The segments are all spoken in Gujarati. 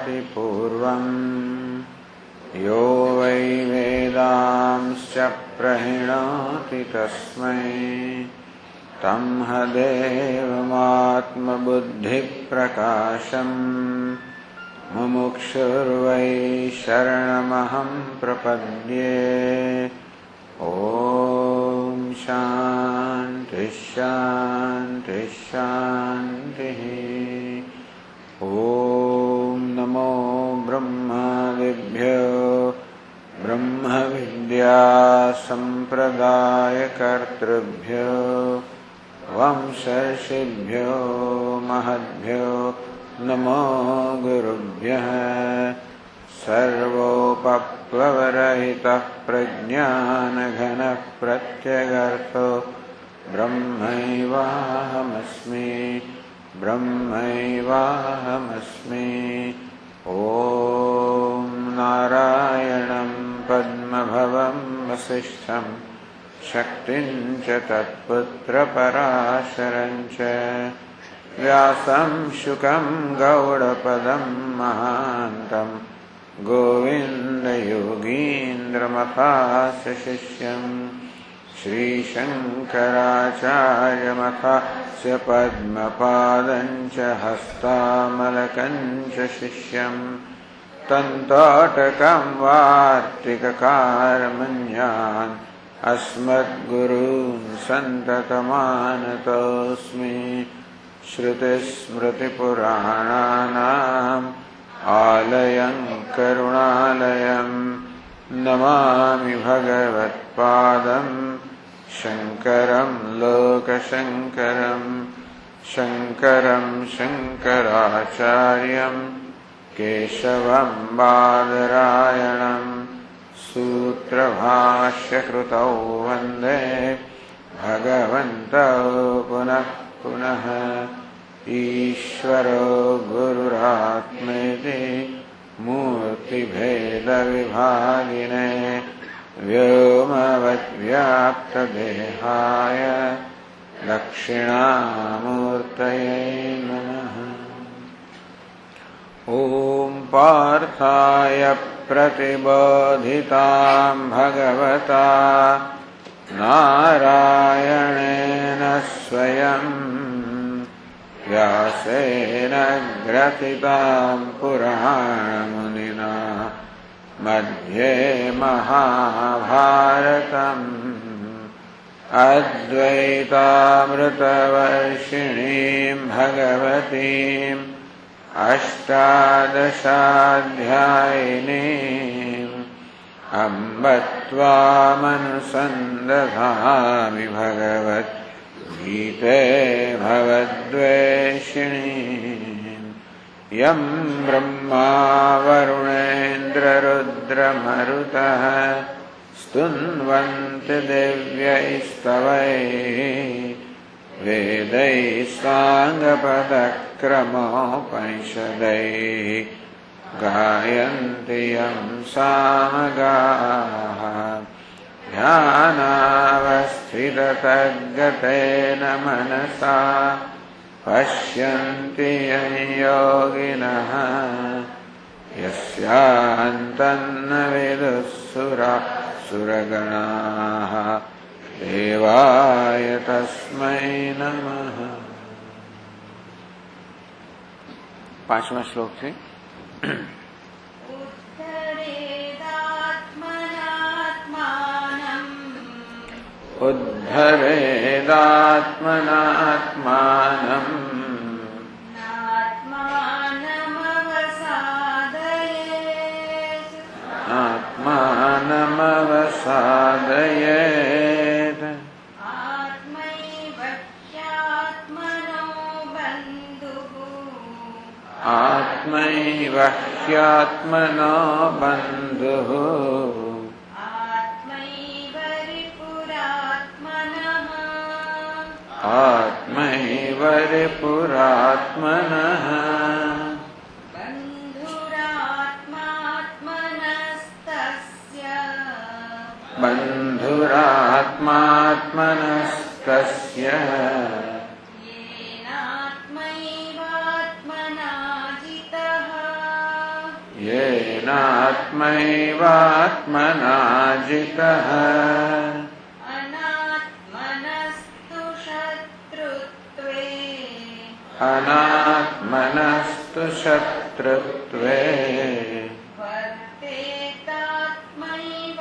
विभाति पूर्वम् यो वै वेदांश्च प्रहिणोति तस्मै तं देवमात्मबुद्धिप्रकाशम् मुमुक्षुर्वै शरणमहं प्रपद्ये। ॐ शान्ति शान्ति शान्तिः। ॐ नमो ब्रह्मादिभ्यो ब्रह्मविद्या सम्प्रदायकर्तृभ्यो वंशर्षिभ्यो महद्भ्यो नमो गुरुभ्यः। सर्वोपप्लवरहितः प्रज्ञानघनः प्रत्यगर्थो ब्रह्मैवाहमस्मि ब्रह्मैवाहमस्मि। ॐ नारायणं पद्मभवं वसिष्ठं शक्तिं च तत्पुत्रपराशरं च व्यासं शुकं गौडपदं महान्तं गोविन्दयोगीन्द्रमथास्य शिष्यं श्रीशङ्कराचार्यमथास्य पद्मपादं च हस्तामलकं च शिष्यं तन्तोटकं वार्तिककारमन्यान् अस्मद्गुरून् सन्ततमानतोऽस्मि। श्रुतिस्मृतिपुराणानाम् आलयं करुणालयं नमामि भगवत्पादं शङ्करं लोकशङ्करं शङ्करं शङ्कराचार्यं केशवं बादरायणं सूत्रभाष्यकृतौ वन्दे भगवन्तौ पुनः पुनः। ईश्वरो गुरुरात्मेति मूर्तिभेदविभागिने व्योमवद्व्याप्तदेहाय दक्षिणामूर्तये नमः। ॐ पार्थाय प्रतिबोधितां भगवता नारायणेन स्वयं व्यासेन ग्रथितां पुराणमुनिना मध्ये महाभारतम् अद्वैतामृतवर्षिणीं भगवतीम् अष्टादशाध्यायिनीम् अम्ब त्वामनुसन्दधामि भगवद्गीते भवद्वेषिणीम् यं ब्रह्मा वरुणेन्द्ररुद्रमरुतः स्तुन्वन्ति दिव्यैस्तवैः वेदैः साङ्गपदक्रमोपनिषदैः गायन्ति यं सामगाः ध्यानावस्थिततद्गतेन मनसा पश्यन्ति यं योगिनः यस्यान्तन्न विदुःसुरगणाः देवाय तस्मै नमः। 5वां श्लोक છે उद्धरेदात्मनात्मानम् आत्मानमवसादयेत् आत्मैव ह्यात्मनो बन्धुः आत्मैव रिपुरात्मनः बन्धुरात्मात्मनस्तस्य येनात्मैवात्मना जितः अनात्मनस्तु शत्रुत्वे वर्तेतात्मैव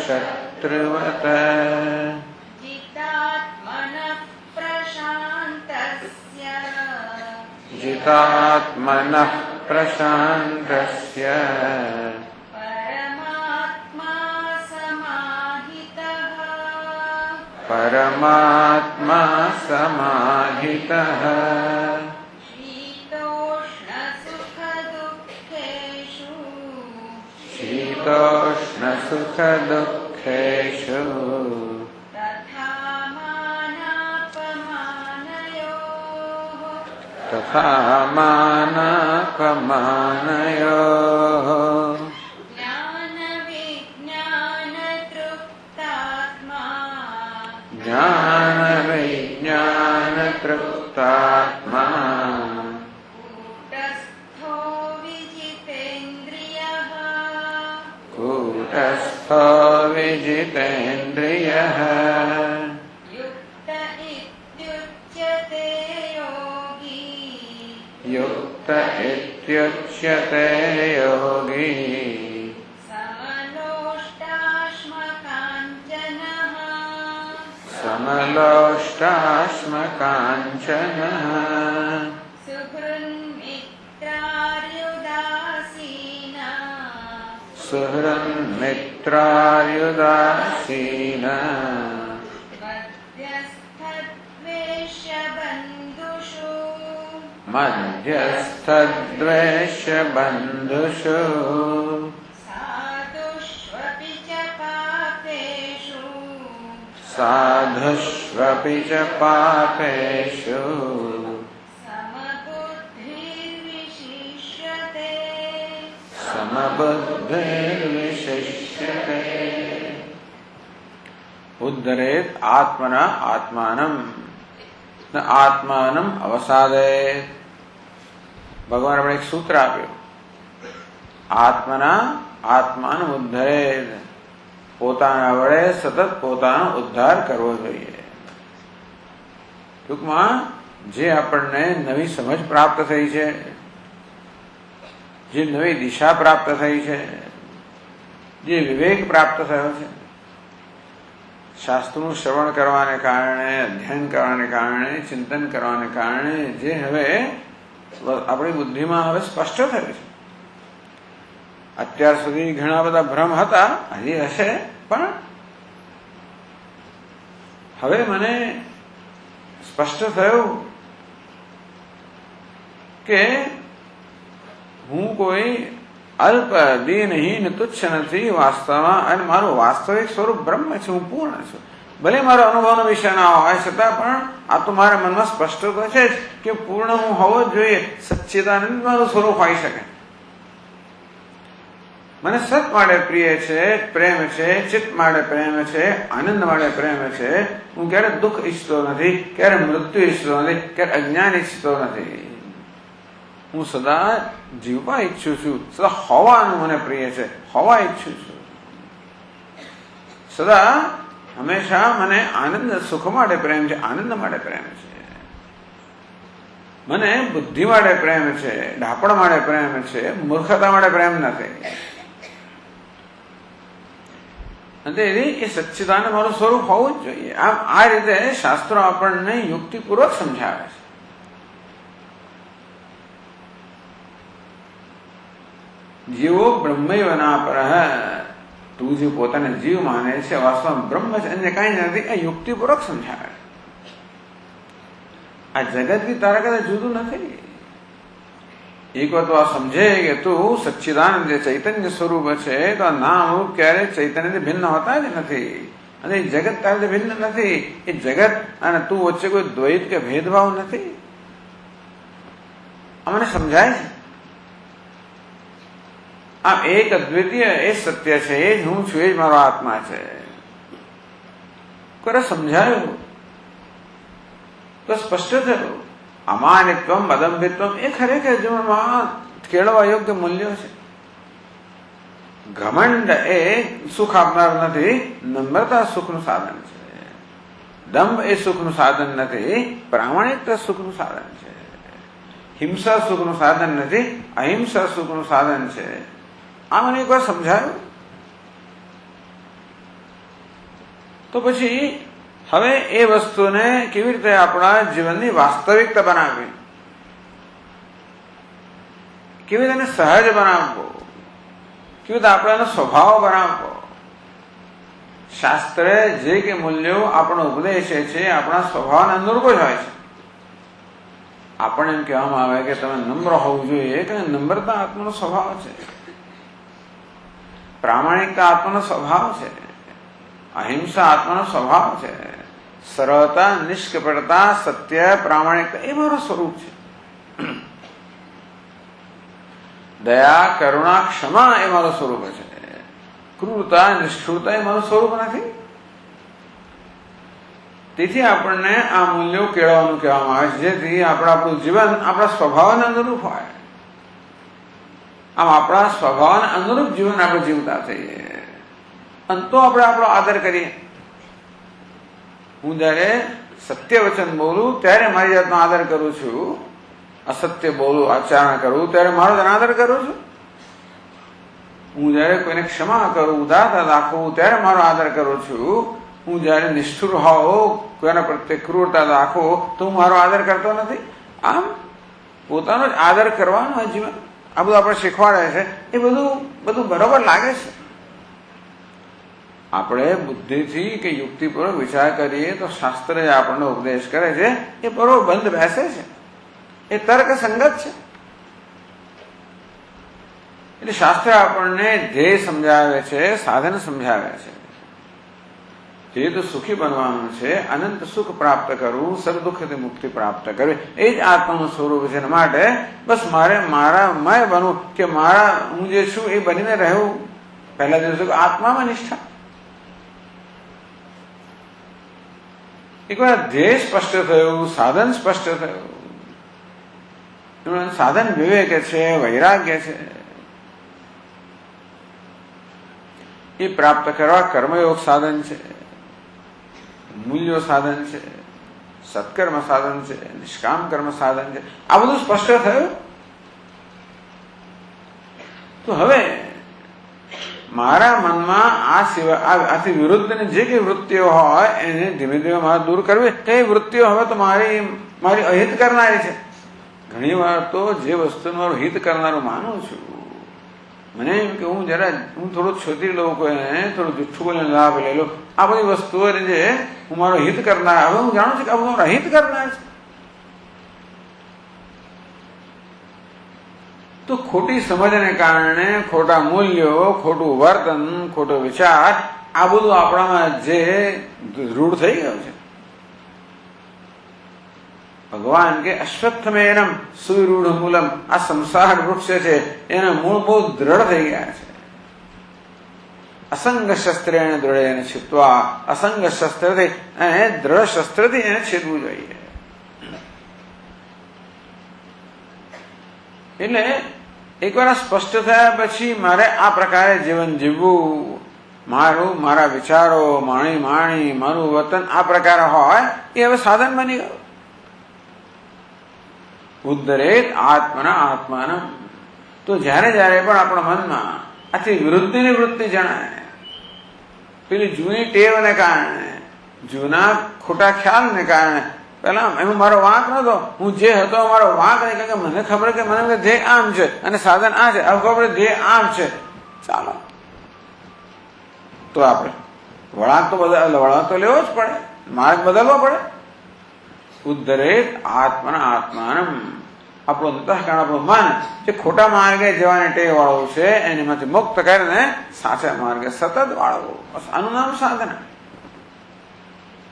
शत्रुवत् जितात्मनः प्रशान्तस्य परमात्मा समाहितः शीतोष्णसुखदुःखेषु तथा मानापमानयोः ज्ञानविज्ञानतृप्तात्मा कूटस्थो विजितेन्द्रियः युक्त इत्युच्यते योगी समलोष्टाश्मकाञ्चनः सुहृन्मित्रार्युदासीना मध्यस्थद्वेष्यबन्धुषु साधुष्वपि च पापेषु समबुद्धिर्विशिष्यते उद्धरेत आत्मना आत्मानं न आत्मानं अवसादयेत। भगवान આપણે એક સૂત્ર આપ્યું, આત્મના આત્માન ઉદ્ધરેત, પોતાના વડે સતત પોતાનો ઉદ્ધાર કરવો જોઈએ। ટૂંકમાં જે આપણને નવી સમજ પ્રાપ્ત થઈ છે, જે નવી દિશા પ્રાપ્ત થઈ છે, જે વિવેક પ્રાપ્ત થયો છે, શાસ્ત્રનું શ્રવણ કરવાને કારણે, અધ્યયન કરવાને કારણે, ચિંતન કરવાને કારણે જે હવે આપણી બુદ્ધિમાં હવે સ્પષ્ટ થયું છે। અત્યાર સુધી ઘણા બધા ભ્રમ હતા, હજી હશે, પણ હવે મને સ્પષ્ટ થયું કે હું કોઈ અલ્પ દીનહીન તુચ્છ નથી વાસ્તવમાં, અને મારું વાસ્તવિક સ્વરૂપ બ્રહ્મ છે, હું પૂર્ણ છું। ભલે મારો અનુભવનો વિષય ના હોય છતાં પણ આ તો મારા મનમાં સ્પષ્ટ તો છે જ કે પૂર્ણ હું હોવો જ જોઈએ, સચ્ચિદાનંદ મારું સ્વરૂપ હોઈ શકે। મને સત માટે પ્રિય છે, પ્રેમ છે, ચિત્ત માટે પ્રેમ છે, આનંદ માટે પ્રેમ છે। હું ક્યારે દુઃખ ઈચ્છતો નથી, ક્યારે મૃત્યુ ઈચ્છતો નથી, ક્યારે અજ્ઞાન ઈચ્છતો નથી। હું સદા જીવવા ઈચ્છું છું, સદા હોવાનું મને પ્રિય છે, હોવા ઈચ્છું છું। સદા હંમેશા મને આનંદ સુખ માટે પ્રેમ છે, આનંદ માટે પ્રેમ છે। મને બુદ્ધિ માટે પ્રેમ છે, ડાપણ માટે પ્રેમ છે, મૂર્ખતા માટે પ્રેમ નથી। તેથી એ સચ્ચિદાનંદ મારું સ્વરૂપ હોવું જ જોઈએ। આમ આ રીતે શાસ્ત્રો આપણને યુક્તિપૂર્વક સમજાવે છે। જીવો બ્રહ્મૈવના પરઃ, તું જે પોતાને જીવ માને છે વાસ્તવમાં બ્રહ્મ છે, અન્ય કાંઈ નથી। આ યુક્તિપૂર્વક સમજાવે। આ જગતથી તારા કદાચ જુદું નથી। એક વાર તો આ સમજે કે તું સચ્ચિદાનંદ ચૈતન્ય સ્વરૂપ છે, તો આ નામ રૂપ ક્યારે ચૈતન્યથી ભિન્ન હોતા જ નથી, અને એ જગત તારાથી ભિન્ન નથી। એ જગત અને તું વચ્ચે કોઈ દ્વૈત કે ભેદભાવ નથી। આ મને સમજાય છે। આ એક અદ્વિતીય એ સત્ય છે, એ જ હું છું, એ જ મારો આત્મા છે। કરે સમજાયું તો સ્પષ્ટ થયું। અમાનિત્વ, અદંભિત્વ એ ખરેખર જીવનમાં કેળવવા યોગ્ય મૂલ્યો છે. ઘમંડ એ સુખ આપનાર નથી, નમ્રતા સુખનું સાધન છે. દંભ એ સુખનું સાધન નથી, પ્રામાણિકતા સુખનું સાધન છે. હિંસા સુખનું સાધન નથી, અહિંસા સુખનું સાધન છે. આ મને એકવાર સમજાયું. તો પછી હવે એ વસ્તુને કેવી રીતે આપણા જીવનની વાસ્તવિકતા બનાવવી, કેવી રીતે સહજ બનાવવો, કેવી રીતે આપણાનો સ્વભાવ બનાવવો. શાસ્ત્રે જે કે મૂલ્યો આપણો ઉપદેશે છે આપણા સ્વભાવના અનુરૂપ જ હોય છે. આપણને એમ કહેવામાં આવે કે તમે નમ્ર હોવું જોઈએ, કે નમ્રતા આત્માનો સ્વભાવ છે, પ્રામાણિકતા આત્માનો સ્વભાવ છે, અહિંસા આત્માનો સ્વભાવ છે, સરળતા, નિષ્કપટતા, સત્ય, પ્રામાણિકતા એ મારું સ્વરૂપ છે. દયા, કરુણા, ક્ષમા એ મારું સ્વરૂપ છે. ક્રૂરતા, નિષ્ઠુરતા એ મારું સ્વરૂપ નથી. તેથી આપણને આ મૂલ્યો કેળવવાનું કહેવામાં આવે છે, જેથી આપણું જીવન આપણા સ્વભાવને અનુરૂપ હોય. આમ આપણા સ્વભાવને અનુરૂપ જીવન આપણે જીવતા થઈએ, અને તો આપણે આપણો આદર કરીએ. હું જયારે સત્ય વચન બોલું ત્યારે મારી જાતનો આદર કરું છું, અસત્ય બોલું, આચરણ કરું ત્યારે મારો અનાદર કરું છું. હું જયારે કોઈને ક્ષમા કરું, ઉદારતા દાખવું ત્યારે મારો આદર કરું છું. હું જયારે નિષ્ઠુર હોઉં, કોઈના પ્રત્યે ક્રૂરતા દાખવું તો હું મારો આદર કરતો નથી. આમ પોતાનો જ આદર કરવાનો જીવન આ બધું આપણે શીખવાડે છે. એ બધું બરોબર લાગે છે. આપણે બુદ્ધિથી કે યુક્તિપૂર્વક વિચાર કરીએ તો શાસ્ત્ર જે આપણને ઉપદેશ કરે છે એ બરોબર બંધ બેસે છે, એ તર્ક સંગત છે. એટલે શાસ્ત્ર આપણને ધ્યેય સમજાવે છે, સાધન સમજાવે છે. ધ્યેય તો સુખી બનવાનું છે, અનંત સુખ પ્રાપ્ત કરવું, સર્વ દુઃખથી મુક્તિ પ્રાપ્ત કરવી, એ જ આત્માનું સ્વરૂપ છે. માટે બસ મારે મારામય બનવું, કે હું જે છું એ બનીને રહેવું. પહેલા દિવસે આત્મામાં નિષ્ઠા. એકવાર ધ્યેય સ્પષ્ટ થયું, સાધન સ્પષ્ટ થયું. સાધન વિવેક છે, વૈરાગ્ય છે. એ પ્રાપ્ત કરવા કર્મયોગ સાધન છે, મૂલ્યો સાધન છે, સત્કર્મ સાધન છે, નિષ્કામ કર્મ સાધન છે. આ બધું સ્પષ્ટ થયું. તો હવે મારા મનમાં આ સિવાય આથી વિરુદ્ધની જે કઈ વૃત્તિઓ હોય એને ધીમે ધીમે મારે દૂર કરવી. કઈ વૃત્તિઓ હવે તો મારી અહિત કરનારી છે. ઘણી વાર તો જે વસ્તુનું મારું હિત કરનારું માનું છું, મને એમ કે હું થોડું છોતી લઉં, કોઈને થોડું જુઠ્ઠું બોલીને લાભ લઈ લઉં. આ બધી વસ્તુઓ જે હું મારો હિત કરનાર, હવે હું જાણું છું કે આ બધું મારો હિત કરનાર છે. તો ખોટી સમજને કારણે ખોટા મૂલ્યો, ખોટું વર્તન, ખોટો વિચાર, આ બધું આપણામાં જે રૂઢ થઈ ગયું છે. ભગવાન કે અશ્વત્થમેનમ સુવિરૂઢ મૂલમ, આ સંસાર વૃક્ષ છે એના મૂળ બહુ દ્રઢ થઈ ગયા છે. અસંગ શસ્ત્રેણ દ્રઢેન છિત્વા, અસંગ શસ્ત્રથી અને દ્રઢ શસ્ત્રથી એને છેદવું જોઈએ. એટલે એકવાર સ્પષ્ટ થયા પછી મારે આ પ્રકારે જીવન જીવવું, મારા વિચારો, માણી મારું વર્તન આ પ્રકારે હોય, એ હવે સાધન બની ગયું. ઉદ્ધરેત આત્માન. તો જયારે પણ આપણા મનમાં આથી વિરુદ્ધની વૃત્તિ જણાય, પેલી જૂની ટેવને કારણે, જૂના ખોટા ખ્યાલને કારણે, પેલા એમાં મારો વાંક નતો, હું જે હતો મારો વાંક નહીં, કારણ કે મને ખબર કે મને ધ્યેય આમ છે અને સાધન આ છે, હવે ખબર ધ્યેય આમ છે, ચાલો તો આપણે વળાંક તો લેવો જ પડે, માર્ગ બદલવો પડે. ઉદ્ધરેત આત્માન. આપણું અંતઃકરણ, આપણું મન જે ખોટા માર્ગે જવાની ટેવ વાળું છે એનામાંથી મુક્ત કરીને સાચા માર્ગે સતત વાળવું. આનું નામ સાધન.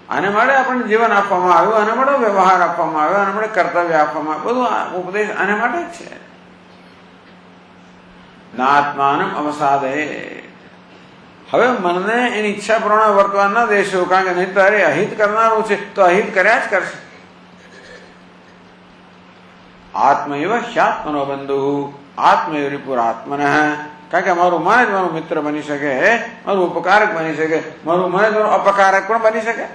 આને માટે આપણને જીવન આપવામાં આવ્યું, આને માટે વ્યવહાર આપવામાં આવ્યો, આને માટે કર્તવ્ય આપવામાં આવ્યું. બધું ઉપદેશ આને માટે જ છે. નાત્માનમ અવસાદે. હવે મનને એની ઈચ્છા પ્રમાણે વર્તવા ન દેશો, કારણ કે નહીં તો અહિત કરનારું છે તો અહિત કર્યા જ કરશે. આત્મૈવ હ્યાત્મનો બંધુ આત્મૈવ રિપુરાત્મન. કારણ કે મારું મન જ મારું મિત્ર બની શકે, મારું ઉપકારક બની શકે, મારું મન જ મારું અપકારક પણ બની શકે,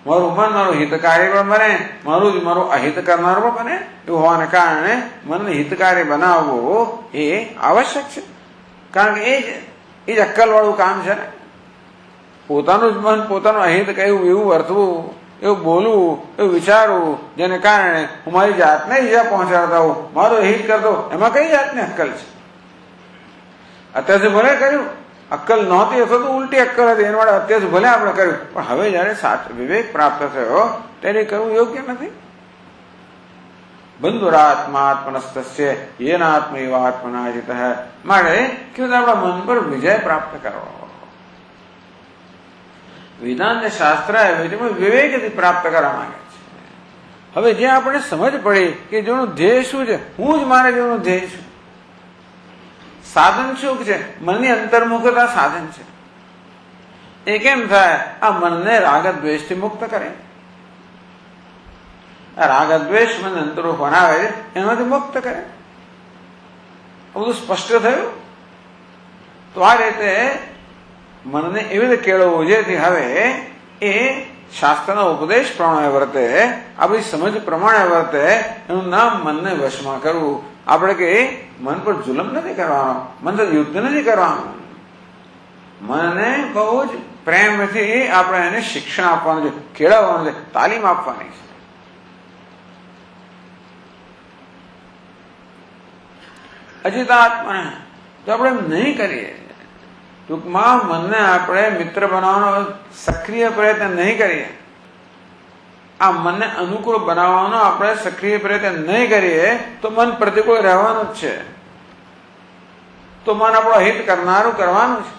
મારું મન મારું હિતકારી પણ બને, મારું જ મારું અહિત કરનાર પણ બને. એવું હોવાને કારણે મનને હિતકારી બનાવવું એ આવશ્યક છે. કારણ કે એ જ અક્કલ વાળું કામ છે ને. પોતાનું જ મન પોતાનું અહિત કહ્યું એવું વર્તવું, એવું બોલવું, એવું વિચારવું, જેને કારણે હું મારી જાતને ઈજા પહોંચાડતા હોઉં, મારું હિત કરતો, એમાં કઈ જાતની અક્કલ છે? અત્યાર સુધી ભલે કર્યું, અક્કલ નહોતી અથવા તો ઉલટી અક્કલ હતી, એના માટે અત્યાર સુધી ભલે આપણે કર્યું, પણ હવે જયારે વિવેક પ્રાપ્ત થયો ત્યારે કરવું યોગ્ય નથી. બંધુરાત્માત્મનસ્તસ્ય યેનાત્મ એવ આત્મનાજીત. માટે કેવું આપણા મન પર વિજય પ્રાપ્ત કરવો. વેદાંત શાસ્ત્ર વિવેકથી પ્રાપ્ત કરવા માંગે છે. હવે જે આપણે સમજ પડી કે જેનું ધ્યેય શું છે, હું જ મારે જેનું ધ્યેય છું, સાધન શું છે, મનની અંતર્મુખતા સાધન છે. એ કેમ થાય? આ મનને રાગ દ્વેષથી મુક્ત કરે. આ રાગ દ્વેષ મને અંતર્મુખ બનાવે છે, એમાંથી મુક્ત કરે. બધું સ્પષ્ટ થયું. તો આ રીતે મનને એવી રીતે કેળવવું જેથી હવે એ શાસ્ત્રના ઉપદેશ પ્રમાણે વર્તે, આપણી સમજ પ્રમાણે વર્તે. એનું નામ મનને વશમાં કરવું. આપણે કે મન પર જુલમ નથી કરવાનો, મન પર યુદ્ધ નથી કરવાનું. મનને બહુ જ પ્રેમથી આપણે એને શિક્ષણ આપવાનું છે, કેળવવાનું છે, તાલીમ આપવાની છે. અજિતાત્મા જો આપણે એમ નહીં કરીએ, ટૂંકમાં મનને આપણે મિત્ર બનાવવાનો સક્રિય પ્રયત્ન નહીં કરીએ, આ મનને અનુકૂળ બનાવવાનો આપણે સક્રિય પ્રયત્ન નહીં કરીએ તો મન પ્રતિકૂળ રહેવાનું જ છે. તો મન આપણો હિત કરનારું કરવાનું છે.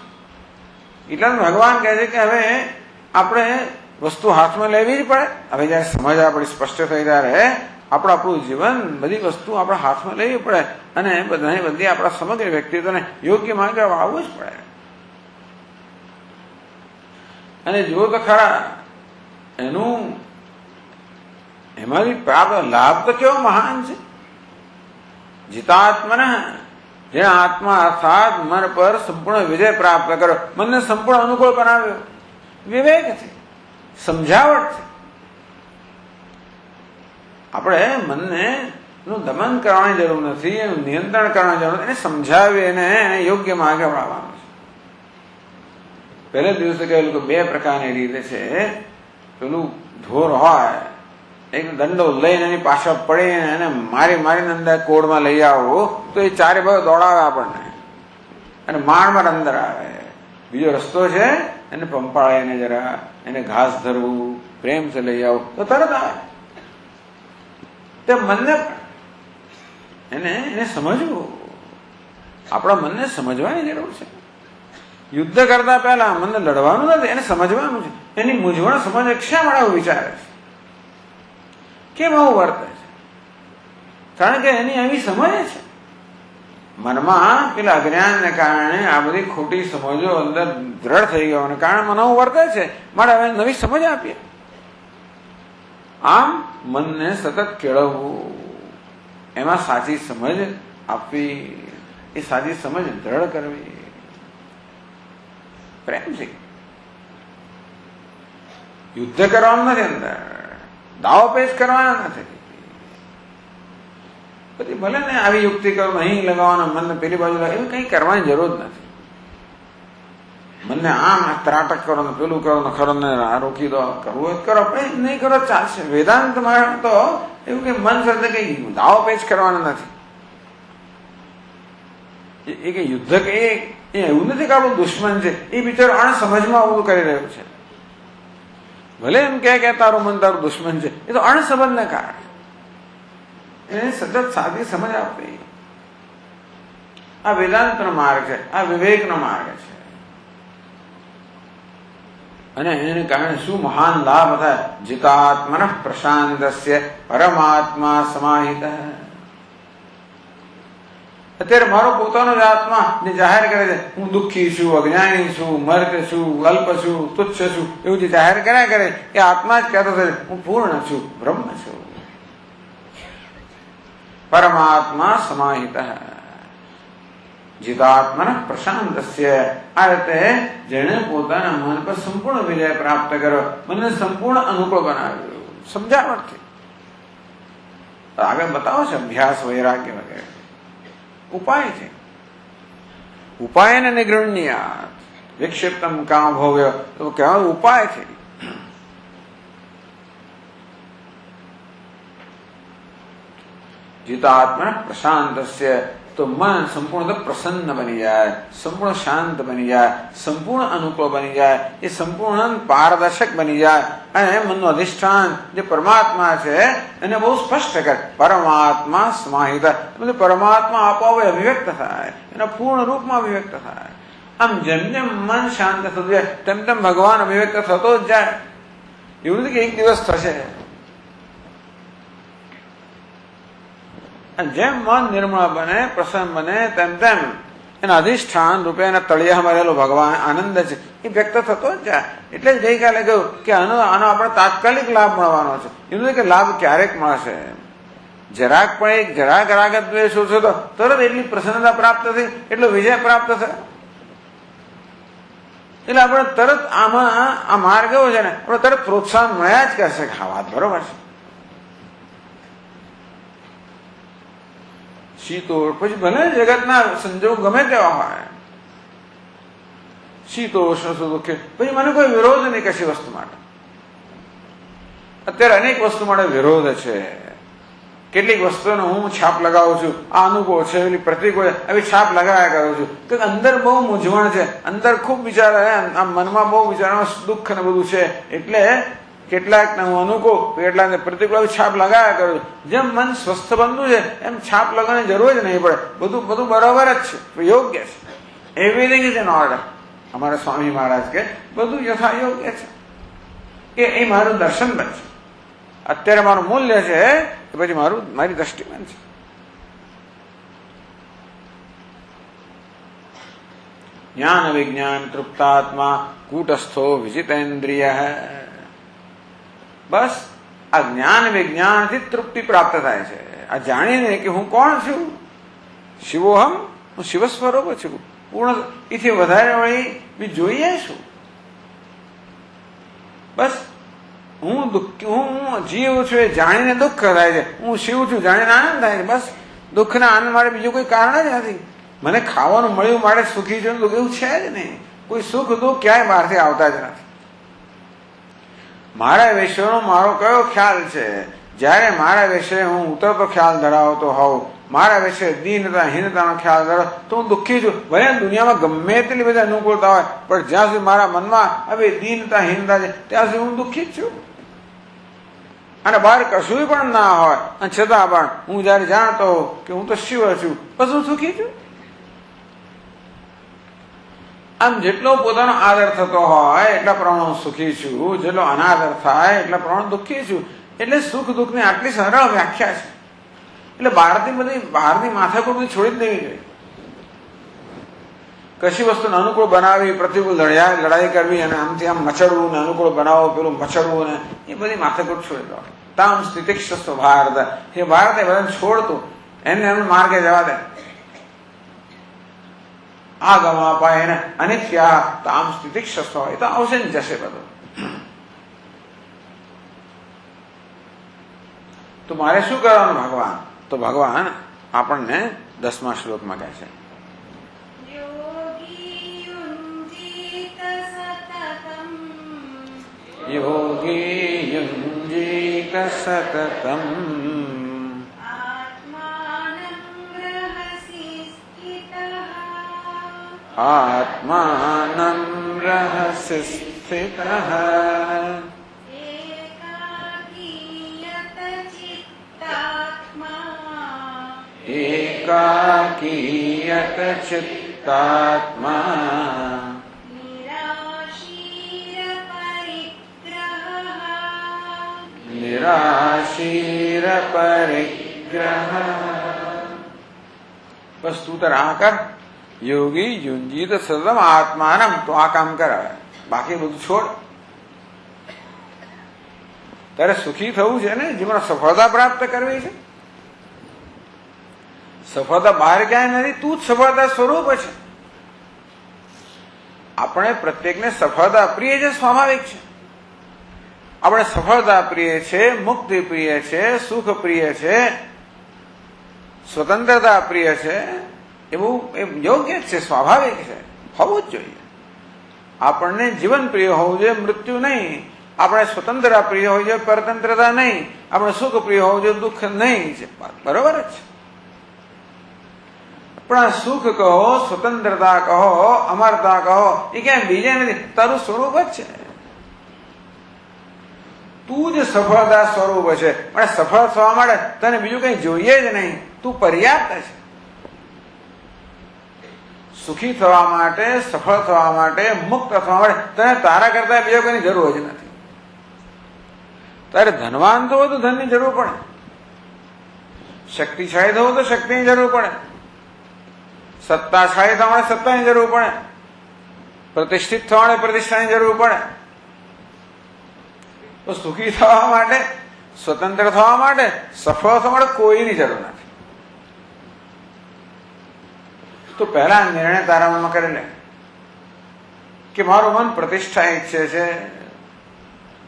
એટલે ભગવાન કહે છે કે હવે આપણે વસ્તુ હાથમાં લેવી જ પડે. હવે જયારે સમજ આપણી સ્પષ્ટ થઈ ત્યારે આપણું જીવન, બધી વસ્તુ આપણા હાથમાં લેવી પડે અને બધી આપણા સમગ્ર વ્યક્તિત્વને યોગ્ય માર્ગે આવવું જ પડે. અને જો તો ખરા એમાંથી પ્રાપ્ત લાભ તો કેવો મહાન છે. જીતાત્મન, જેને આત્મા અર્થાત મન પર સંપૂર્ણ વિજય પ્રાપ્ત કર્યો, મનને સંપૂર્ણ અનુકૂળ બનાવ્યો વિવેકથી, સમજાવટથી. આપણે મનને નું દમન કરવાની જરૂર નથી, એનું નિયંત્રણ કરવાની જરૂર, એને સમજાવી એને યોગ્ય માર્ગે વળાવવાનું છે. પહેલે દિવસે કહેલું કે બે પ્રકારની રીતે છે. પેલું ઢોર હોય, એક દંડો લઈને એની પાછળ પડીને એને મારીને અંદર કોડમાં લઈ આવો તો એ ચારે બાજુ દોડાવે આપણને અને માળમાં અંદર આવે. બીજો રસ્તો છે, એને પંપાળીને જરા એને ઘાસ ધરવું, પ્રેમથી લઈ આવો તો તરત આવે. તે મનને એને સમજવું, આપણા મનને સમજવાની જરૂર છે. યુદ્ધ કરતા પહેલા મનને લડવાનું નથી, એને સમજવાનું છે. એની મૂંઝવણ સમજ શા માટે આવું વિચારે છે, કેમ આવું વર્તે છે? કારણ કે એની આવી સમજ છે. મનમાં પેલા અજ્ઞાનને કારણે આ બધી ખોટી સમજો અંદર દ્રઢ થઈ ગયો અને કારણે મન આવું વર્તે છે. માટે હવે નવી સમજ આપીએ. આમ મનને સતત કેળવવું, એમાં સાચી સમજ આપવી, એ સાચી સમજ દ્રઢ કરવી પ્રેમથી. યુદ્ધ કરવાનું નથી, અંદર દાવો પેચ કરવાના નથી. પછી ભલે ને આવી યુક્તિ કરો, અહીં લગાવવાના, મનને પેલી બાજુ લગાવ, એવું કઈ કરવાની જરૂર નથી. મનને આમ ત્રાટક કરો ને પેલું કરો ને ખરો ને રોકી દો, કરવું જ કરો, પણ નહીં કરો ચાલશે. વેદાંતમાં તો એવું કે મન સાથે કઈ દાવો પેચ કરવાના નથી. એ કે યુદ્ધ કે એવું નથી કે આપણું દુશ્મન છે, એ બિચારો અણસમજમાં આવું કરી રહ્યું છે. ભલે એમ કે તારું મન તારું દુશ્મન છે, એ તો અણસમજને કારણે. એને સતત સાદી સમજ આપવી. આ વેદાંતનો માર્ગ છે, આ વિવેકનો માર્ગ છે. અને એને કારણે શું મહાન લાભ થાય? જીતાત્મન પ્રશાંતસ્ય પરમાત્મા સમાહિત. અત્યારે મારો પોતાનો જ આત્મા જે જાહેર કરે છે, હું દુઃખી છું, અજ્ઞાની છું, મર્ત છું, અલ્પ છું, તુચ્છ છું, એવું જે જાહેર કર્યા કરે એ આત્મા જ કહેતો છે હું પૂર્ણ છું, બ્રહ્મ છું. પરમાત્મા સમાહિત જીતાત્મન પ્રશાંતસ્ય. આ રીતે જેણે પોતાના મન પર સંપૂર્ણ વિજય પ્રાપ્ત કર્યો, મનને સંપૂર્ણ અનુકૂળ બનાવ્યું સમજાવટથી. આગળ બતાવો છે અભ્યાસ, વૈરાગ્ય વગેરે ઉપાય છે. ઉપાયને નિગૃણ્યાત વિક્ષિપ્તમ કામ ભોગ્ય, તો કહેવાનો ઉપાય છે. જીતાત્મન પ્રશાંતસ્ય, તો મન સંપૂર્ણ પ્રસન્ન બની જાય, સંપૂર્ણ શાંત બની જાય, સંપૂર્ણ અનુકૂળ બની જાય, એ સંપૂર્ણ પારદર્શક બની જાય અને મનનું અધિષ્ઠાન જે પરમાત્મા છે એને બહુ સ્પષ્ટ કરે. પરમાત્મા સમાહિત, પરમાત્મા આપોઆપ અભિવ્યક્ત થાય, એના પૂર્ણ રૂપમાં અભિવ્યક્ત થાય. આમ જેમ જેમ મન શાંત થતું જાય તેમ તેમ ભગવાન અભિવ્યક્ત થતો જ જાય. એવું નથી કે એક દિવસ થશે. જેમ મન નિર્મળ બને, પ્રસન્ન બને, તેમ તેમ એના અધિષ્ઠાન રૂપે એના તળિયામાં રહેલો ભગવાન આનંદ છે એ વ્યક્ત થતો જ જાય. એટલે જ ગઈકાલે કહ્યું કે આનો આપણે તાત્કાલિક લાભ મળવાનો છે. એવું નથી કે લાભ ક્યારેક મળશે. જરાક પણ એક જરાક રાગ દ્વેષ ઓછો તો તરત એટલી પ્રસન્નતા પ્રાપ્ત થઈ, એટલો વિજય પ્રાપ્ત થયો. એટલે આપણે તરત આમાં આ માર્ગ એવો છે ને, આપણે તરત પ્રોત્સાહન મળ્યા જ કરશે કે હા વાત બરોબર છે. શીતોષ પછી ભલે જગતના સંજોગ ગમે તેવા હોય, શીતોષ દુઃખે પછી મને કોઈ વિરોધ નહીં કશી વસ્તુ માટે. અત્યારે અનેક વસ્તુ માટે વિરોધ છે. કેટલીક વસ્તુનો હું છાપ લગાવું છું, આ અનુકૂળ છે, એવી પ્રતિકૂળ, આવી છાપ લગાવ્યા કરું છું કે અંદર બહુ મૂંઝવણ છે, અંદર ખૂબ વિચાર, આમ મનમાં બહુ વિચારમાં દુઃખ ને બધું છે. એટલે કેટલાક હું અનુકૂળ, કેટલાક પ્રતિકૂળ છાપ લગાવ્યા કરું. જેમ મન સ્વસ્થ બનતું છે એમ છાપ લગાવવાની જરૂર જ નહીં પડે. બધું બરાબર જ છે, યોગ્ય છે. Everything is in order. અમારા સ્વામી મહારાજ કે બધું યથા યોગ્ય છે. એ મારું દર્શન બનશે. અત્યારે મારું મૂલ્ય છે કે પછી મારી દ્રષ્ટિ બનશે. જ્ઞાન વિજ્ઞાન તૃપ્તાત્મા કૂટસ્થો વિજિતેન્દ્રિય. બસ આ જ્ઞાન વિજ્ઞાનથી તૃપ્તિ પ્રાપ્ત થાય છે. આ જાણીને કે હું કોણ છું, શિવોહમ, હું શિવ સ્વરૂપ છું. પૂર્ણ એથી વધારે વળી બી જોઈએ શું? બસ હું જીવ છું એ જાણીને દુઃખ થાય છે, હું શિવ છું જાણીને આનંદ થાય છે. બસ દુઃખના આનંદ માટે બીજું કોઈ કારણ જ નથી. મને ખાવાનું મળ્યું માટે સુખી છું, દુઃખ એવું છે જ નહીં. કોઈ સુખ દુઃખ ક્યાંય બહારથી આવતા જ નથી. મારા વિષયનો મારો કયો ખ્યાલ છે? જયારે મારા વિશે હું ઉતરતો ખ્યાલ ધરાવતો હોઉં, મારા વિશે દીનતા હીનતાનો ખ્યાલ ધરાવ તો હું દુઃખી છું. ભલે દુનિયામાં ગમે તેટલી બધી અનુકૂળતા હોય, પણ જ્યાં સુધી મારા મનમાં હવે દીનતા હીનતા છે ત્યાં સુધી હું દુઃખી જ છું. અને બહાર કશું પણ ના હોય અને છતાં પણ હું જયારે જાણતો હોઉં કે હું તો શિવ છું, બસ હું સુખી છું. આમ જેટલો પોતાનો આદર થતો હોય એટલા પ્રમાણે સુખી છું, જેટલો અનાદર થાય એટલા પ્રમાણે દુઃખી છું. એટલે સુખ દુઃખની આટલી સરળ વ્યાખ્યા છે. એટલે બહારની માથાકૂટ બધી છોડી જ દેવી જોઈએ. કશી વસ્તુને અનુકૂળ બનાવી, પ્રતિકૂળ લડાઈ કરવી અને આમથી આમ મચડવું ને અનુકૂળ બનાવો પેલું મચડવું ને એ બધી માથાકૂટ છોડી દો. તામ સ્થિતિક્ષસ્વ ભારત, એ ભારત એ બધાને છોડતું, એમને માર્ગે જવા દે. આગમા અપાય એને અનિત્યા તામ સ્થિતિક્ષસ્વ, એ તો આવશે ને જશે બધું. તો મારે શું કરવાનું ભગવાન? તો ભગવાન આપણને 10મા શ્લોકમાં કહે છે, યોગી યુંજીત સતતમ આત્માનં રહસ્ય સ્થિતઃ એકાકીયત ચિત્તાત્મા નિરાશીર પરિગ્રહ. બસ તું તાર આ કર. યોગી યુંજીત સતતમ આત્માનમ, તો આ કામ કર. બાકી બધું છોડ. તારે સુખી થવું છે ને, જીવનમાં સફળતા પ્રાપ્ત કરવી છે. સફળતા બહાર ક્યાંય નથી, તું જ સફળતા સ્વરૂપ છે. આપણે પ્રત્યેકને સફળતા પ્રિય છે, સ્વાભાવિક છે. આપણે સફળતા પ્રિય છે, મુક્તિ પ્રિય છે, સુખ પ્રિય છે, સ્વતંત્રતા પ્રિય છે. એવું એ યોગ્ય છે, સ્વાભાવિક છે, હોવું જ જોઈએ. આપણને જીવન પ્રિય હોવું જોઈએ, મૃત્યુ નહીં. આપણે સ્વતંત્રતા પ્રિય હોવી જોઈએ, પરતંત્રતા નહીં. આપણે સુખ પ્રિય હોવું જોઈએ, દુઃખ નહીં. બરોબર જ છે. પણ આ સુખ કહો, સ્વતંત્રતા કહો, અમરતા કહો, એ ક્યાંય બીજે નથી, તારું સ્વરૂપ જ છે. તું જ સફળતા સ્વરૂપ છે. પણ સફળ થવા માટે તને બીજું કઈ જોઈએ જ નહીં, તું પર્યાપ્ત છે. સુખી થવા માટે, સફળ થવા માટે, મુક્ત થવા માટે તને તારા કરતા બીજો કોઈની જરૂર જ નથી. તારે ધનવાન થવો તો ધનની જરૂર પડે, શક્તિશાળી થવું તો શક્તિની જરૂર પડે, સત્તાશાળી થવા માટે સત્તાની જરૂર પડે, પ્રતિષ્ઠિત થવા માટે પ્રતિષ્ઠાની જરૂર પડે. તો સુખી થવા માટે, સ્વતંત્ર થવા માટે, સફળ થવા માટે કોઈની જરૂર નથી. તો પહેલા નિર્ણય તારા મનમાં કરી લે કે મારું મન પ્રતિષ્ઠા ઈચ્છે છે,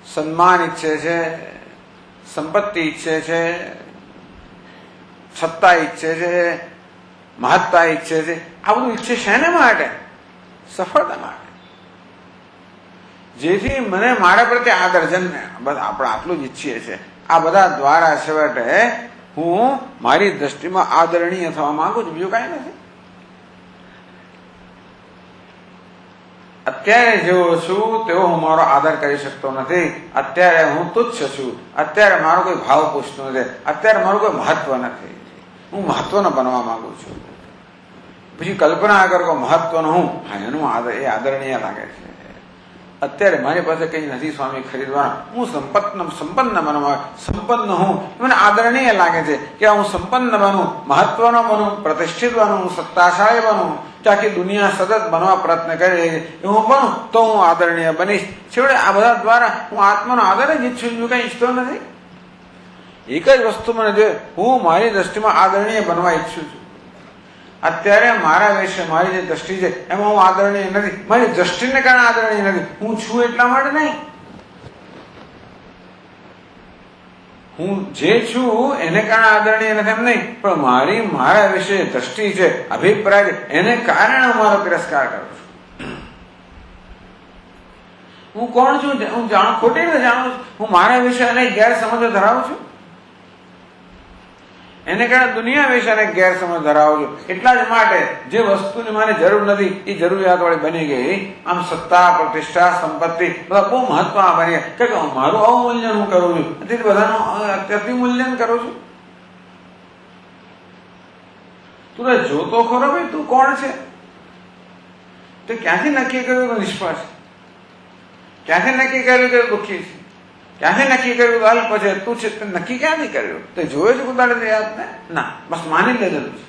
સન્માન ઈચ્છે છે, સંપત્તિ ઈચ્છે છે, સત્તા ઈચ્છે છે, મહત્તા ઈચ્છે છે. આ બધું ઈચ્છે શેને માટે? સફળતા માટે. જેથી મને મારા પ્રત્યે આદર જન્મે. બસ આપણે આટલું જ ઈચ્છીએ છીએ. આ બધા દ્વારા છેવટે હું મારી દ્રષ્ટિમાં આદરણીય થવા માંગુ છું, બીજું કાંઈ નથી. અત્યારે જેવો છું તેવો હું મારો આદર કરી શકતો નથી. અત્યારે હું તુચ્છ છું. અત્યારે મારો કોઈ ભાવ પૂછતો નથી. અત્યારે મારું કોઈ મહત્વ નથી. હું મહત્વનો બનવા માંગુ છું. પછી કલ્પના કરો મહત્વનો હું, એનું આદર, એ આદરણીય લાગે છે. અત્યારે મારી પાસે કઈ નથી સ્વામી ખરીદવાનું, હું સંપન્ન બનવા, સંપન્ન હું, મને આદરણીય લાગે છે કે હું સંપન્ન બનું, મહત્વનો બનું, પ્રતિષ્ઠિત બનું, સત્તાશાળી બનું, આખી દુનિયા સતત બનવા પ્રયત્ન કરે હું બનું તો હું આદરણીય બનીશ. છેવટે આ બધા દ્વારા હું આત્માનો આદર જ ઈચ્છું છું, કઈ ઈચ્છતો નથી. એક જ વસ્તુ મને જોઈએ, હું મારી દ્રષ્ટિમાં આદરણીય બનવા ઈચ્છું છું. અત્યારે મારા વિશે મારી જે દ્રષ્ટિ છે એમાં હું આદરણીય નથી. મારી દ્રષ્ટિને કારણે આદરણીય નથી, હું છું એટલા માટે નહીં. હું જે છું એને કારણે આદરણીય નથી એમ નહીં, પણ મારા વિશે દ્રષ્ટિ છે, અભિપ્રાય છે, એને કારણે હું મારો તિરસ્કાર કરું છું. હું કોણ છું હું ખોટી રીતે જાણું છું. હું મારા વિશે અનેક ગેરસમજો ધરાવું છું, એને કારણે દુનિયા વિશે અનેક ગેરસમજ ધરાવું છું. એટલા જ માટે જે વસ્તુની મને જરૂર નથી એ જરૂરિયાત વાળી બની ગઈ. આમ સત્તા, પ્રતિષ્ઠા, સંપત્તિ બધા બહુ મહત્વમાં બની ગયા કે મારું અવમૂલ્યન હું કરું છું, બધાનું અતિમૂલ્યન કરું છું. તું જોતો ખરો ભાઈ તું કોણ છે? તે ક્યાંથી નક્કી કર્યું કે નિષ્ફળ છે? ક્યાંથી નક્કી કર્યું કે દુઃખી છે? ક્યાંથી નક્કી કર્યું અલ્પ છે? તું છે નક્કી ક્યાંથી કર્યું? તે જોયે છે પોતાની યાદને? ના, બસ માની લીધેલું છે.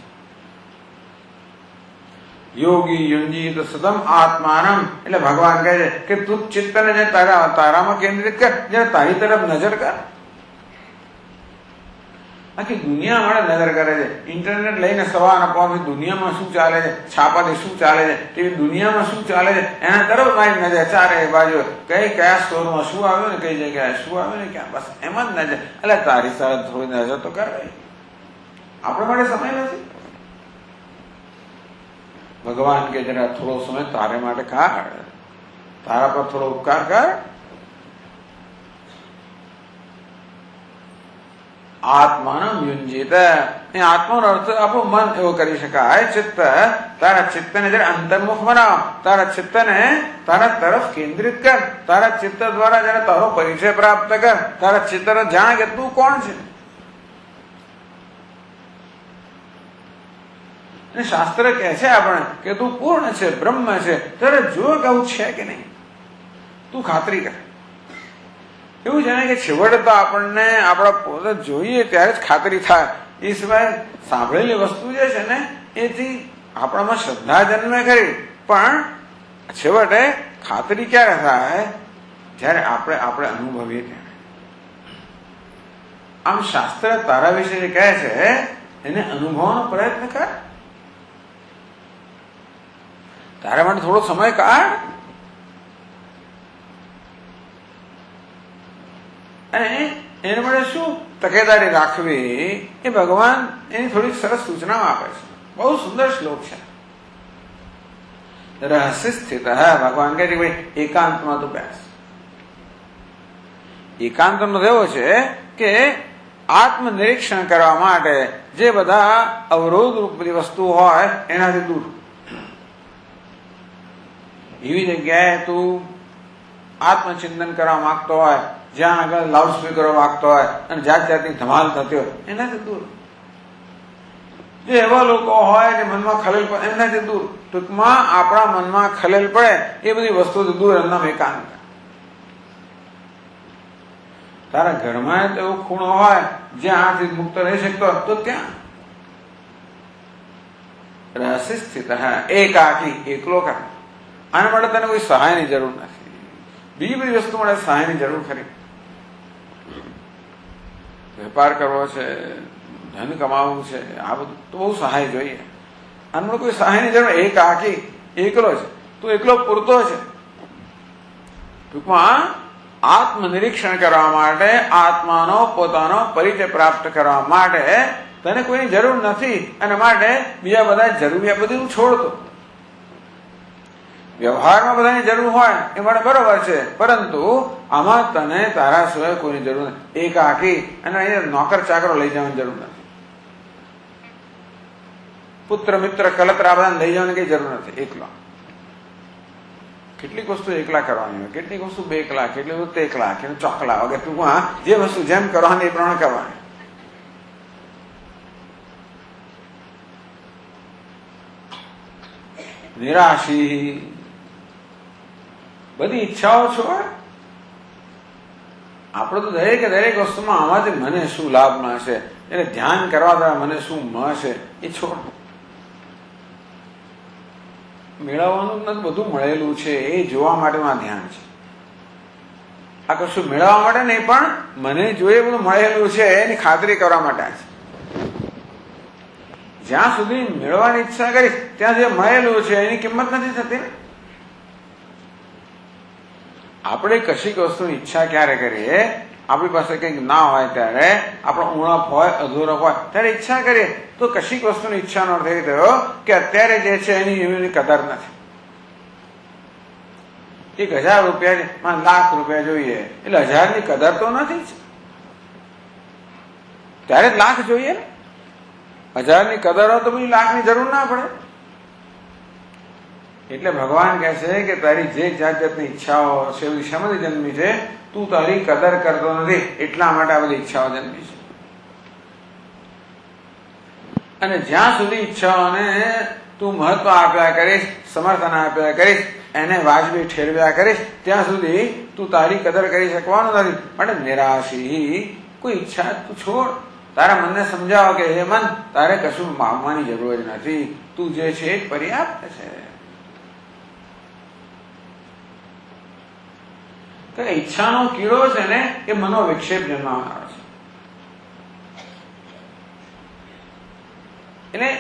યોગી યુંજીત સદમ આત્માનમ, એટલે ભગવાન કહે છે કે તું ચિત્તને જે તારામાં કેન્દ્રિત કર, જયારે તારી તરફ નજર કર. આખી દુનિયા માટે નજર કરે છે. ઇન્ટરનેટ લઈને સવાર અપાવથી દુનિયામાં શું ચાલે છે, છાપાથી શું ચાલે છે, ટીવી દુનિયામાં શું ચાલે છે, એના તરફ મારી નજર ચારે બાજુ. કયા સ્ટોરમાં શું આવ્યું ને કઈ જગ્યાએ શું આવ્યું ને ક્યાં, બસ એમ જ નજર. એટલે તારી સાથે થોડી નજર તો કરવાય. આપણા માટે સમય નથી. ભગવાન કે જરા થોડો સમય તારે માટે કાઢ, તારા પર થોડો ઉપકાર કર. આત્માનમ યુંજીત, એ આત્માનો અર્થ આપણું મન એવો કરી શકાય. ચિત્ત, તારા ચિત્તને જરા અંતર્મુખ બનાવ, તારા ચિત્તને તારા તરફ કેન્દ્રિત કર. તારા ચિત્ત દ્વારા જરા તારો પરિચય પ્રાપ્ત કર. તારા ચિત્ત જાણ કે તું કોણ છે. શાસ્ત્ર કહે છે આપણે કે તું પૂર્ણ છે, બ્રહ્મ છે. ત્યારે જો કે આવું છે કે નહીં, તું ખાતરી કર. એવું છે ને કે છેવટે તો આપણને આપણા પોતે જોઈએ ત્યારે જ ખાતરી થાય. એ સિવાય સાંભળેલી વસ્તુ જે છે ને એથી આપણામાં શ્રદ્ધા જન્મે ખરી, પણ છેવટે ખાતરી ક્યારે થાય? જયારે આપણે અનુભવીએ ત્યારે. આમ શાસ્ત્ર તારા વિશે જે કહે છે એને અનુભવવાનો પ્રયત્ન કર. તારા માટે થોડો સમય કાઢ અને એને માટે શું તકેદારી રાખવી એ ભગવાન એની થોડીક સરસ સૂચનાઓ આપે છે. બહુ સુંદર શ્લોક છે. રહસ્ય સ્થિત ભગવાન કહે છે કે ભાઈ એકાંતમાં તો બેસ. એકાંત નો એવો છે કે આત્મનિરીક્ષણ કરવા માટે જે બધા અવરોધ રૂપ બધી વસ્તુ હોય એનાથી દૂર. એવી જગ્યાએ તું આત્મચિંતન કરવા માંગતો હોય જ્યાં આગળ લાઉડ સ્પીકરો વાગતો હોય અને જાત જાતની ધમાલ થતી હોય એનાથી દૂર. જે એવા લોકો હોય જે મનમાં ખલેલ પડે એમનાથી દૂર. ટૂંકમાં આપણા મનમાં ખલેલ પડે એ બધી વસ્તુથી દૂર. એમના એકાંત. તારા ઘરમાં તો એવો ખૂણો હોય જ્યાં આથી મુક્ત રહી શકતો હોય તો ત્યાં રહસ્ય સ્થિત એકાકી એકલો કર. આના માટે તને કોઈ સહાયની જરૂર નથી. બીજી બધી વસ્તુ માટે સહાયની જરૂર ખરી. વેપાર કરવો છે, ધન કમાવવું છે, આ બધું તો બહુ સહાય જોઈએ. આના કોઈ સહાયની જરૂર. એકાકી એકલો છે, તું એકલો પૂરતો છે. ટૂંકમાં આત્મનિરીક્ષણ કરવા માટે, આત્માનો પોતાનો પરિચય પ્રાપ્ત કરવા માટે તને કોઈની જરૂર નથી. અને માટે બીજા બધા જરૂરિયાત બધી છોડતો. વ્યવહારમાં બધાની જરૂર હોય એ માટે બરોબર છે, પરંતુ આમાં તને તારા સિવાય કોઈની જરૂર નથી. એકાકી અને અહીંયા નોકર ચાકરો લઈ જવાની જરૂર નથી. પુત્ર મિત્ર કલતરા બધા લઈ જવાની કઈ જરૂર નથી. એકલો. કેટલીક વસ્તુ એકલા કરવાની હોય, કેટલીક વસ્તુ બેકલા, કેટલીક વસ્તુ તેકલા, કેટલીક ચોકલા વગેરે. ટૂંકમાં જે વસ્તુ જેમ કરવાની એ પ્રમાણે કરવાની. નિરાશી બધી ઈચ્છાઓ છોડ. આપણે તો દરેક વસ્તુમાં આમાંથી મને શું લાભ મળશે, એટલે ધ્યાન કરવા દ્વારા મને શું મળશે એ છોડ. મેળવવાનું નથી, બધું મળેલું છે એ જોવા માટેનું ધ્યાન છે. આ કશું મેળવવા માટે નહીં, પણ મને જોઈએ બધું મળેલું છે એની ખાતરી કરવા માટે છે. જ્યાં સુધી મેળવવાની ઈચ્છા કરીશ ત્યાં સુધી મળેલું છે એની કિંમત નથી થતી ને. આપણે કશીક વસ્તુની ઈચ્છા ક્યારે કરીએ, આપણી પાસે કંઈક ના હોય ત્યારે, આપણો ઉણપ હોય, અધૂરો હોય ત્યારે ઈચ્છા કરીએ તો કશીક વસ્તુની ઈચ્છાનો અર્થ એ થયો કે અત્યારે જે છે એની કદર નથી. 1000 રૂપિયા લાખ રૂપિયા જોઈએ એટલે 1000ની કદર તો નથી જ. ત્યારે જ લાખ જોઈએ ને. 1000ની કદર હોય તો પછી લાખની જરૂર ના પડે. એટલે ભગવાન કહે છે કે તારી જે જાત જાતની ઈચ્છાઓ છે એવી શેમાંથી જન્મી છે? તું તારી કદર કરતો નથી એટલા માટે આ બધી ઈચ્છાઓ જન્મી છે. અને જ્યાં સુધી ઈચ્છાઓને તું મહત્વ આપ્યા કરીશ, સમર્થન આપ્યા કરીશ, એને વાજબી ઠેરવ્યા કરીશ, ત્યાં સુધી તું તારી કદર કરી શકવાનો નથી. માટે નિરાશી કોઈ ઈચ્છા તું છોડ. તારા મનને સમજાવો કે હે મન, તારે કશું માગવાની જરૂર જ નથી. તું જે છે એ પર્યાપ્ત છે. ઈચ્છાનો કીડો છે ને એ મનોવિક્ષેપ જન્માવનારો છે. એટલે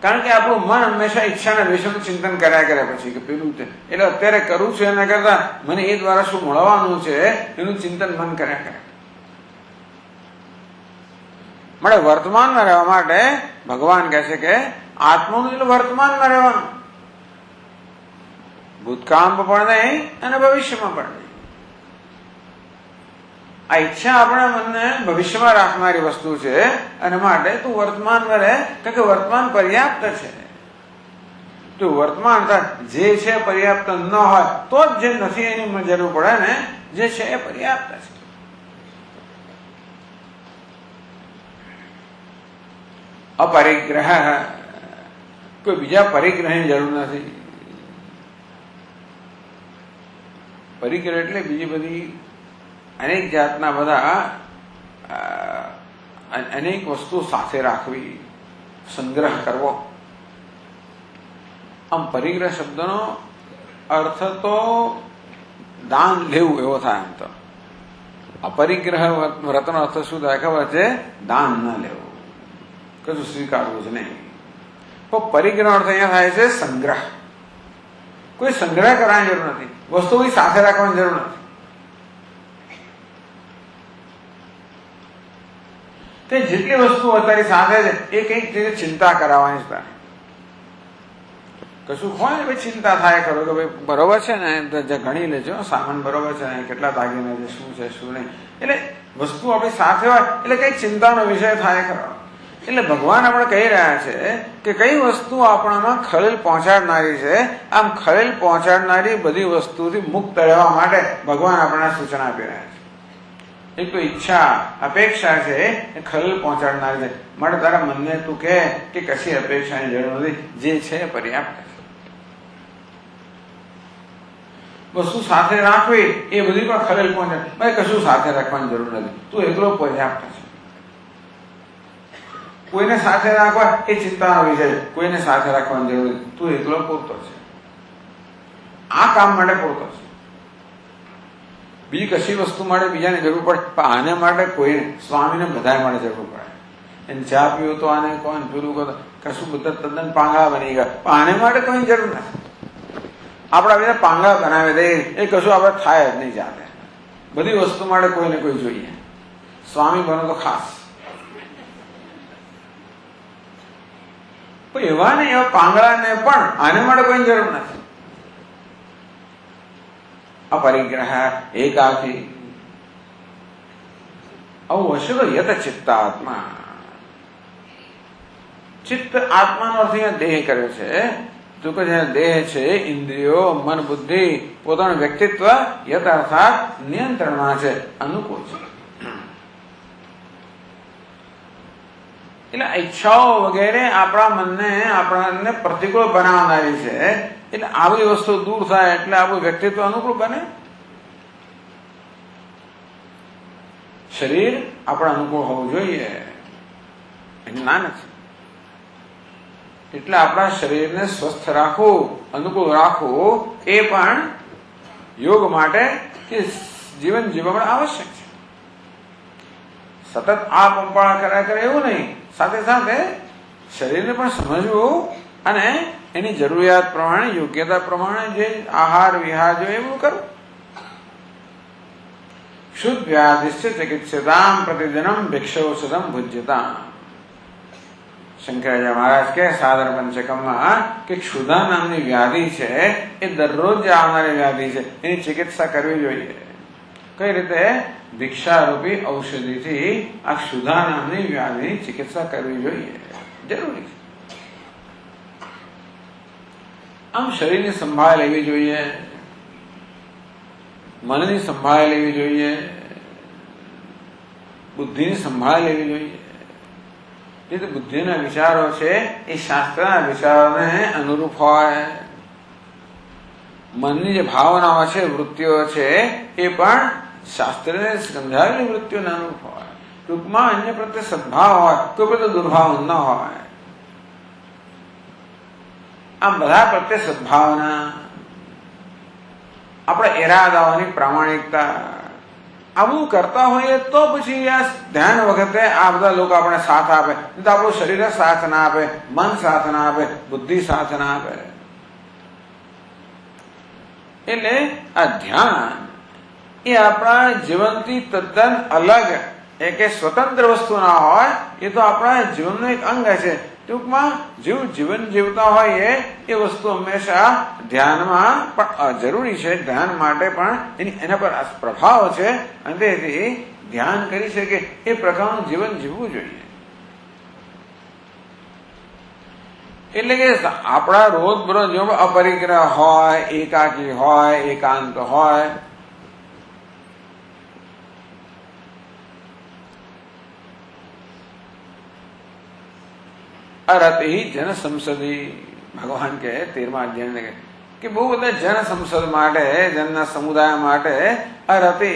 કારણ કે આપણું મન હંમેશા ઈચ્છાના વિષયનું ચિંતન કર્યા કરે પછી કે પેલું છે એટલે અત્યારે કરું છું એના કરતા મને એ દ્વારા શું મળવાનું છે એનું ચિંતન મન કર્યા કરે. મળે વર્તમાનમાં રહેવા માટે ભગવાન કહે છે કે આત્માનું એટલે વર્તમાનમાં રહેવાનું. ભૂતકાળમાં પણ નહીં અને ભવિષ્યમાં પણ નહીં. આ ઈચ્છા આપણા મનને ભવિષ્યમાં રાખનારી વસ્તુ છે અને માટે તું વર્તમાનમાં રહે કે વર્તમાન પર્યાપ્ત છે. તું વર્તમાન જે છે પર્યાપ્ત ન હોય તો જ જે નથી એની જરૂર પડે ને. જે છે એ પર્યાપ્ત છે. અપરિગ્રહ કોઈ બીજા પરિગ્રહની જરૂર નથી. પરિગ્રહ એટલે બીજી બધી અનેક જાતના બધા અનેક વસ્તુ સાથે રાખવી, સંગ્રહ કરવો. આમ પરિગ્રહ શબ્દનો અર્થ તો દાન લેવું એવો થાય. એમ તો અપરિગ્રહ વ્રતનો અર્થ શું થાય ખબર છે? દાન ન લેવું. કશું સ્વીકારવું જ નહીં. તો પરિગ્રહ અર્થ અહીંયા થાય છે સંગ્રહ. કોઈ સંગ્રહ કરવાની જરૂર નથી, વસ્તુ કોઈ સાથે રાખવાની જરૂર નથી. તે જેટલી વસ્તુ અત્યારે સાથે છે એ કંઈક રીતે ચિંતા કરાવવાની છે. કશું હોય ને ચિંતા થાય ખરો કે ભાઈ બરોબર છે ને, ગણી લેજો સામાન બરોબર છે ને, કેટલા દાગીના છે, શું છે શું નહીં. એટલે વસ્તુ આપણી સાથે હોય એટલે કઈક ચિંતાનો વિષય થાય ખરો. એટલે ભગવાન આપણે કહી રહ્યા છે કે કઈ વસ્તુ આપણામાં ખલેલ પહોંચાડનારી છે. આમ ખલેલ પહોંચાડનારી બધી વસ્તુથી મુક્ત રહેવા માટે ભગવાન આપણને સૂચના આપી રહ્યા છે. એક તો ઈચ્છા અપેક્ષા છે એ ખલેલ પહોંચાડનારી છે. માટે તારા મનને તું કહે કે કશી અપેક્ષાની જરૂર નથી, જે છે એ પર્યાપ્ત છે. વસ્તુ સાથે રાખવી એ બધી પણ ખલેલ પહોંચે. ભાઈ કશું સાથે રાખવાની જરૂર નથી, તું એકલો પર્યાપ્ત છે. કોઈને સાથે રાખવા એ ચિંતાનો વિષય છે, કોઈને સાથે રાખવાની જરૂર નથી, તું એકલો પૂરતો છે. આ કામ માટે પૂરતો છે. બીજી કશી વસ્તુ માટે બીજાની જરૂર પડે, પણ આને માટે કોઈને, સ્વામીને બધા માટે જરૂર પડે. એને ચા પીવું તો આને કોણ, પેલું કરો કશું બધા તદ્દન પાંગા બની ગયા, પણ આને માટે કોઈની જરૂર નથી. આપણા બધા પાંગા બનાવી દઈએ એ કશું આપણે થાય જ નહીં જાતે. બધી વસ્તુ માટે કોઈને કોઈ જોઈએ. સ્વામી બનો તો ખાસ. એવા ને એવા પાંગળાને પણ આને માટે કોઈની જરૂર નથી. અપરિગ્રહ એકાકી આવું હશે તો યત ચિત્તાત્મા. ચિત્ત આત્માનો અર્થ અહીંયા દેહ કર્યો છે. તો કે જે દેહ છે, ઇન્દ્રિયો, મન, બુદ્ધિ, પોતાનું વ્યક્તિત્વ યત અર્થાત નિયંત્રણમાં છે, અનુકૂળ છે. એટલે ઈચ્છાઓ વગેરે આપણા મનને પ્રતિકૂળ બનાવનારી છે. એટલે આવી વસ્તુ દૂર થાય એટલે આપણું વ્યક્તિત્વ અનુકૂળ બને. શરીર આપણા અનુકૂળ હોવું જોઈએ, ના નથી. એટલે આપણા શરીરને સ્વસ્થ રાખવું, અનુકૂળ રાખવું એ પણ યોગ માટે કે જીવન જીવવા માટે આવશ્યક છે. સતત આ પંપાળા કર્યા કરે એવું નહીં, સાથે સાથે શરીરને પણ સમજવું અને એની જરૂરિયાત પ્રમાણે, યોગ્યતા પ્રમાણે જે આહાર વિહાર જો એવું કરવું. શુદ્ધ વ્યાધિશ્ચ ચિકિત્સતામ પ્રતિદિનમ ભિક્ષૌષધમ ભુજ્યતામ. શંકરાચાર્ય મહારાજ કે સાધન પંચકમમાં કે ક્ષુધા નામની વ્યાધિ છે એ દરરોજ આવનારી વ્યાધિ છે, એની ચિકિત્સા કરવી જોઈએ. કઈ રીતે? ભિક્ષારૂપી ઔષધિથી આ ક્ષુધા નામની વ્યાધિની ચિકિત્સા કરવી જોઈએ, જરૂરી છે. આમ શરીરની સંભાળ લેવી જોઈએ, મનની સંભાળ લેવી જોઈએ, બુદ્ધિની સંભાળ લેવી જોઈએ. જે બુદ્ધિના વિચારો છે એ શાસ્ત્રના વિચારોને અનુરૂપ હોય. મનની જે ભાવનાઓ છે, વૃત્તિઓ છે એ પણ શાસ્ત્રને સમજાવેલી વૃત્તિઓને અનુરૂપ હોય. ટૂંકમાં અન્ય પ્રત્યે સદભાવ હોય, કોઈ પ્રત્યે દુર્ભાવ ન હોય. આમ બધા પ્રત્યે સદભાવના, આપણા ઇરાદાઓની પ્રામાણિકતા, આવું કરતા હોઈએ તો પછી આ ધ્યાન વખતે આ બધા લોકો આપણે સાથ આપે. તો આપણું શરીર સાથ ના આપે, મન સાથ ના આપે, બુદ્ધિ સાથ ના આપે. એટલે આ ધ્યાન એ આપણા જીવનથી તદ્દન અલગ, કે સ્વતંત્ર વસ્તુ ના હોય. એ તો આપણા જીવનનું એક અંગ છે. ટૂંકમાં જીવન જીવતા હોઈએ એ વસ્તુ હંમેશા ધ્યાનમાં પણ જરૂરી છે. ધ્યાન માટે પણ એના પર પ્રભાવ છે અને તેથી ધ્યાન કરી શકે એ પ્રકારનું જીવન જીવવું જોઈએ. એટલે કે આપણા રોજબરોજ જીવનમાં અપરિગ્રહ હોય, એકાકી હોય, એકાંત હોય, અરતિ જન સંસદી. ભગવાન કે 13મા અધ્યાય કે બહુ બધા જન સંસદ માટે, જનના સમુદાય માટે અરતિ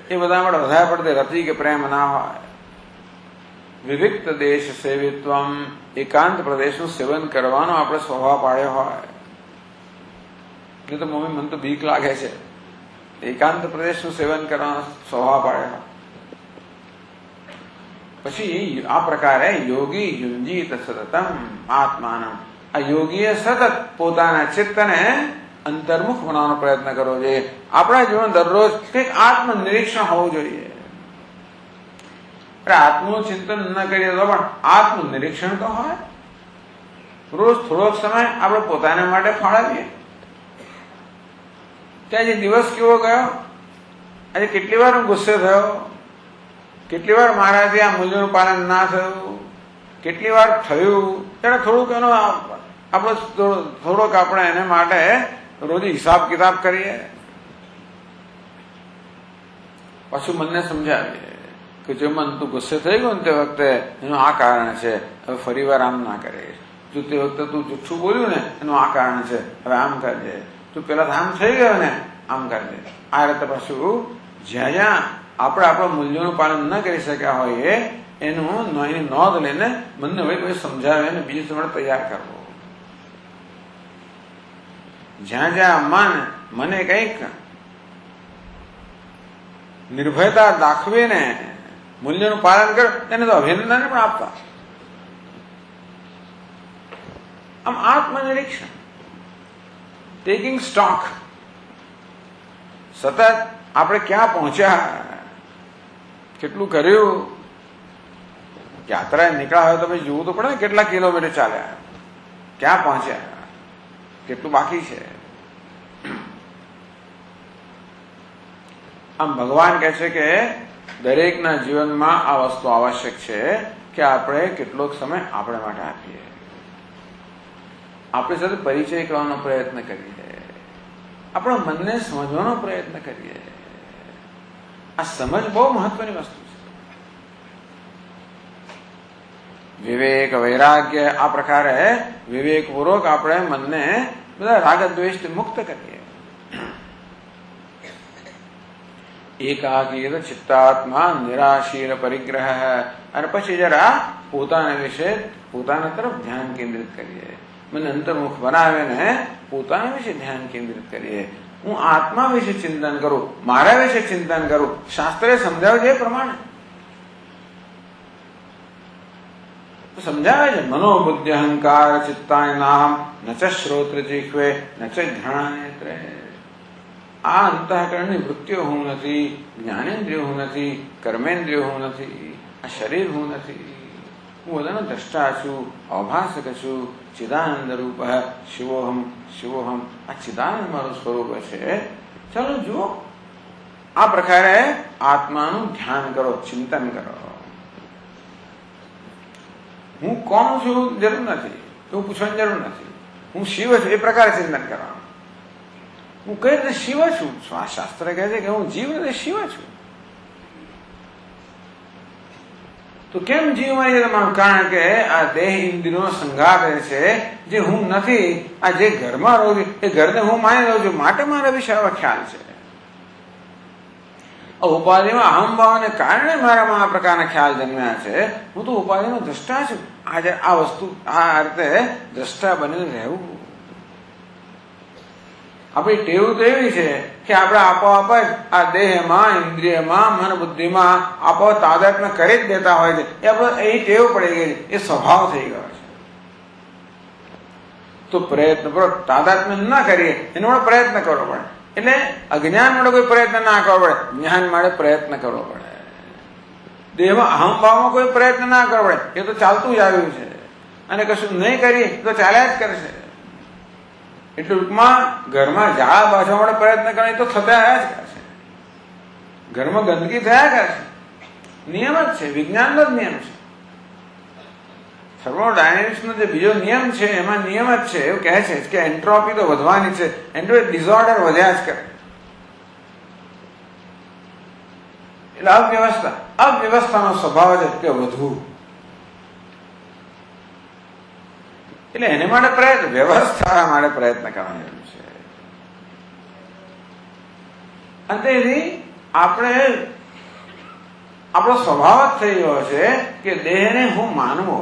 એ બધા માટે વધારે પડતી રતિ કે પ્રેમ ના હોય. વિવિક્ત દેશ સેવિત્વમ, એકાંત પ્રદેશનું સેવન કરવાનો આપણે સ્વભાવ પાડ્યો હોય. એ તો મમ્મી મને તો બીક લાગે છે, એકાંત પ્રદેશનું સેવન કરવાનો સ્વભાવ પાડ્યો હોય. પછી આ પ્રકારે યોગી યુંજીત સતતમ આત્માન, આ યોગીએ સતત પોતાના ચિત્તને અંતર્મુખ બનાવવાનો પ્રયત્ન કરવો જોઈએ. આપણા જીવન દરરોજ કંઈક આત્મનિરીક્ષણ હોવું જોઈએ. આત્મનું ચિંતન ન કરીએ તો પણ આત્મનિરીક્ષણ તો હોય. રોજ થોડોક સમય આપણે પોતાના માટે ફાળવીએ. કે આજે દિવસ કેવો ગયો, આજે કેટલી વાર હું ગુસ્સે થયો, કેટલી વાર મારાથી આ મૂલ્યોનું પાલન ના થયું, કેટલી વાર થયું, ત્યારે થોડુંક એનો આપણે થોડોક આપણે એને માટે રોજ હિસાબ કિતાબ કરીએ. પાછું મનને સમજાવીએ કે જો મન તું ગુસ્સે થઈ ગયો ને તે વખતે એનું આ કારણ છે, હવે ફરી વાર આમ ના કરીશ. જો તે વખતે તું જુઠ્ઠું બોલ્યું ને એનું આ કારણ છે, હવે આમ કરજે. તું પેલા આમ થઈ ગયો ને આમ કરજે. આ રીતે પાછું જ્યાં જ્યાં આપણે આપણા મૂલ્યોનું પાલન ન કરી શક્યા હોઈએ એની નોંધ લઈને મનને હવે કોઈ સમજાવે અને બીજી સમય તૈયાર કરવો. જ્યાં જ્યાં મને કંઈક નિર્ભયતા દાખવીને મૂલ્યનું પાલન કરે તેને તો અભિનંદન પણ આપવા. આમ આત્મનિરીક્ષણ, ટેકિંગ સ્ટોક, સતત આપણે ક્યાં પહોંચ્યા, કેટલું કર્યું. યાત્રાએ નીકળ્યા હોય તો પછી જોવું તો પડે ને કેટલા કિલોમીટર ચાલ્યા, ક્યાં પહોંચ્યા, કેટલું બાકી છે. આમ ભગવાન કહે છે કે દરેકના જીવનમાં આ વસ્તુ આવશ્યક છે કે આપણે કેટલોક સમય આપણે માટે આપીએ, આપણી સાથે પરિચય કરવાનો પ્રયત્ન કરીએ, આપણા મનને સમજવાનો પ્રયત્ન કરીએ. આ સમજ બહુ મહત્વની વસ્તુ છે. વિવેક વૈરાગ્ય, આ પ્રકારે વિવેકપૂર્વક આપણે મનને બધા રાગ દ્વેષથી મુક્ત કરીએ. એકાકી ચિત્તાત્મા નિરાશીર પરિગ્રહ, અને પછી જરા પોતાના વિશે પોતાના તરફ ધ્યાન કેન્દ્રિત કરીએ. મને અંતર્મુખ બનાવીને પોતાના વિશે ધ્યાન કેન્દ્રિત કરીએ. હું આત્મા વિશે ચિંતન કરું, મારા વિશે ચિંતન કરું. શાસ્ત્રે સમજાવે છે એ પ્રમાણે સમજાવે છે. મનોબુદ્ધિ અહંકાર ચિત્તાય નામ ન ચ શ્રોત્ર જીહ્વે ન ચ ઘ્રાણનેત્રે. આ અંતઃકરણની વૃત્તિઓ હું નથી, જ્ઞાનેન્દ્રિયો હું નથી, કર્મેન્દ્રિયો હું નથી, આ શરીર હું નથી. હું બધાનો દ્રષ્ટા છું, અભાસક છું. ચિદાનંદ રૂપ શિવોહમ શિવોહમ. આ ચિદાનંદ મારું સ્વરૂપ છે. ચાલો જુઓ, આ પ્રકારે આત્માનું ધ્યાન કરો, ચિંતન કરો. હું કોણ છું જરૂર નથી, એવું પૂછવાની જરૂર નથી. હું શિવ છું એ પ્રકારે ચિંતન કરવાનું. હું કઈ રીતે શિવ છું? શાસ્ત્ર કહે છે કે હું જીવ રીતે શિવ છું. તો કેમ જીવ મારી તમારું? કારણ કે આ દેહ ઇન્દ્રિયો સંઘાત છે જે હું નથી. આ જે ઘરમાં રહું છું એ ઘરને હું માની રહું છું, માટે મારા વિશે આવા ખ્યાલ છે. ઉપાધિમાં અહમભાવને કારણે મારામાં આ પ્રકારના ખ્યાલ જન્મ્યા છે. હું તો ઉપાધિનો દ્રષ્ટા છું. આજે આ વસ્તુ આ રીતે દ્રષ્ટા બનીને રહેવું. આપણી ટેવ તો એવી છે કે આપણે આપોઆપ જ આ દેહમાં, ઇન્દ્રિયમાં, મન બુદ્ધિમાં આપોઆપ તાદાત્મ્ય કરી જ દેતા હોય છે. એ આપણે એ ટેવ પડી ગઈ છે, એ સ્વભાવ થઈ ગયો છે. તો પ્રયત્નપૂર્વક તાદાત્મ્ય ના કરીએ એનો પણ પ્રયત્ન કરવો પડે. એટલે અજ્ઞાન માટે કોઈ પ્રયત્ન ના કરવો પડે, જ્ઞાન માટે પ્રયત્ન કરવો પડે. દેહમાં અહમભાવમાં કોઈ પ્રયત્ન ના કરવો પડે, એ તો ચાલતું જ આવ્યું છે. અને કશું નહીં કરીએ તો ચાલ્યા જ કરશે. એટલે ટૂંકમાં ઘરમાં ઝાડા બાજવા માટે પ્રયત્ન કરે તો થતા આવ્યા જ કરશે. ઘરમાં ગંદકી થયા કરશે. નિયમ જ છે, વિજ્ઞાનનો જ નિયમ છે. થર્મોડાયનેમિક્સનો જે બીજો નિયમ છે એમાં નિયમ જ છે, એવું કહે છે કે એન્ટ્રોપી તો વધવાની છે. એન્ટ્રોપી ડિઝોર્ડર વધ્યા જ કરે. એટલે અવ્યવસ્થાનો સ્વભાવ છે કે વધવું. એટલે એને માટે પ્રયત્ન, વ્યવસ્થા માટે પ્રયત્ન કરવાની જરૂર છે. અને તેથી આપણે આપણો સ્વભાવ જ થઈ ગયો છે કે દેહને હું માનવો,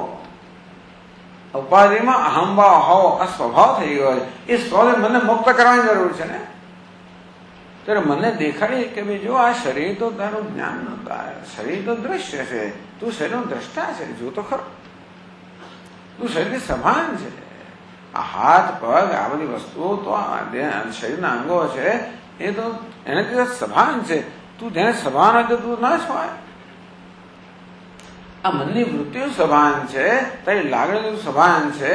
ઉપાધિમાં અહમભાવ હોવો આ સ્વભાવ થઈ ગયો છે. એ સ્વને મને મુક્ત કરવાની જરૂર છે ને. ત્યારે મને દેખાડી કે ભાઈ જો આ શરીર તો તારું જ્ઞાન શરીર તો દ્રશ્ય છે, તું શરીરનો દ્રષ્ટા છે, જો તો ખરો, તું શરીર સભાન છે. આ હાથ પગ આ બધી વસ્તુઓ તો શરીરના અંગો છે, એ તો એનાથી સભાન છે. તું જેને સભાન હોય તો તું ના જ હોય. આ મનની વૃત્તિઓ સભાન છે, તારી લાગણીઓ સભાન છે.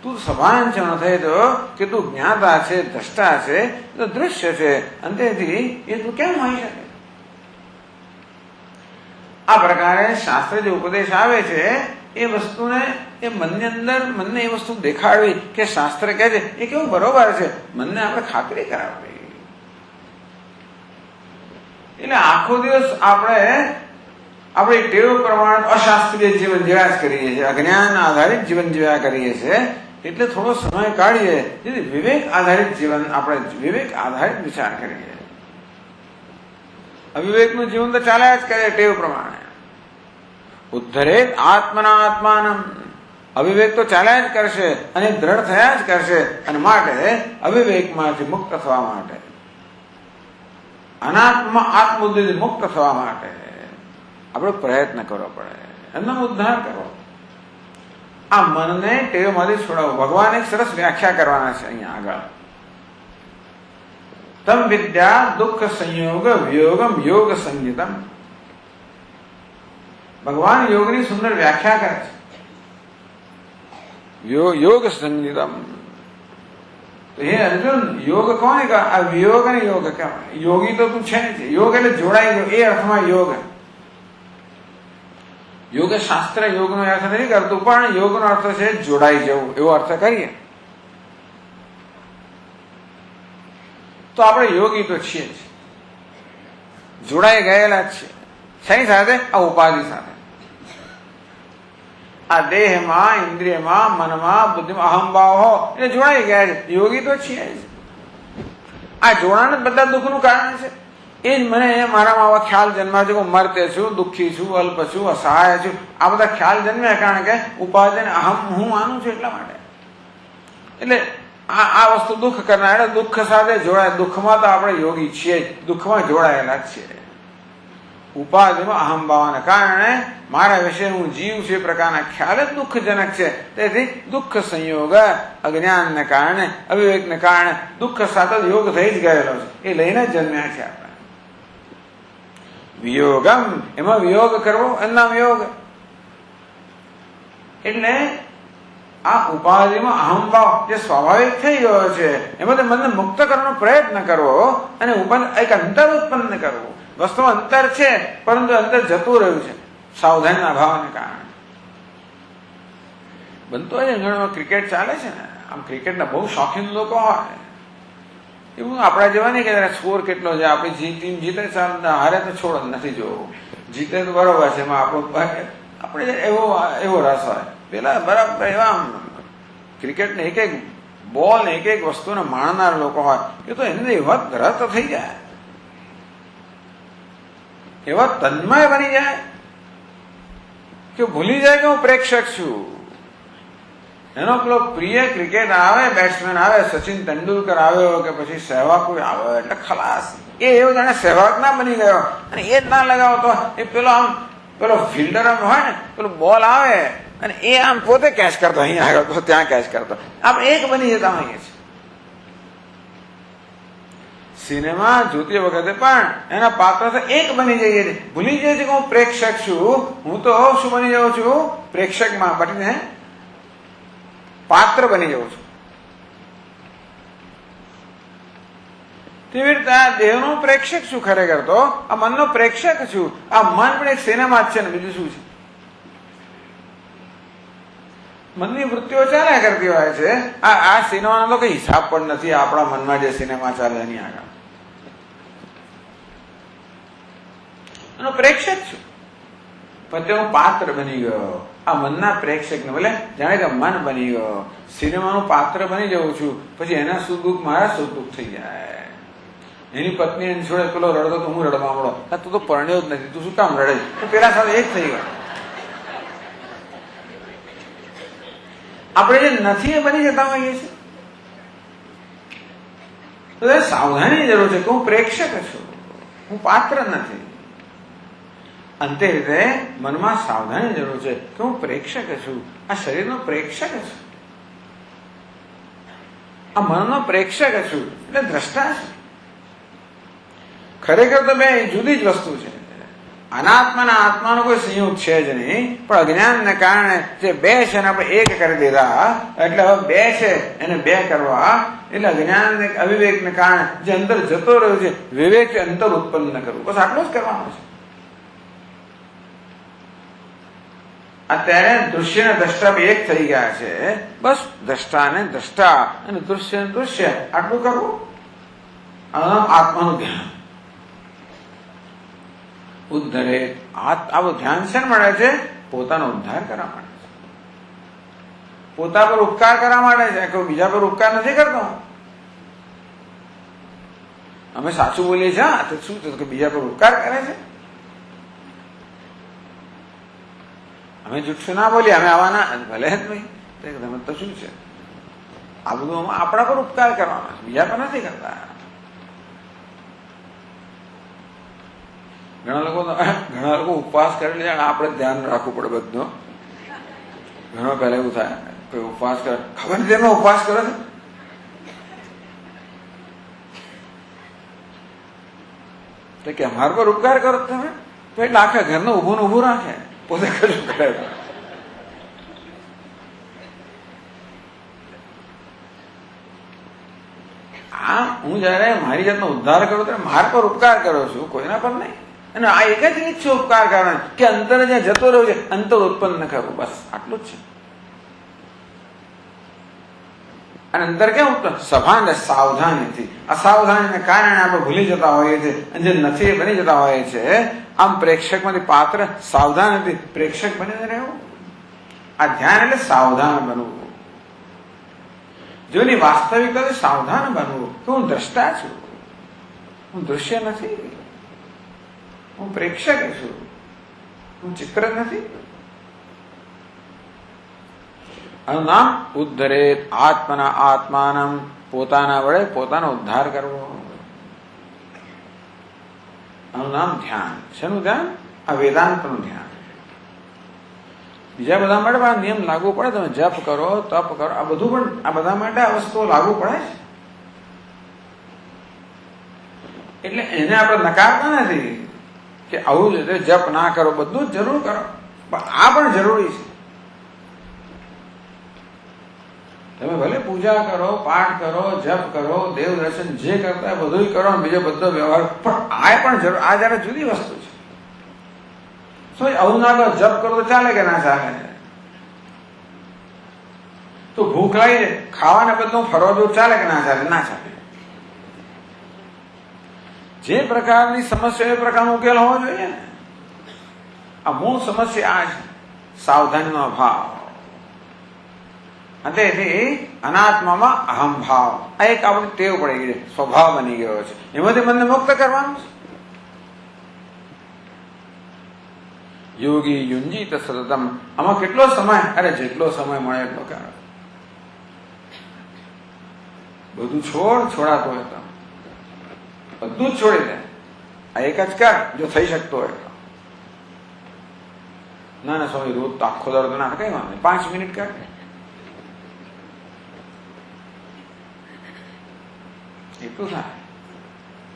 તું સભાન છે ન થાય તો કે તું જ્ઞાતા છે, દ્રષ્ટા છે, તો દૃશ્ય છે, અંતેથી એ તું કેમ હોઈ શકે? આ પ્રકારે શાસ્ત્ર જે ઉપદેશ આવે છે એ વસ્તુને એ મનની અંદર મનને એ વસ્તુ દેખાડવી કે શાસ્ત્ર કહે છે એ કેવું બરોબર છે, મનને આપણે ખાતરી કરાવવી. એટલે આખો દિવસ આપણી ટેવ પ્રમાણે અશાસ્ત્રીય જીવન જીવ્યા જ કરીએ છીએ, અજ્ઞાન આધારિત જીવન જીવ્યા કરીએ છીએ. એટલે થોડો સમય કાઢીએ જેથી વિવેક આધારિત જીવન આપણે વિવેક આધારિત વિચાર કરીએ. અવિવેકનું જીવન તો ચાલ્યા જ કરે ટેવ પ્રમાણે. ઉદ્ધરેત આત્મના આત્માનમ, અવિવેક તો ચાલ્યા જ કરશે અને દ્રઢ થયા જ કરશે. અને માટે અવિવેકમાંથી મુક્ત થવા માટે, આત્મબુદ્ધિથી મુક્ત થવા માટે આપણે પ્રયત્ન કરવો પડે, એમનો ઉદ્ધાર કરવો. આ મનને ટેવમાંથી છોડાવવું. ભગવાન એક સરસ વ્યાખ્યા કરવાના છે અહીંયા આગળ. તમ વિદ્યા દુઃખ સંયોગ વિયોગમ યોગ સંગીતમ. ભગવાન યોગની સુંદર વ્યાખ્યા કરે છે. યોગ સંગીતમ. હે અર્જુન, યોગ કોને કહે? આ વિયોગ અને યોગ કહેવાય. યોગી તો તું છે ને, યોગ એટલે જોડાઈ ગયો, એ અર્થમાં યોગ. યોગ શાસ્ત્ર યોગનો અર્થ નથી કરતું, પણ યોગનો અર્થ છે જોડાઈ જવું, એવો અર્થ કરીએ તો આપણે યોગી તો છીએ જ, જોડાઈ ગયેલા જ છીએ. શેની સાથે? આ ઉપાધિ સાથે. આ દેહમાં, ઇન્દ્રિયમાં, મનમાં, બુદ્ધિમાં અહંભાવ એટલે જોડાઈ ગયા છે. યોગી તો છીએ જ. આ જોડાણ જ બધા દુઃખનું કારણ છે. એ જ મને મારામાં આવા ખ્યાલ જન્મ્યા છે કે હું મરતે છું, દુઃખી છું, અલ્પ છું, અસહાય છું. આ બધા ખ્યાલ જન્મ્યા કારણ કે ઉપાધિને અહમ હું માનું છું એટલા માટે. એટલે આ વસ્તુ દુઃખ કરનાર, દુઃખ સાથે જોડાય. દુઃખમાં તો આપણે યોગી છીએ જ, દુઃખમાં જોડાયેલા જ છીએ. ઉપાધિમાં અહંભાવના કારણે મારા વિશે હું જીવ છું એ પ્રકારના ખ્યાલ જ દુઃખજનક છે. તેથી દુઃખ સંયોગ અજ્ઞાનને કારણે, અવિવેકને કારણે દુઃખ સાથે યોગ થઈ જ ગયેલો છે. એ લઈને જ જન્મ્યા છે આપણે. વિયોગમ, એમાં વિયોગ કરવો, એમના વિયોગ. એટલે આ ઉપાધિમાં અહંભાવ જે સ્વાભાવિક થઈ ગયો છે એમાં મનને મુક્ત કરવાનો પ્રયત્ન કરવો અને એક અંતર ઉત્પન્ન કરવું. વસ્તુમાં અંતર છે પરંતુ અંતર જતું રહ્યું છે સાવધાનના અભાવને કારણે. બનતો હોય ને, ઘણો ક્રિકેટ ચાલે છે ને, આમ ક્રિકેટના બહુ શોખીન લોકો હોય, એવું આપણા જેવા નહીં કે સ્કોર કેટલો છે, આપણી ટીમ જીતે ચાલતા, હારે તો છોડ નથી જોવું, જીતે તો બરોબર છે, એમાં આપણે એવો રસ હોય. પેલા બરાબર એવા ક્રિકેટને એક એક બોલ ને એક એક વસ્તુને માણનાર લોકો હોય એ તો એને એવા રસ થઈ જાય, એવા તન્મય બની જાય કે ભૂલી જાય કે હું પ્રેક્ષક છું. એનો પેલો પ્રિય ક્રિકેટ આવે, બેટ્સમેન આવે, સચિન તેંડુલકર આવ્યો કે પછી સહેવાગ કોઈ આવ્યો એટલે ખલાસ. એ એવું જાણે સહેવાગ ના બની ગયો અને એ જ ના લગાવો તો એ પેલો ફિલ્ડર હોય ને, પેલો બોલ આવે અને એ આમ પોતે કેચ કરતો, અહીંયા આગળ તો ત્યાં કેચ કરતો, આપણે એક બની જતા હોઈએ છીએ. સિનેમા જોતી વખતે પણ એના પાત્ર એક બની જઈએ છીએ, ભૂલી જઈએ છીએ કે હું પ્રેક્ષક છું. હું તો શું બની જાઉં છું? પ્રેક્ષકમાં બનીને પાત્ર બની જાઉં છું. તેવી રીતે આ દેહનો પ્રેક્ષક છું, ખરેખર તો આ મનનો પ્રેક્ષક છું. આ મન પણ એક સિનેમા જ છે ને, બીજું શું છે? મનની વૃત્તિઓ ચાલ્યા કરતી હોય છે. આ સિનેમાનો તો કઈ હિસાબ પણ નથી. આપણા મનમાં જે સિનેમા ચાલે એની આગળ એનો પ્રેક્ષક છું. પછી હું પાત્ર બની ગયો. આ મનના પ્રેક્ષક ને ભલે જાણે કે મન બની ગયો, સિનેમાનું પાત્ર બની જવું છું. પછી એના સુખ દુઃખ મારા સુખ દુઃખ થઈ જાય. એની પત્ની એને છોડે, પેલો રડતો તો હું રડવા મળો, તું તો પરણ્યો જ નથી, તું શું કામ રડે? પેલા સાથે એક થઈ ગયો. આપણે જે નથી એ બની જતા હોઈએ છીએ. તો સાવધાની જરૂર છે કે હું પ્રેક્ષક છું, હું પાત્ર નથી. અંતે રીતે મનમાં સાવધાની જરૂર છે કે હું પ્રેક્ષક છું, આ શરીરનો પ્રેક્ષક છું, આ મનનો પ્રેક્ષક છું, એટલે દ્રષ્ટા છું. ખરેખર તો બે જુદી જ વસ્તુ છે. અનાત્માના આત્માનો કોઈ સંયોગ છે જ નહીં, પણ અજ્ઞાનને કારણે જે બે છે એને આપણે એક કરી દીધા, એટલે હવે બે છે એને બે કરવા, એટલે અજ્ઞાન અવિવેકને કારણે જે અંદર જતો રહ્યો છે વિવેક અંતર ઉત્પન્ન કરવું, બસ આટલું જ કરવાનું છે. અત્યારે દૃશ્ય ને દ્રષ્ટા એક થઈ ગયા છે, બસ દ્રષ્ટા ને દ્રષ્ટા અને દૃશ્ય ને દૃશ્ય આટલું કરવું. આત્માનું ધ્યાન ઉદ્ધરે. આવું ધ્યાન છે ને મળે છે પોતાનો ઉદ્ધાર કરવા માટે છે, પોતા પર ઉપકાર કરવા માટે છે, કોઈ બીજા પર ઉપકાર નથી કરતો. અમે સાચું બોલીએ છીએ તો શું કે બીજા પર ઉપકાર કરે છે? અમે જુઠ્ઠું ના બોલીએ, અમે આવાના ભલે જ નહીં, તમે તો શું છે આ બધું આપણા પર ઉપકાર કરવાનો છે, બીજા પર નથી કરતા. ઘણા લોકો ઉપવાસ કરે છે, આપણે ધ્યાન રાખવું પડે બધું. ઘણો પહેલા એવું થાય કોઈ ઉપવાસ કરે, ખબર નથી એનો ઉપવાસ કરે છે કે અમારા પર ઉપકાર કરો તમે, તો એટલે આખા ઘરનું ઉભું ને ઉભું રાખે, પોતે કશું કરે. આ હું જયારે મારી જાતનો ઉદ્ધાર કરું ત્યારે મારા પર ઉપકાર કર્યો છું, કોઈના પર નહીં. અને આ એક જ રીત છે ઉપકાર કરવાની કે અંતર જ્યાં જતો રહ્યો છે અંતર ઉત્પન્ન કરવું, બસ આટલું જ છે. અને અંદર કેમ ઉત્પન્ન? સભાન સાવધાનીથી. અસાવધાનીને કારણે આપણે ભૂલી જતા હોઈએ છીએ અને જે નથી બની જતા હોઈએ છીએ. આમ પ્રેક્ષકમાંથી પાત્ર સાવધાનીથી પ્રેક્ષક બનીને રહેવું. આ ધ્યાન એટલે સાવધાન બનવું. જોની વાસ્તવિકતા સાવધાન બનવું કે હું દ્રષ્ટા છું, હું દૃશ્ય નથી, હું પ્રેક્ષક છું, હું ચિત્ર નથી. આનું નામ ઉદ્ધરે. આત્મના આત્માનમ. પોતાના વડે પોતાનો ઉદ્ધાર કરવો. આનું નામ ધ્યાન. શેનું ધ્યાન? આ વેદાંતનું ધ્યાન. બીજા બધા માટે આ નિયમ લાગુ પડે. તમે જપ કરો, તપ કરો, આ બધું પણ આ બધા માટે આ વસ્તુઓ લાગુ પડે છે. એટલે એને આપણે નકારતા નથી કે આવું જ જપ ના કરો, બધું જ જરૂર કરો, પણ આ પણ જરૂરી છે. તમે ભલે પૂજા કરો, પાઠ કરો, જપ કરો, દેવ દર્શન જે કરતા બધું કરો, બીજો બધો વ્યવહાર, પણ આ પણ જરૂર. આ જયારે જુદી વસ્તુ છે. શું આવું ના કરો, જપ કરો તો ચાલે કે ના ચાલે? તો ભૂખ લાગી જાય, ખાવાને બધું ફરવા દો, ચાલે કે ના ચાલે? ના ચાલે. જે પ્રકારની સમસ્યા એ પ્રકારનો ઉકેલ હોવો જોઈએ ને. આ મૂળ સમસ્યા આ છે, સાવધાનીનો અભાવ. તેથી અનાત્મામાં અહમ ભાવ, આ એક આપણી ટેવ પડી ગઈ છે, સ્વભાવ બની ગયો છે. એમાંથી મનને મુક્ત કરવાનું છે. યોગી યુંજીત સતતમ. આમાં કેટલો સમય? અરે જેટલો સમય મળે એટલો કરો. બધું છોડાતો હોય તો બધું જ છોડી દે. આ એક જ કર જો થઈ શકતો હોય તો. ના સ્વામી રોજ તો આખો દર્દ ના કઈ વાંધો નહીં, 5 મિનિટ કર. એટલું થાય.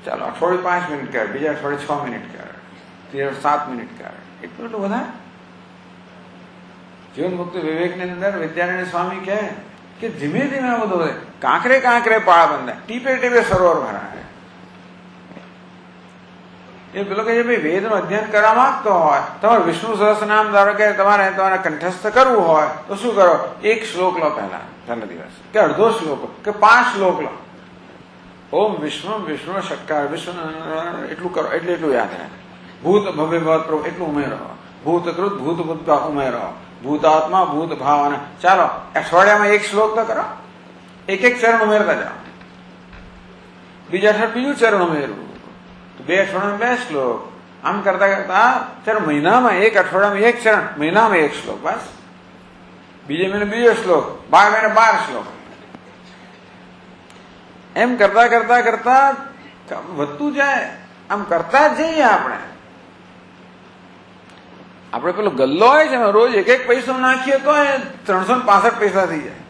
ચાલો અઠવાડિયે 5 મિનિટ કર, બીજા અઠવાડિયે 6 મિનિટ કર, 7 મિનિટ કર. એટલું વધારે. જીવન મુક્તિ વિવેકની અંદર વિદ્યારાયણ સ્વામી કહે કે ધીમે ધીમે આ બધું કાંકરે કાંકરે પાળ બંધાય, ટીપે ટીપે સરોવર ભરાય. એ પેલો કે ભાઈ વેદનું અધ્યયન કરવા માંગતો હોય, તમારે વિષ્ણુ સહસ્રનામ ધારો કે તમારે કંઠસ્થ કરવું હોય તો શું કરો? 1 શ્લોક લો પહેલા જન્મ દિવસ, કે અડધો શ્લોક, કે 5 શ્લોક લો. ઓમ વિષ્ણુ શક્કાર વિષ્ણુ એટલું કરો, એટલું યાદ રહે. ભૂત ભવ્ય ભવત પ્રભુ એટલું ઉમેરો, ભૂતકૃત ભૂત ભૂત ઉમેરો, ભૂતાત્મા ભૂત ભાવના. ચાલો અઠવાડિયામાં 1 શ્લોક તો કરો, એક ચરણ ઉમેરતા જાઓ. બીજા અઠવાડિયે બીજું ચરણ ઉમેરવું, 2 અઠવાડિયામાં 2 શ્લોક. આમ કરતા કરતા ચાલો મહિનામાં 1 અઠવાડિયામાં 1 ચરણ, મહિનામાં 1 શ્લોક, બસ. બીજે મહિને બીજો શ્લોક, 12 મહિને 12 શ્લોક. એમ કરતા કરતા કરતા વધતું જાય, આમ કરતા જ જઈએ આપણે પેલો ગલ્લો હોય છે એમાં રોજ એક એક પૈસો નાખીએ તો એ 365 પૈસા થઈ જાય.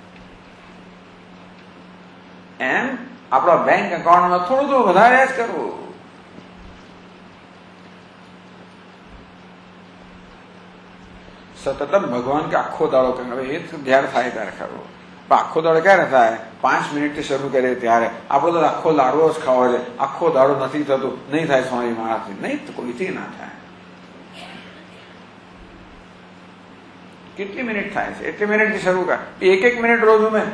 એમ આપણા બેંક એકાઉન્ટમાં થોડું તો વધારે જ કરવું. સતતમ ભગવાન કે આખો દાડો કે હવે એ જયારે થાય ત્યારે ખરું, પણ આખો દાડો ક્યારે થાય? 5 મિનિટથી શરૂ કરીએ ત્યારે. આપણો તો આખો લાડવો જ ખાવો છે, આખો દાડો નથી થતું, નહીં થાય સ્વામી મહારાજથી, નહીં કોઈથી ના થાય. કેટલી મિનિટ થાય છે એટલી મિનિટથી શરૂ કર. એક મિનિટ રોજ ઉમેર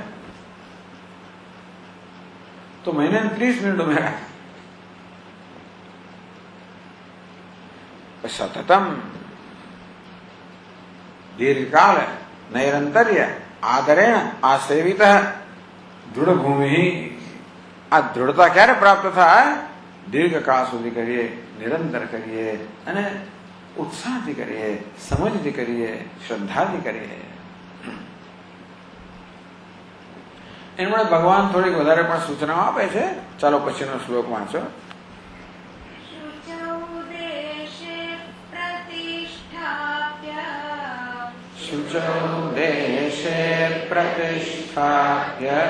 તો મહિને 30 મિનિટ ઉમેરા. સતતમ દીર્ઘકાળ નૈરંતર્ય આદરેણ આસેવિત દૃઢ ભૂમિ. આ દૃઢતા ક્યારે પ્રાપ્ત થાય? દીર્ઘકાળ સુધી કરીએ, નિરંતર કરીએ અને ઉત્સાહથી કરીએ, સમજથી કરીએ, શ્રદ્ધાથી કરીએ. એના માટે ભગવાન થોડીક વધારે પણ સૂચનાઓ આપે છે. ચાલો પછીનો શ્લોક વાંચો. શુચૌ દેશે પ્રતિષ્ઠાપ્ય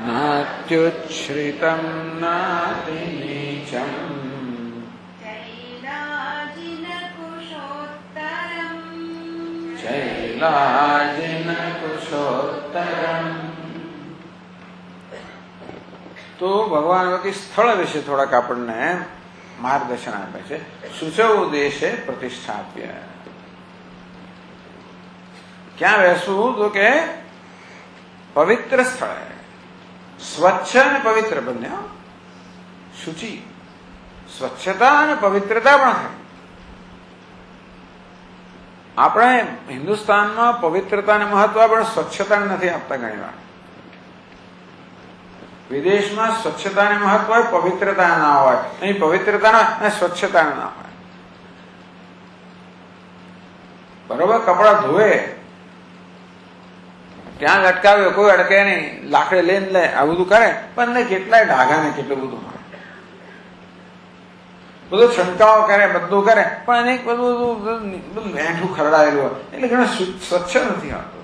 નાત્યુચ્છ્રિતમ નાતિનીચમ ચૈલાજિન કુશોત્તરમ. તો ભગવાન વતી સ્થળ વિશે થોડાક આપણને માર્ગદર્શન આપે છે. શુચૌ દેશે પ્રતિષ્ઠાપ્ય. ક્યાં બેસવું? તો કે પવિત્ર સ્થળે, સ્વચ્છ અને પવિત્ર બંને. શુચિ, સ્વચ્છતા અને પવિત્રતા પણ થાય. આપણે હિન્દુસ્તાનમાં પવિત્રતાને મહત્વ પણ સ્વચ્છતાને નથી આપતા ઘણી વાર. વિદેશમાં સ્વચ્છતાને મહત્વ હોય, પવિત્રતા ના હોય. અહીં પવિત્રતાના અને સ્વચ્છતા ના હોય. બરોબર, કપડા ધોવે ત્યાં જ અટકાવ્યો, કોઈ અડકે નહીં, લાકડે લઈને લે, આ બધું કરે, પણ કેટલાય ડાઘા ને કેટલું બધું હોય, બધું છંટકાવ કરે, બધું કરે, પણ એને બધું એઠું ખરડાયેલું હોય, એટલે ઘણું સ્વચ્છ નથી આવતું.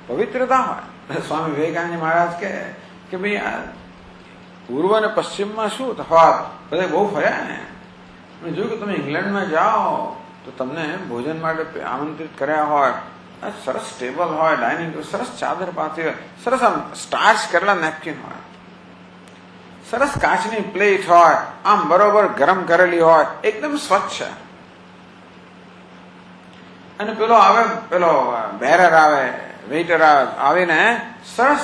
પવિત્રતા હોય. સ્વામી વિવેકાનંદ મહારાજ કે ભાઈ આ પૂર્વ અને પશ્ચિમમાં શું તફાવત? બધા બહુ ફર્યા ને, મેં જોયું કે તમે ઇંગ્લેન્ડમાં જાઓ તો તમને ભોજન માટે આમંત્રિત કર્યા હોય, સરસ ટેબલ હોય, ડાઇનિંગ સરસ ચાદર પાથરી હોય, સરસ આમ સ્ટાર્ચ કરેલા નેપકિન હોય, સરસ કાચની પ્લેટ હોય, આમ બરોબર ગરમ કરેલી હોય, એકદમ સ્વચ્છ. અને પેલો આવે, પેલો બેરર આવે, વેઇટર આવીને સરસ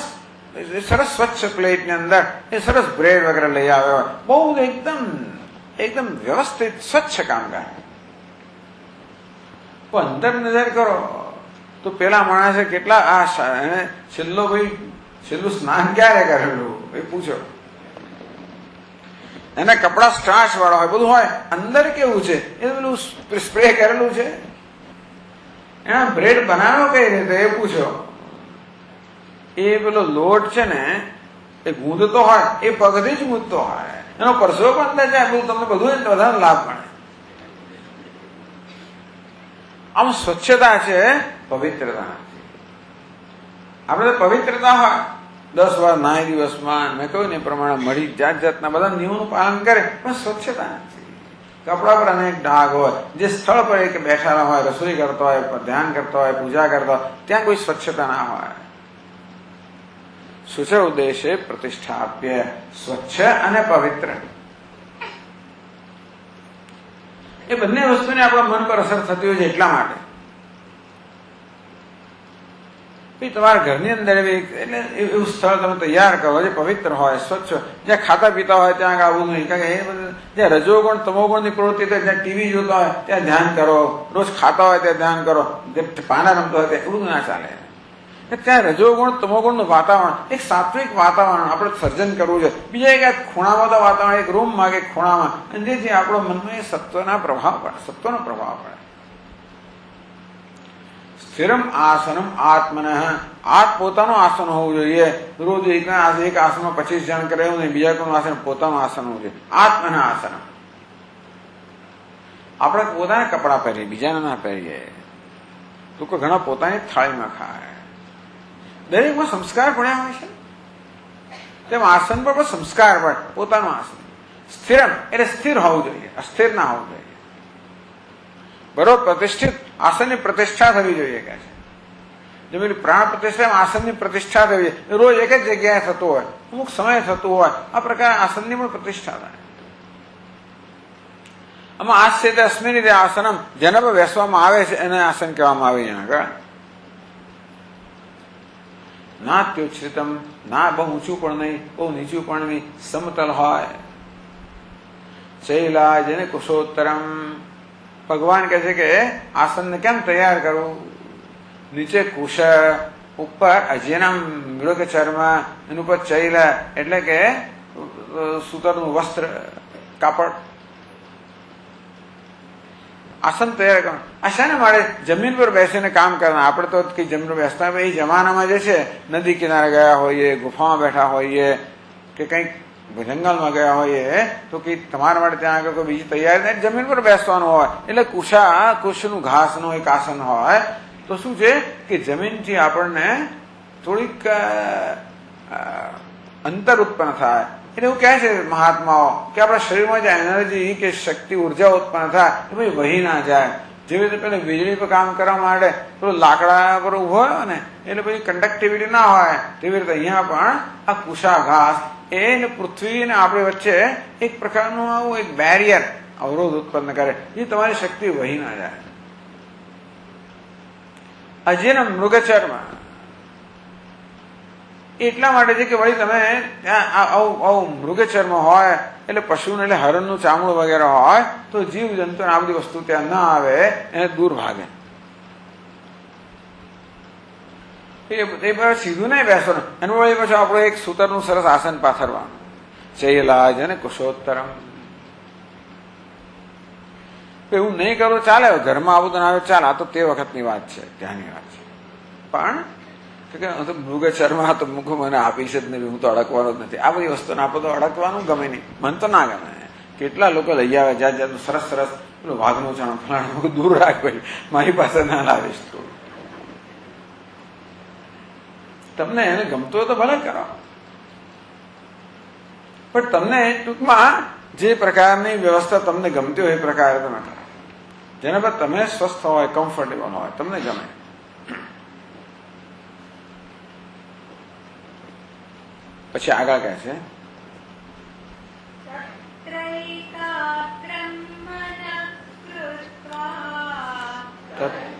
સ્વચ્છ પ્લેટની અંદર એ સરસ બ્રેડ વગેરે લઈ આવ્યો હોય, બહુ એકદમ વ્યવસ્થિત સ્વચ્છ કામકાજ. પણ અંદર નજર કરો તો પેલા માણસે કેટલા આ છેલ્લું સ્નાન ક્યારે કરેલું એ પૂછો. એના કપડા સ્ટાર્ચ વાળા હોય, બધું હોય, અંદર કેવું છે એ પેલું સ્પ્રે કરેલું છે. એના બ્રેડ બનાવ્યો કઈ રીતે એ પૂછો. એ પેલો લોટ છે ને એ ગૂંદતો હોય, એ પગથી જ ગૂંદતો હોય, એનો પરસો પણ અંદર જાય, તમને બધું વધારે લાભ મળે. આમ સ્વચ્છતા છે, પવિત્રતા નથી. આપણે પવિત્રતા હોય, 10 વાર નાય દિવસમાં, મેં કહ્યું ને એ પ્રમાણે મળી જાત જાતના બધા નિયમોનું પાલન કરે, પણ સ્વચ્છતા નથી. કપડા પર અનેક ડાઘ હોય, જે સ્થળ પર એક બેઠેલા હોય, રસોઈ કરતો હોય, ધ્યાન કરતો હોય, પૂજા કરતો હોય, ત્યાં કોઈ સ્વચ્છતા ના હોય. શુચ ઉદ્દેશે પ્રતિષ્ઠાપ્ય, સ્વચ્છ અને પવિત્ર. એ બંને વસ્તુને આપણા મન પર અસર થતી હોય છે. એટલા માટે તમારા ઘરની અંદર એટલે એવું સ્થળ તમે તૈયાર કરો જે પવિત્ર હોય, સ્વચ્છ, જ્યાં ખાતા પીતા હોય ત્યાં આવું નહીં. કારણ કે એ બધું જ્યાં રજોગુણ તમોગુણની પ્રવૃત્તિ થાય, જ્યાં ટીવી જોતા હોય ત્યાં ધ્યાન કરો, રોજ ખાતા હોય ત્યાં ધ્યાન કરો, પાના રમતા હોય ત્યાં એવું ના ચાલે. કે ત્યાં રજોગુણ તમોગુણનું વાતાવરણ, એક સાત્વિક વાતાવરણ આપણે સર્જન કરવું છે. બીજા એક ખૂણામાં તો વાતાવરણ, એક રૂમમાં કે ખૂણામાં, અને જેથી આપણો મનમાં એ સત્વનો પ્રભાવ પડે. સ્થિરમ આસનમ આત્મન, પોતાનું આસન હોવું જોઈએ. રોજ એક આસનમાં 25 જણ કરે એવું નહીં, બીજા કોઈનું આસન, પોતાનું આસન હોવું જોઈએ. આત્મન આસન. આપણે પોતાના કપડાં પહેરીએ, બીજાના ના પહેરીએ. લોકો ઘણા પોતાની થાળીમાં ખાય. દરેકમાં સંસ્કાર પડ્યા હોય છે, તેમ આસન પર પણ સંસ્કાર પડે. પોતાનું આસન સ્થિરમ એટલે સ્થિર હોવું જોઈએ, અસ્થિર ના હોવું જોઈએ. બરોબર પ્રતિષ્ઠિત આસનની પ્રતિષ્ઠા થવી જોઈએ કે છે. જો પેલી પ્રાણ પ્રતિષ્ઠા આસનની પ્રતિષ્ઠા થવી જોઈએ. રોજ એક જ જગ્યાએ થતું હોય, અમુક સમય થતું હોય, આ પ્રકારે આસનની પણ પ્રતિષ્ઠા થાય. આમાં આસ છે તે અસ્મિન રીતે આસનમ, જેના પર બેસવામાં આવે છે એને આસન કહેવામાં આવે છે. આગળ ના ત્યોચ્છિતમ, ના બહુ ઊંચું પણ નહીં, બહુ નીચું પણ નહીં, સમતલ હોય. શૈલા જેને કુશોત્તરમ, ભગવાન કહે છે કે આસનને કેમ તૈયાર કરવું. નીચે કુશ, ઉપર અજેનમ મૃગ ચર્મ, એની ઉપર ચૈલ એટલે કે સૂતરનું વસ્ત્ર, કાપડ. આસન તૈયાર કરવાનું. આ શાને મળે? જમીન પર બેસીને કામ કરવાનું. આપણે તો કઈ જમીન પર બેસતા હોય, એ જમાનામાં જે છે નદી કિનારે ગયા હોઈએ, ગુફામાં બેઠા હોઈએ, કે કંઈક જંગલમાં ગયા હોઈએ, તો કે તમારા માટે ત્યાં આગળ કોઈ બીજી તૈયારી જમીન પર બેસવાનું હોય. એટલે કુશનું ઘાસનું એક આસન હોય. તો શું છે કે જમીનથી આપણને થોડીક અંતર ઉત્પન્ન થાય. એટલે એવું કહે છે મહાત્માઓ કે આપણા શરીરમાં જે એનર્જી કે શક્તિ ઉર્જા ઉત્પન્ન થાય એ પછી વહી ના જાય. જેવી રીતે પેલા વીજળી પર કામ કરવા માટે પેલું લાકડા પર ઉભો હોય ને, એટલે પછી કન્ડક્ટિવિટી ના હોય, તેવી રીતે અહીંયા પણ આ કુશા ઘાસ એ પૃથ્વી ને આપણી વચ્ચે એક પ્રકારનું આવું એક બેરિયર, અવરોધ ઉત્પન્ન કરે, જે તમારી શક્તિ વહી ના જાય. અજેન મૃગચર્મ એટલા માટે છે કે વળી તમે ત્યાં આવું મૃગચર્મ હોય એટલે પશુને એટલે હરણનું ચામડું વગેરે હોય તો જીવ જંતુ આ બધી વસ્તુ ત્યાં ના આવે, એને દૂર ભાગે. એ પર સીધું નહીં બેસવાનું, એનું વળી પછી આપણું એક સૂતરનું સરસ આસન પાથરવાનું. શૈલાજ અને કુશોત્તરમ. એવું નહીં કરવું ચાલે, ઘરમાં આવું તો ના આવે ચાલે, આ તો તે વખતની વાત છે, ત્યાંની વાત છે. પણ મૃગચર્મ તો મુખ મને આપીશ જ નહીં, હું તો અડકવાનો જ નથી. આ બધી વસ્તુને આપણે તો અડકવાનું ગમે નહીં, મને તો ના ગમે. કેટલા લોકો લઈ આવે જાત જાતનું સરસ સરસ પેલું વાઘનું ચણ ફલાણું, દૂર રાખ ભાઈ, મારી પાસે ના લાવીશ. તું તમને એને ગમતું હોય તો ભલે કરો, પણ તમને ટૂંકમાં જે પ્રકારની વ્યવસ્થા તમને ગમતી હોય એ પ્રકારે તમે કરો, જેના પર તમે સ્વસ્થ હોય, કમ્ફર્ટેબલ હોય, તમને ગમે. પછી આગળ કહે છે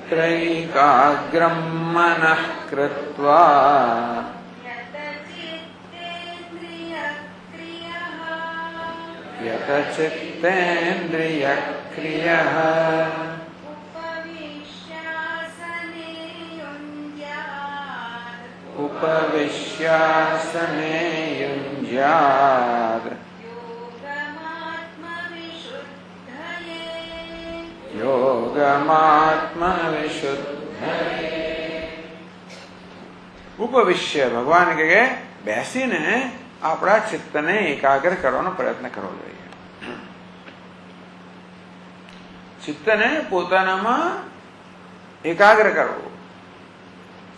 તત્રૈકાગ્રમ મનઃ કૃત્વા યત ચિત્તેન્દ્રિય ક્રિયઃ ઉપવિશ્યાસને યુഞ്જાત યોગમાત્મવિશુદ્ધયે. ઉપવિશ્ય ભગવાન કે બેસીને આપણા ચિત્તને એકાગ્ર કરવાનો પ્રયત્ન કરવો જોઈએ. ચિત્તને પોતાનામાં એકાગ્ર કરવું,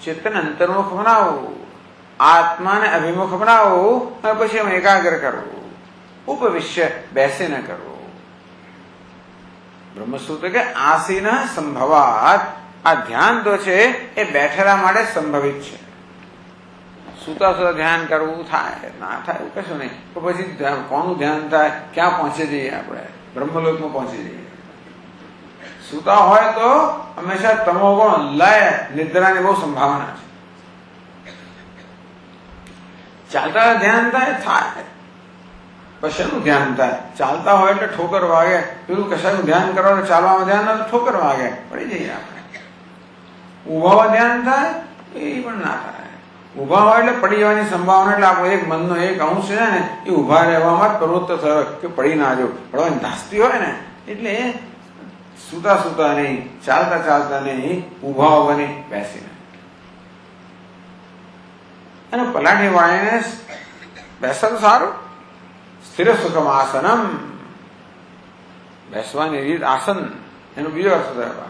ચિત્તને અંતર્મુખ બનાવવું, આત્માને અભિમુખ બનાવવું, અને પછી એમાં એકાગ્ર કરવું. ઉપવિશ્ય બેસીને કરવું. બ્રહ્મસૂત્ર કે આસીન સંભવાત, આ ધ્યાન તો છે એ બેઠેલા માટે સંભવિત છે. સુતા સુતા ધ્યાન કરવું થાય ના થાય એવું કશું નહીં. તો પછી કોનું ધ્યાન થાય, ક્યાં પહોંચી જઈએ આપણે? બ્રહ્મલોકમાં પહોંચી જઈએ. સુતા હોય તો હંમેશા તમોગુણ લય નિદ્રાની બહુ સંભાવના છે. ચાલતા ધ્યાન થાય કશાનું ધ્યાન થાય? ચાલતા હોય એટલે ઠોકર વાગે, પેલું કશાનું ધ્યાન કરવાનું, ચાલવામાં ધ્યાન ના ઠોકર વાગે, પડી જઈએ આપણે. ઉભામાં ધ્યાન થાય એ પણ ના થાય. ઉભા હોય એટલે પડી જવાની સંભાવના, એટલે આપણો એક મનનો એક અંશ છે ને એ ઉભા રહેવામાં જ પ્રવૃત્ત થયો કે પડી ના જવું. પડવાની ધાસ્તી હોય ને એટલે સુતા સુતા નહીં, ચાલતા ચાલતા નહીં, ઉભા હોવાની બેસીને. અને પલાઠી વાળીને બેસે તો સારું. સ્થિર સુખમ આસનમ, બેસવાની રીત આસન, એનો બીજો અર્થ થયો.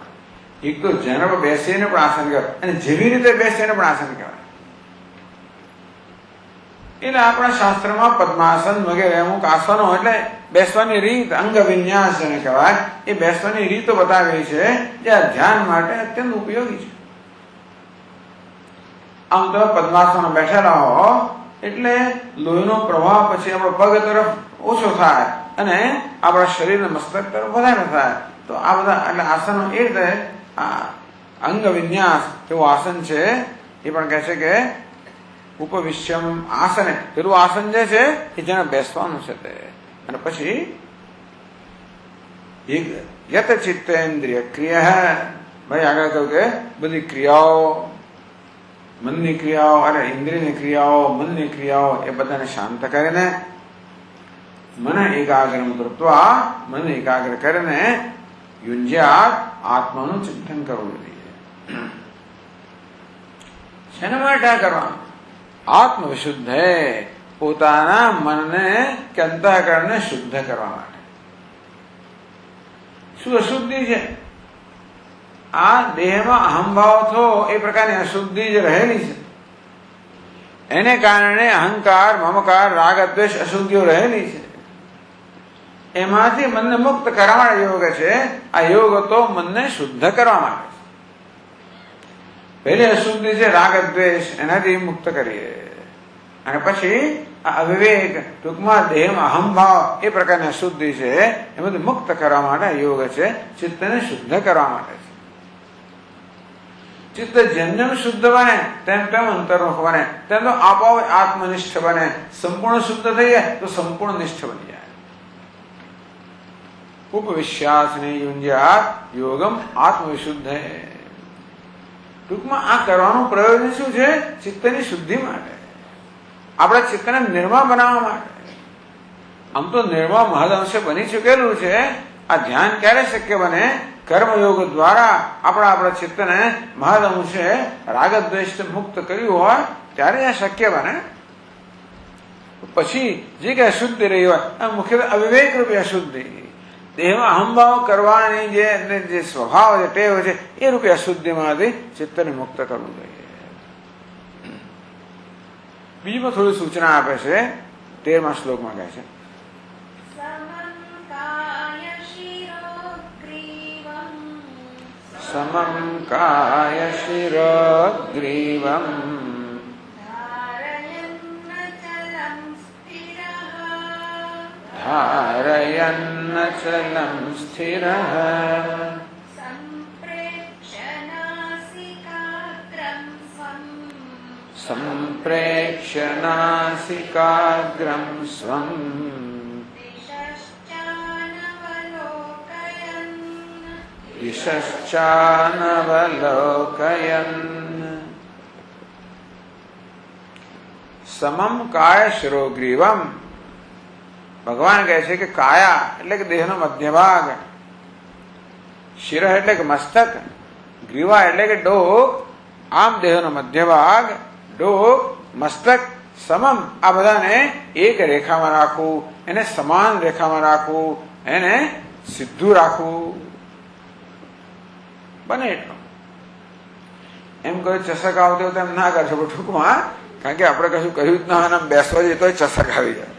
એક તો જેના પર બેસીને પણ આસન કહેવાય, અને જેવી રીતે બેસીને પણ આસન કહેવાય. એટલે આપણા શાસ્ત્રમાં પદ્માસન વગેરે અમુક આસનો એટલે બેસવાની રીત, અંગ વિન્યાસ જેને કહેવાય, એ બેસવાની રીતો બતાવી છે જે ધ્યાન માટે અત્યંત ઉપયોગી છે. આમ તો પદ્માસન બેઠેલા હો એટલે લોહીનો પ્રવાહ પછી આપણો પગ તરફ ઓછો થાય અને આપણા શરીર મસ્તક તરફ વધારે થાય. તો આ બધા એટલે આસનો એ રીતે અંગ વિન્યાસ એવું આસન છે. એ પણ કહે છે કે ઉપવિશ્યમ આસને, પેલું આસન જે છે એ જેને બેસવાનું છે તે. અને પછી યત ચિત્તેન્દ્રિય ક્રિયા, ભાઈ આગળ કહ્યું કે બધી ક્રિયાઓ, મનની ક્રિયાઓ, અરે ઇન્દ્રિયની ક્રિયાઓ, મનની ક્રિયાઓ એ બધાને શાંત કરીને મને એકાગ્ર કૃત્વા, મને એકાગ્ર કરીને યુંજ્યાત આત્માનું ચિંતન કરવું જોઈએ. શેના માટે કરવાનું? આત્મ વિશુદ્ધ, પોતાના મનને કે અંતઃકરણને શુદ્ધ કરવા માટે. શું અશુદ્ધિ છે? આ દેહમાં અહંભાવ થો એ પ્રકારની અશુદ્ધિ જે રહેલી છે, એને કારણે અહંકાર, મમકાર, રાગ, દ્વેષ અશુદ્ધિઓ રહેલી છે. એમાંથી મનને મુક્ત કરવા માટે યોગ છે. આ યોગ તો મનને શુદ્ધ કરવા માટે છે. પહેલી અશુદ્ધિ છે રાગ દ્વેષ, એનાથી મુક્ત કરીએ. અને પછી આ અવિવેક, ટૂંકમાં દેહમાં અહંભાવ એ પ્રકારની અશુદ્ધિ છે, એમાંથી મુક્ત કરવા માટે યોગ છે. ચિત્તને શુદ્ધ કરવા માટે છે. ચિત્ત જેમ જેમ શુદ્ધ બને તેમ તેમ અંતર્મુખ બને, તેમ તો આપોઆપ આત્મનિષ્ઠ બને. સંપૂર્ણ શુદ્ધ થઈ જાય તો સંપૂર્ણ નિષ્ઠ બની જાય. ઉપવિશ્યાસને યુંજ્યાત યોગમ આત્મવિશુદ્ધ. ટૂંકમાં આ કરવાનું પ્રયોજન શું છે? ચિત્તની શુદ્ધિ માટે, આપણા ચિત્તને નિર્મળ બનાવવા માટે. આમ તો નિર્મળ મહદઅંશે બની ચૂકેલું છે. આ ધ્યાન ક્યારે શક્ય બને? કર્મયોગ દ્વારા આપણા ચિત્તને મહદઅંશે રાગદ્વેષ મુક્ત કર્યું હોય ત્યારે આ શક્ય બને. પછી જે કઈ અશુદ્ધિ રહી હોય, મુખ્યત્વે અવિવેક રૂપી અશુદ્ધિ, દેહમાં અહંભાવ કરવાની જે સ્વભાવ છે, ટેવ છે, એ રૂપી અશુદ્ધિમાંથી ચિત્તને મુક્ત કરવું જોઈએ. બીજમાં થોડી સૂચના આપે છે. 13મા શ્લોકમાં કહે છે સમમ કાય શિરગ્રીવમ ધારયન્ન ચલમ સ્થિરઃ સંપ્રેક્ષ્ય નાસિકાગ્રમ સ્વમ દિશશ્ચાનવલોકયન. સમમ કાય શિરોગ્રીવમ, ભગવાન કહે છે કે કાયા એટલે કે દેહનો મધ્ય ભાગ, શિર એટલે કે મસ્તક, ગ્રીવા એટલે કે ડોક. આમ દેહનો મધ્ય ભાગ, ડોક, મસ્તક, સમમ, આ બધાને એક રેખામાં રાખવું, એને સમાન રેખામાં રાખવું, એને સીધું રાખવું બને એટલું. એમ કોઈ ચસક આવતી હોય એમ ના કરશો ટૂંકમાં, કારણ કે આપણે કશું કહ્યું જ ના હોય, બેસવા જઈએ તો ચસક આવી જાય.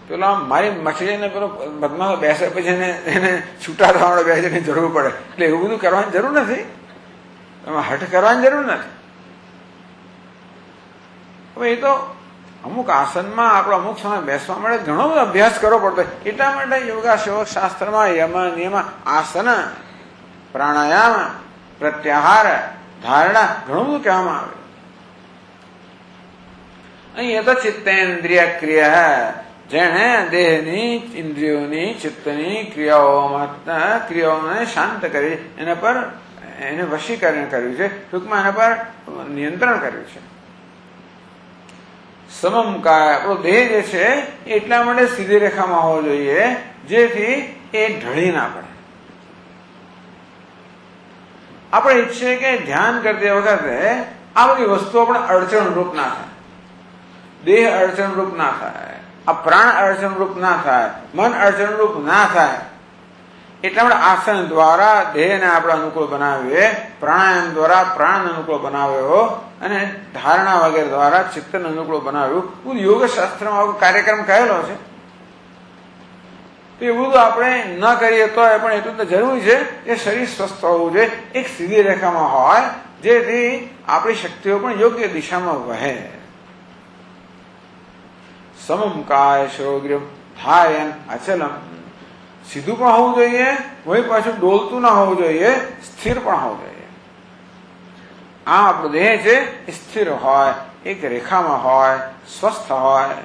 પેલો આમ મારી મછલીને પેલો બદમાશ બેસે પછી એને છૂટા થવાનો બેસવાની જરૂર પડે, એટલે એવું બધું કરવાની જરૂર નથી. એમાં હઠ કરવાની જરૂર નથી. હવે એ તો અમુક આસનમાં આપણે અમુક સમય બેસવા માટે ઘણો બધો અભ્યાસ કરવો પડતો. એટલા માટે યોગાશોક શાસ્ત્રમાં યમ, નિયમ, આસન, પ્રાણાયામ, પ્રત્યાહાર, ધારણા ઘણું બધું કહેવામાં આવે. અહીં તો ચિત્તેન્દ્રિય ક્રિયા, જેણે દેહની, ઇન્દ્રિયોની, ચિત્તની ક્રિયાઓને શાંત કરી એને વશીકરણ કર્યું છે, ટૂંકમાં એના પર નિયંત્રણ કર્યું છે. સમમ કાય, આપણો દેહ જે છે એ એટલા માટે સીધી રેખામાં હોવો જોઈએ જેથી એ ઢળી ના પડે. આપણે ઈચ્છીએ કે ધ્યાન કરતી વખતે આ બધી વસ્તુઓ પણ અડચણરૂપ ના થાય, દેહ અડચણરૂપ ના થાય, આ પ્રાણ અડચણરૂપ ના થાય, મન અડચણરૂપ ના થાય. એટલા માટે આસન દ્વારા દેહને આપણે અનુકૂળ બનાવીએ, પ્રાણાયામ દ્વારા પ્રાણ અનુકૂળ બનાવ્યો અને ધારણા વગેરે દ્વારા ચિત્તને અનુકૂળ બનાવ્યું. યોગ શાસ્ત્રમાં કાર્યક્રમ કહેલો છે. એ બધું આપણે ન કરીએ તો પણ એટલું તો જરૂરી છે કે શરીર સ્વસ્થ હોવું જોઈએ, એક સીધી રેખામાં હોય જેથી આપણી શક્તિઓ પણ યોગ્ય દિશામાં વહે. સમમ કાય શોગ્ર ધાયન અચલમ, સીધું પણ હોવું જોઈએ, વળી પાછું ડોલતું ના હોવું જોઈએ, સ્થિર પણ હોવું જોઈએ. આ આપણો દેહ છે એ સ્થિર હોય, એક રેખામાં હોય, સ્વસ્થ હોય.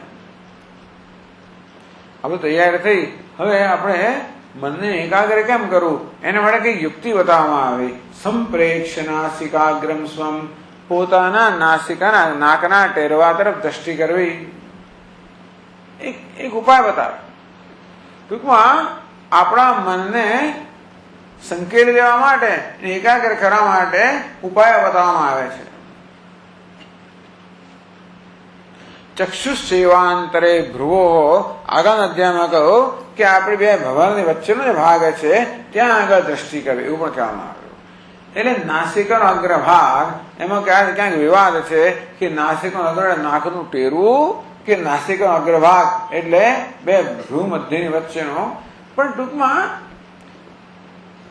હવે તૈયાર થઈ, હવે આપણે મનને એકાગ્ર કેમ કરવું એના માટે કઈ યુક્તિ બતાવવામાં આવી. સંપ્રેક્ષ નાસિકાગ્રમ સ્વમ, પોતાના નાસિકાના નાકના ટેરવા તરફ દ્રષ્ટિ કરવી. એક ઉપાય બતાવે. ટૂંકમાં આપણા મનને સંકેલી દેવા માટે, એકાગ્ર કરવા માટે ઉપાય બતાવવામાં આવે છે. ચક્ષુષેવાંતરે ભ્રુવો, આગળના અધ્યાયમાં કહ્યું કે આપણે બે ભગવાનની વચ્ચેનો જે ભાગ છે ત્યાં આગળ દ્રષ્ટિ કરવી, એવું પણ કહેવામાં આવ્યું. એટલે નાસિકાનો અગ્રભાગ, એમાં ક્યાંક વિવાદ છે કે નાસિકાનો અગ્ર નાકનું ટેરવું કે નાસિકાનો અગ્રભાગ એટલે બે ભ્રુ મધ્યની વચ્ચેનો. પણ ટૂંકમાં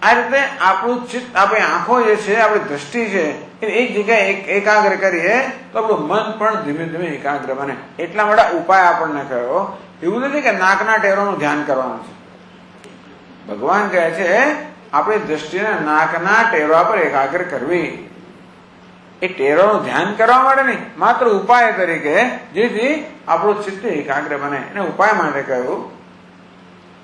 આ રીતે આપણું ચિત્ત, આપણી આંખો જે છે, આપણી દ્રષ્ટિ છે એ એક જગ્યાએ એકાગ્ર કરીએ તો આપણું મન પણ ધીમે ધીમે એકાગ્ર બને. એટલા માટે ઉપાય આપણને કહ્યો. એવું નથી કે નાકના ટેરોનું ધ્યાન કરવાનું છે. ભગવાન કહે છે આપણી દ્રષ્ટિને નાકના ટેરવા પર એકાગ્ર કરવી. એ ટેરોનું ધ્યાન કરવા માટે નહીં, માત્ર ઉપાય તરીકે, જેથી આપણું ચિત્ત એકાગ્ર બને. એને ઉપાય માટે કહ્યું.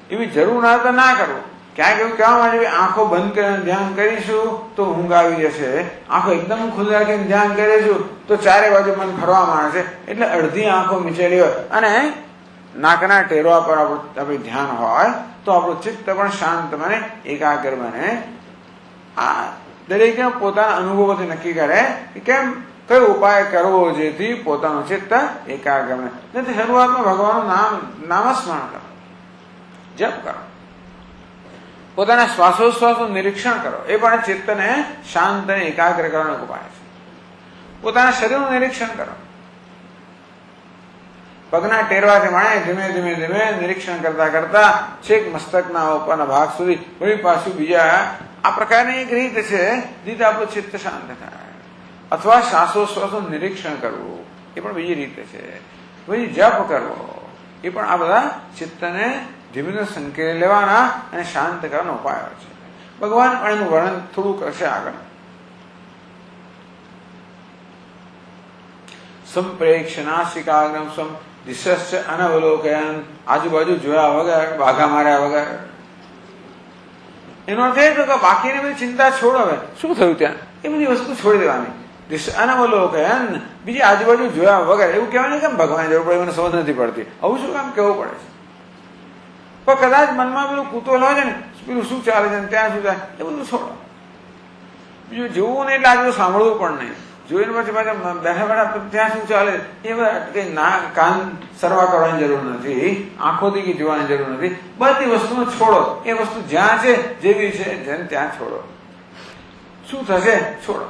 એવી જરૂર ના તો ના કરવું. ક્યાંક એવું કહેવામાં આવે આંખો બંધ કરીને ધ્યાન કરીશું તો ઊંઘ આવી જશે, આંખો એકદમ ખુલ્લી રાખીને ધ્યાન કરીશું તો ચારે બાજુ મન ફરવા માંડશે. એટલે અડધી આંખો મીચેલી હોય અને નાકના ટેરવા પર આપણું ધ્યાન હોય તો આપણું ચિત્ત પણ શાંત બને, એકાગ્ર બને. આ દરેક પોતાના અનુભવોથી નક્કી કરે કે કેમ કયો ઉપાય કરવો જેથી પોતાનું ચિત્ત એકાગ્ર બને. નથી શરૂઆતમાં ભગવાનનું નામસ્મરણ કરો, જપ કરો, પોતાના શ્વાસોશ્વાસનું નિરીક્ષણ કરો. એ પણ ચિત્તને શાંત અને એકાગ્ર કરવાનો ઉપાય છે. પોતાના શરીરનું નિરીક્ષણ કરો. પગના ટેરવાથી માણે ધીમે ધીમે ધીમે નિરીક્ષણ કરતા કરતા છેક મસ્તકના ઉપરના ભાગ સુધી, વળી પાછું બીજા. આ પ્રકારની એક રીત છે જેથી આપણું ચિત્ત શાંત થાય. અથવા શ્વાસોશ્વાસનું નિરીક્ષણ કરવું, એ પણ બીજી રીત છે. પછી જપ કરવો, એ પણ આ બધા ચિત્તને ધીમે ધીમે સંકેલી લેવાના અને શાંત કરવાના ઉપાયો છે. ભગવાન પણ એનું વર્ણન થોડું કરશે આગળ. સંપ્રેક્ષ નાસિકાગ્રમ સ્વમ દિશસ્ય અનવલોકયન, આજુબાજુ જોયા વગર, વાઘા માર્યા વગર. એનો અર્થ એ તો કે બાકીની બધી ચિંતા છોડ. હવે શું થયું ત્યાં, એ બધી વસ્તુ છોડી દેવાની. અનવલોકયન, બીજી આજુબાજુ જોયા વગર. એવું કહેવાય કેમ ભગવાન જરૂર પડે, મને સમજ નથી પડતી. આવું શું કામ કેવું પડે છે? પણ કદાચ મનમાં પેલું કુતૂહલ હોય છે ને, પેલું શું ચાલે છે, ત્યાં શું થાય, એ બધું છોડો. બીજું જોવું નહીં એટલે આજુ સાંભળવું પણ નહીં. જોઈને પછી પાછા બેઠા બેઠા ત્યાં શું ચાલે એ કઈ ના કાન સરવા કરવાની જરૂર નથી, આંખોથી કઈ જોવાની જરૂર નથી. બધી વસ્તુને છોડો. એ વસ્તુ જ્યાં છે, જેવી છે જેને ત્યાં છોડો. શું થશે? છોડો.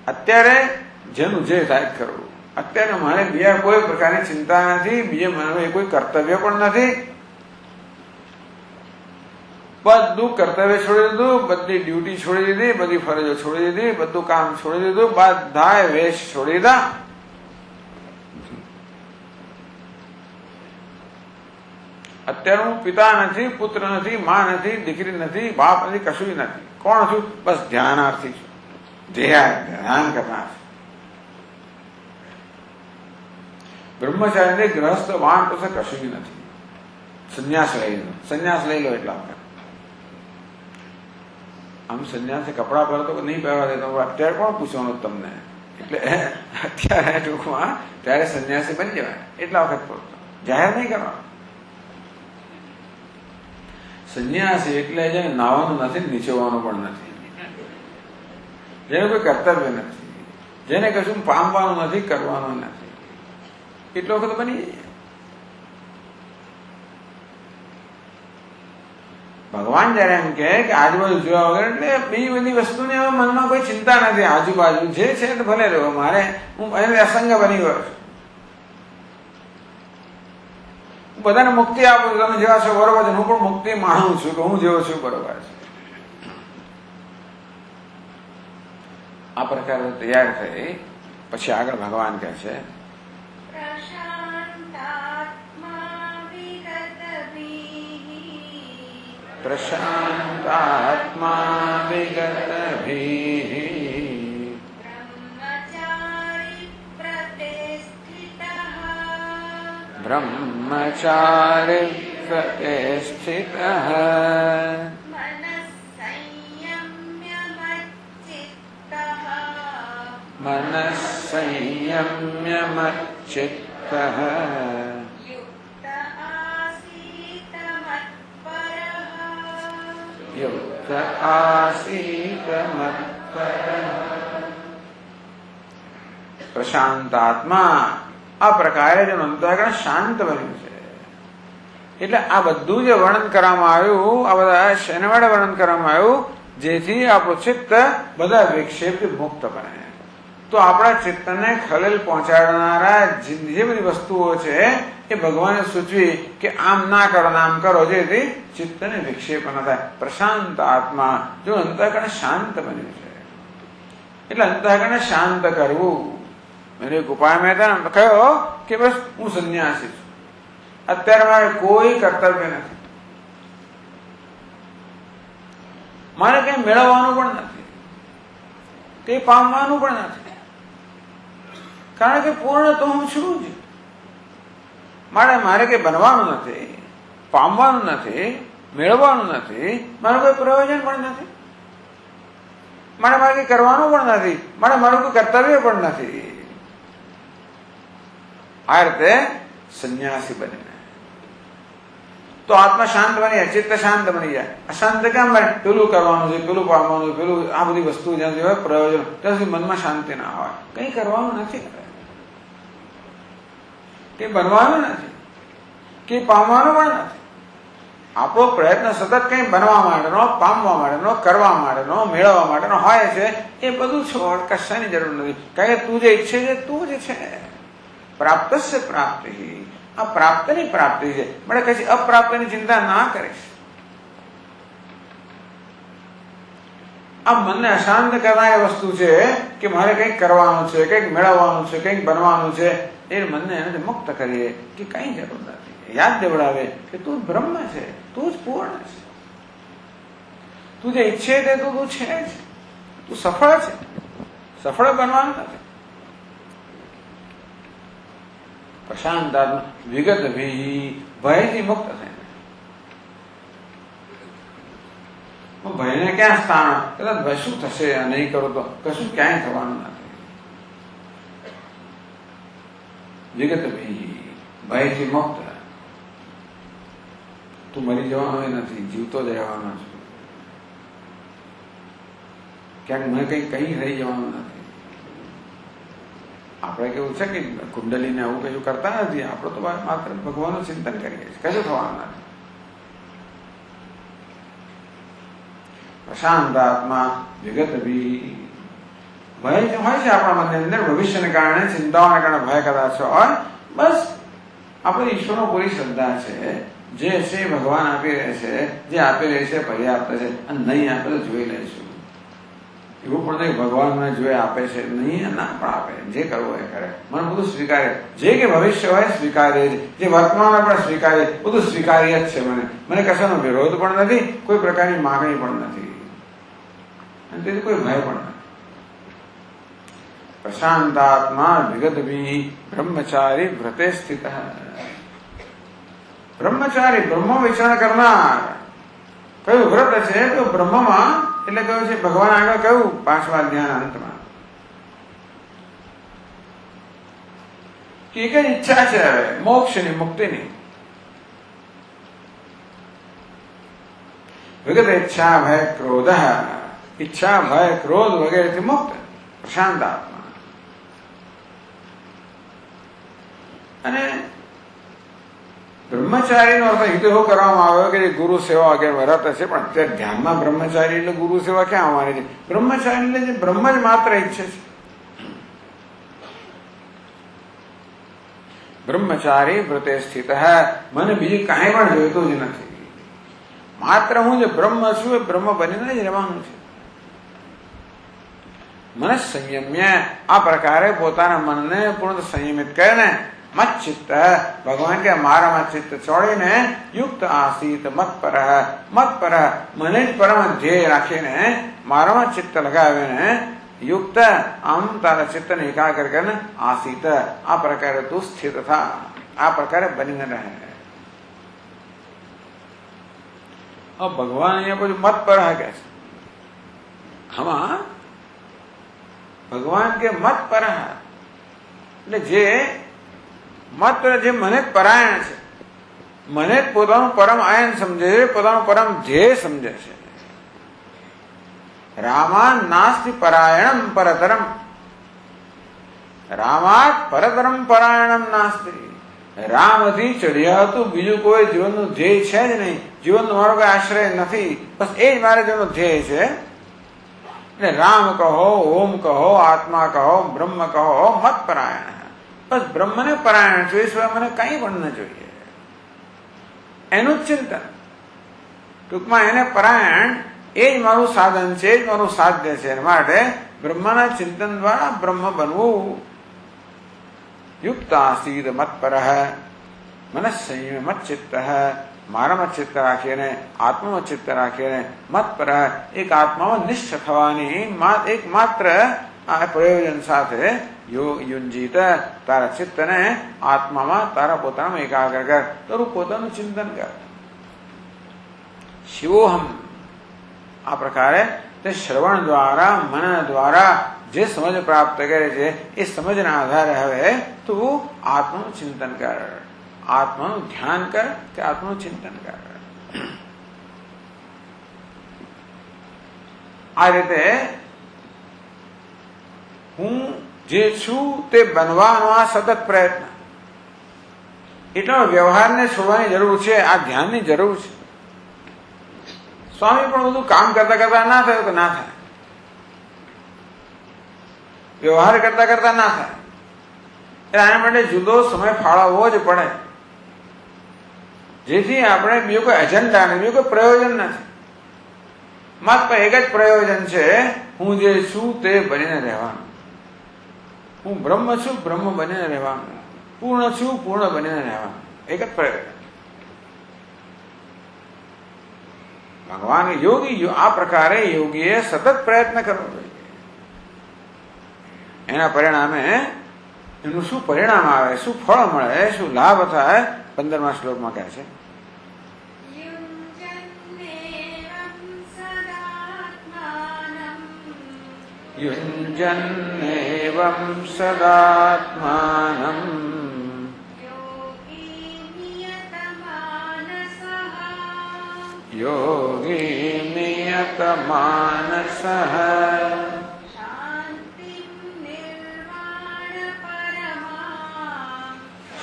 અત્યારે જેનું જે થાય કરવું. અત્યારે મારે બીજા કોઈ પ્રકારની ચિંતા નથી, બીજે મને કોઈ કર્તવ્ય પણ નથી. બધું કર્તવ્ય છોડી દીધું, બધી ડ્યુટી છોડી દીધી, બધી ફરજો છોડી દીધી, બધું કામ છોડી દીધું, બધા વેશ છોડી દીધા. અત્યારે હું પિતા નથી, પુત્ર નથી, માં નથી, દીકરી નથી, બાપ નથી, કશું નથી. કોણ છું? બસ ધ્યાનાર્થી છું, ધ્યાન કરનાર છું. બ્રહ્મચારી ગ્રહસ્થ વાન પાસે કશું નથી. સંન્યાસ લઈ લો એટલા વખત. આમ સંન્યાસી કપડા પહેરતો નહીં પહેરવા દેતો, અત્યારે કોણ પૂછવાનું તમને? એટલે અત્યારે ટૂંકમાં ત્યારે સંન્યાસી બની જવાય એટલા વખત પૂરતો, જાહેર નહીં કરવાનું. સંન્યાસી એટલે જેને નાવાનું નથી, નીચોવાનું પણ નથી, જેને કોઈ કર્તવ્ય નથી, જેને કશું પામવાનું નથી, કરવાનું નથી, એટલો વખત બની જાય. ભગવાન જયારે એમ કે આજુબાજુ જોયા વગર, એટલે બીજી બધી વસ્તુની હવે મનમાં કોઈ ચિંતા નથી. આજુબાજુ જે છે તો ભલે રહ્યો, મારે હું એને અસંગ બની ગયો છું. હું બધાને મુક્તિ આપું છું, તમે જેવા છો બરોબર છે, હું પણ મુક્તિ માનું છું કે હું જેવો છું બરોબર છે. આ પ્રકારે તૈયાર થઈ પછી આગળ ભગવાન કહે છે પ્રશાંતાત્મા વિગતભીઃ બ્રહ્મચારી પ્રતિષ્ઠિતઃ मनः संयम्य मच्चित्तः युक्त आसीत मत्परः. પ્રશાંતાત્મા આ પ્રકારે જેનું અંતઃકરણ શાંત બન્યું છે. એટલે આ બધું જે વર્ણન કરવામાં આવ્યું, આ બધા શેના માટે વર્ણન કરવામાં આવ્યું? જેથી આપણું ચિત્ત બધા વિક્ષેપથી મુક્ત બને. તો આપણા ચિત્તને ખલેલ પહોંચાડનારા જે બધી વસ્તુઓ છે એ ભગવાને સૂચવી કે આમ ના કરો, આમ કરો, જેથી ચિત્તને વિક્ષેપ ન થાય. પ્રશાંત આત્મા જો અંતઃકરણ શાંત બન્યું છે, એટલે અંતઃકરણને શાંત કરવું. મેં એક ઉપાય મેં કહ્યો કે બસ હું સંન્યાસી છું, અત્યારે મારે કોઈ કર્તવ્ય નથી, મારે કઈ મેળવવાનું પણ નથી, કઈ પામવાનું પણ નથી, કારણ કે પૂર્ણ તો હું છું જ. મારે કઈ બનવાનું નથી, પામવાનું નથી, મેળવવાનું નથી, મારું કોઈ પ્રયોજન પણ નથી, મારે કઈ કરવાનું પણ નથી, મારું કોઈ કર્તવ્ય પણ નથી. આ રીતે સંન્યાસી બનીને તો આત્મા શાંત બની જાય, ચિત્ત શાંત બની જાય. અશાંત કેમ બને? પેલું કરવાનું છે, પેલું પામવાનું, પેલું આ બધી વસ્તુ જ્યાં સુધી હોય પ્રયોજન, ત્યાં સુધી મનમાં શાંતિ ના હોય. કઈ કરવાનું નથી, કઈ બનવાનું નથી, કઈ પામવાનું પણ નથી. આપણો પ્રયત્ન સતત કઈ બનવા માટેનો, પામવા માટેનો, કરવા માટેનો, મેળવવા માટેનો હોય છે. એ બધું છોડ, કશાની જરૂર નથી. કારણ કે તું જે ઈચ્છે છે તું જ છે. પ્રાપ્તસ્ય પ્રાપ્તિ, આ પ્રાપ્તની પ્રાપ્તિ છે. મને કશી અપ્રાપ્તિની ચિંતા ના કરીશ. આ મનને અશાંત કરનારી વસ્તુ છે કે મારે કંઈક કરવાનું છે, કંઈક મેળવવાનું છે, કંઈક બનવાનું છે. એ મનને એનાથી મુક્ત કરીએ કે કઈ જરૂર નથી. યાદ દેવડાવે કે તું બ્રહ્મ છે, તું જ પૂર્ણ છે, તું જે ઈચ્છે તે તું છે જ, તું સફળ છે, સફળ બનવાનું નથી. પ્રશાંતાત્મા વિગત ભયથી મુક્ત થઈને. ભયને ક્યાં સ્થાન? કદાચ ભય શું થશે નહીં કરું તો કશું ક્યાંય થવાનું નથી. વિગત ભયથી મુક્ત. તું મરી જવાનો નથી, જીવતો જ રહેવાનો છું. ક્યાંક મને કઈ રહી જવાનું નથી. આપણે કેવું છે કે કુંડલીને આવું કશું કરતા નથી. આપણે તો માત્ર ભગવાનનું ચિંતન કરીએ છીએ, કશું થવાનું નથી. પ્રશાંત આત્મા વિગત ભય હોય છે આપણા મનની અંદર, ભવિષ્યને કારણે, ચિંતાઓને કારણે ભય કદાચ હોય. બસ આપણે ઈશ્વરનો પૂરી શ્રદ્ધા છે. જે છે ભગવાન આપી રહે છે, જે આપી રહે છે પર્યાપ્ત છે, અને નહીં આપે તો જોઈ લઈશું. એવું પણ નહીં ભગવાન મને જોઈ આપે છે, નહીં ના પણ આપે, જે કરવું એ કરે. મને બધું સ્વીકાર્ય, જે કે ભવિષ્ય હોય સ્વીકાર્ય છે, જે વર્તમાન પણ સ્વીકાર્ય, બધું સ્વીકાર્ય જ છે. મને કશાનો વિરોધ પણ નથી, કોઈ પ્રકારની માગણી પણ નથી, અને તેથી કોઈ ભય પણ નથી. પ્રશાંતાત્મા વિગતભી બ્રહ્મચારી વ્રતે સ્થિત. બ્રહ્મચારી બ્રહ્મ વિચરણ કરનાર. કયું વ્રત છે? તો બ્રહ્મમાં, એટલે કહ્યું છે ભગવાન આગળ કહ્યું 5મા અધ્યાયના અંતમાં કે એક જ ઈચ્છા છે હવે મોક્ષની મુક્તિની. વિગત ઈચ્છા ભય ક્રોધ, ઈચ્છા ભય ક્રોધ વગેરેથી મુક્ત પ્રશાંત આત્મા. અને બ્રહ્મચારીનો અર્થ હિત એવો કરવામાં આવ્યો કે જે ગુરુ સેવા વગેરે વરાતા છે, પણ અત્યારે ધ્યાનમાં બ્રહ્મચારી એટલે ગુરુ સેવા ક્યાં આવવાની છે? બ્રહ્મચારી એટલે જે બ્રહ્મ જ માત્ર ઈચ્છે છે. બ્રહ્મચારી વ્રતે સ્થિત, મને બીજી કાંઈ પણ જોઈતું જ નથી, માત્ર હું જે બ્રહ્મ છું એ બ્રહ્મ બનીને જ રહેવાનું છે. મન સંયમ્ય, આ પ્રકારે પોતાના મનને પૂર્ણ સંયમિત કરીને મત ચિત્ત, ભગવાન કે મારામાં ચિત્ત ચોડીને યુક્ત આસીત મત પર, મને જ પરમ ધ્યેય રાખીને મારામાં ચિત્ત લગાવીને યુક્ત, આમ તારા ચિત્તને એકાગ્ર કરીને આસીત, આ પ્રકારે તું સ્થિત થા, આ પ્રકારે બનીને રહે. ભગવાન અહીંયા પછી મત પર કે છે, આમાં ભગવાન કે મત પર એટલે જે મત જે મને જ પરાયણ છે, મને જ પોતાનું પરમ આયન સમજે છે, પોતાનું પરમ ધ્યેય સમજે છે. રામાન નાસ્તિ પરાયણમ પરતરમ, રામાત પરતરમ પરાયણમ નાસ્તિ. રામથી ચઢ્યા હતું બીજું કોઈ જીવનનું ધ્યેય છે જ નહીં, જીવનનો મારો કોઈ આશ્રય નથી, બસ એ જ મારે જીવનનું ધ્યેય છે. એટલે રામ કહો, ઓમ કહો, આત્મા કહો, બ્રહ્મ કહો, મત પરાયણ, બસ બ્રહ્મને પરાયણ છું, એ સિવાય મને કંઈ પણ ન જોઈએ. એનું જ ચિંતન, ટૂંકમાં એને પરાયણ, એ જ મારું સાધન છે, એ જ મારું સાધ્ય છે. માટે બ્રહ્મના ચિંતન દ્વારા બ્રહ્મ બનવું. યુક્ત આસીદ મત પર, મન સંયમ મત ચિત્ત, મારામાં ચિત્ત રાખીને આત્મામાં ચિત્ત રાખીને મત પર, એક આત્મામાં નિષ્ઠ થવાની એકમાત્ર આ પ્રયોજન સાથે યુંજીત, તારા ચિત્તને આત્મામાં તારા પોતાનામાં એકાગ્ર કર, તારું પોતાનું ચિંતન કર. શિવોહમ, આ પ્રકારે તે શ્રવણ દ્વારા મન દ્વારા જે સમજ પ્રાપ્ત કરે છે એ સમજના આધારે હવે તું આત્માનું ચિંતન કર, આત્માનું ધ્યાન કર કે આત્માનું ચિંતન કર. આ રીતે હું જે છું તે બનવાનો આ સતત પ્રયત્ન, એટલો વ્યવહારને છોડવાની જરૂર છે, આ ધ્યાનની જરૂર છે. સ્વામી પણ બધું કામ કરતા કરતા ના થયું તો ના થાય, વ્યવહાર કરતા કરતા ના થાય, એટલે આના માટે જુદો સમય ફાળવવો જ પડે, જેથી આપણે બીજું કોઈ એજન્ડા નથી, બીજું કોઈ પ્રયોજન નથી, માત્ર એક જ પ્રયોજન છે, હું જે છું તે બનીને રહેવાનું, હું બ્રહ્મ છું બ્રહ્મ બનીને રહેવાનું, પૂર્ણ છું પૂર્ણ બનીને રહેવાનું, એક જ પ્રયોજન. ભગવાન યોગી આ પ્રકારે યોગીએ સતત પ્રયત્ન કરવો જોઈએ. એના પરિણામે એનું શું પરિણામ આવે, શું ફળ મળે, શું લાભ થાય, 15મા શ્લોકમાં કહે છે. યુંજન્નેવં સદાત્માનં યોગી નિયતમાનસઃ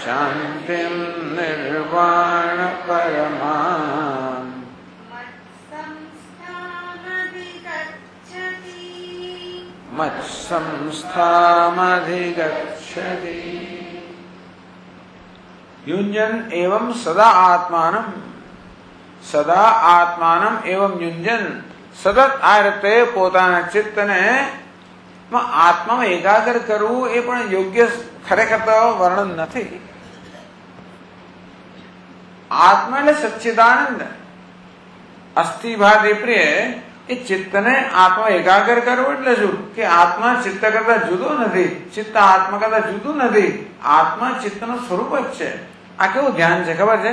શાંતિં નિર્વાણ પરમાં મત્સંસ્થામધિગચ્છતિ. યુંજન એવં સદા આત્માનં, સદા આત્માનમ એવં યુંજન, સતત આ રીતે પોતાના ચિત્તને આત્મામાં એકાગ્ર કરવું એ પણ યોગ્ય ખરેખર તો વર્ણન નથી. આત્મા એટલે સચ્ચિદાનંદ, અસ્થિભાતિ પ્રિય, એ ચિત્તને આત્મા એકાગ્ર કરવું એટલે શું કે આત્મા ચિત્ત કરતા જુદો નથી, ચિત્ત આત્મા કરતા જુદું નથી, આત્મા ચિત્તનું સ્વરૂપ જ છે. આ કેવું ધ્યાન છે ખબર છે?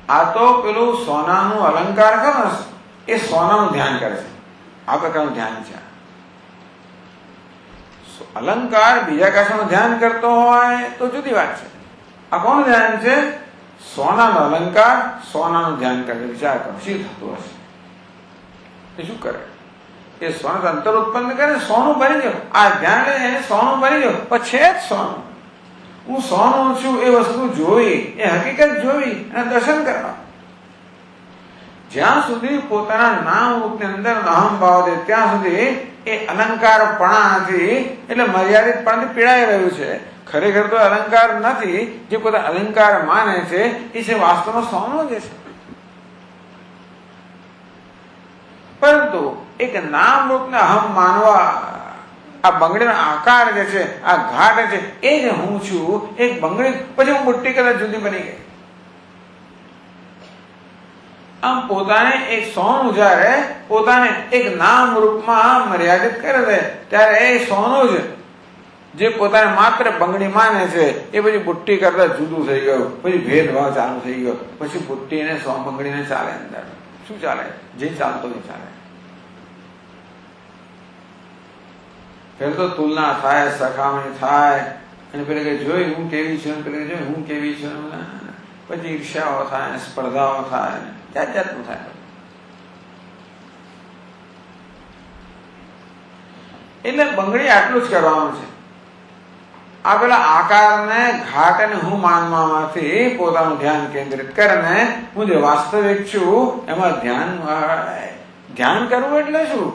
આ તો પેલું સોનાનું અલંકાર ખરો, એ સોનાનું ધ્યાન કરે છે. આ પ્રકારનું ધ્યાન છે. અલંકાર બીજા કશાનું ધ્યાન કરતો હોય તો જુદી વાત છે. આ કોનું ધ્યાન છે? સોનાનો અલંકાર સોનાનું ધ્યાન કરે. વિચાર કરો શું થતું હશે? એ શું કરે? એ સોનું અંતર ઉત્પન્ન કરે, સોનું બની ગયું. આ ધ્યાન લઈને સોનું બની ગયું, પણ છે જ સોનું. હું સોનું છું એ વસ્તુ જોઈ, એ હકીકત જોઈ અને દર્શન કરવા. જ્યાં સુધી પોતાના નામ રૂપની અંદર અહમ ભાવ દે ત્યાં સુધી એ અલંકારપણાથી એટલે મર્યાદિતપણાથી પીડાઈ રહ્યું છે. ખરેખર તો અલંકાર નથી. જે પોતા અલંકાર માને છે એ છે વાસ્તવમાં સોનું જ છે. પરંતુ એક નામ રૂપને અહમ માનવા, આ બંગડીનો આકાર જે છે, આ ઘાટ છે, એ જ હું છું. એક બંગડી પછી હું બુટ્ટી કદાચ જુદી બની ગઈ. આમ પોતાને એક સોનું જ્યારે પોતાને એક નામ રૂપમાં મર્યાદિત કરે છે ત્યારે એ સોનું જ જે પોતાને માત્ર બંગડી માને છે એ પછી બુટ્ટી કરતા જુદું થઈ ગયું. પછી ભેદભાવ ચાલુ થઈ ગયો. પછી બુટ્ટીને બંગડીને ચાલે અંદર. શું ચાલે? જે ચાલતો એ ચાલે. પેલા તો તુલના થાય, સરખામણી થાય, અને પેલે કે જોઈ હું કેવી છું, પેલે જોઈ હું કેવી છું. પછી ઈર્ષ્યાઓ થાય, સ્પર્ધાઓ થાય, જાત જાતનું થાય. એટલે બંગડી આટલું જ કરવાનું છે. આ પેલા આકારને ઘાટને હું માનવામાંથી પોતાનું ધ્યાન કેન્દ્રિત કરીને હું જે વાસ્તવિક છું એમાં ધ્યાન કરવું એટલે શું?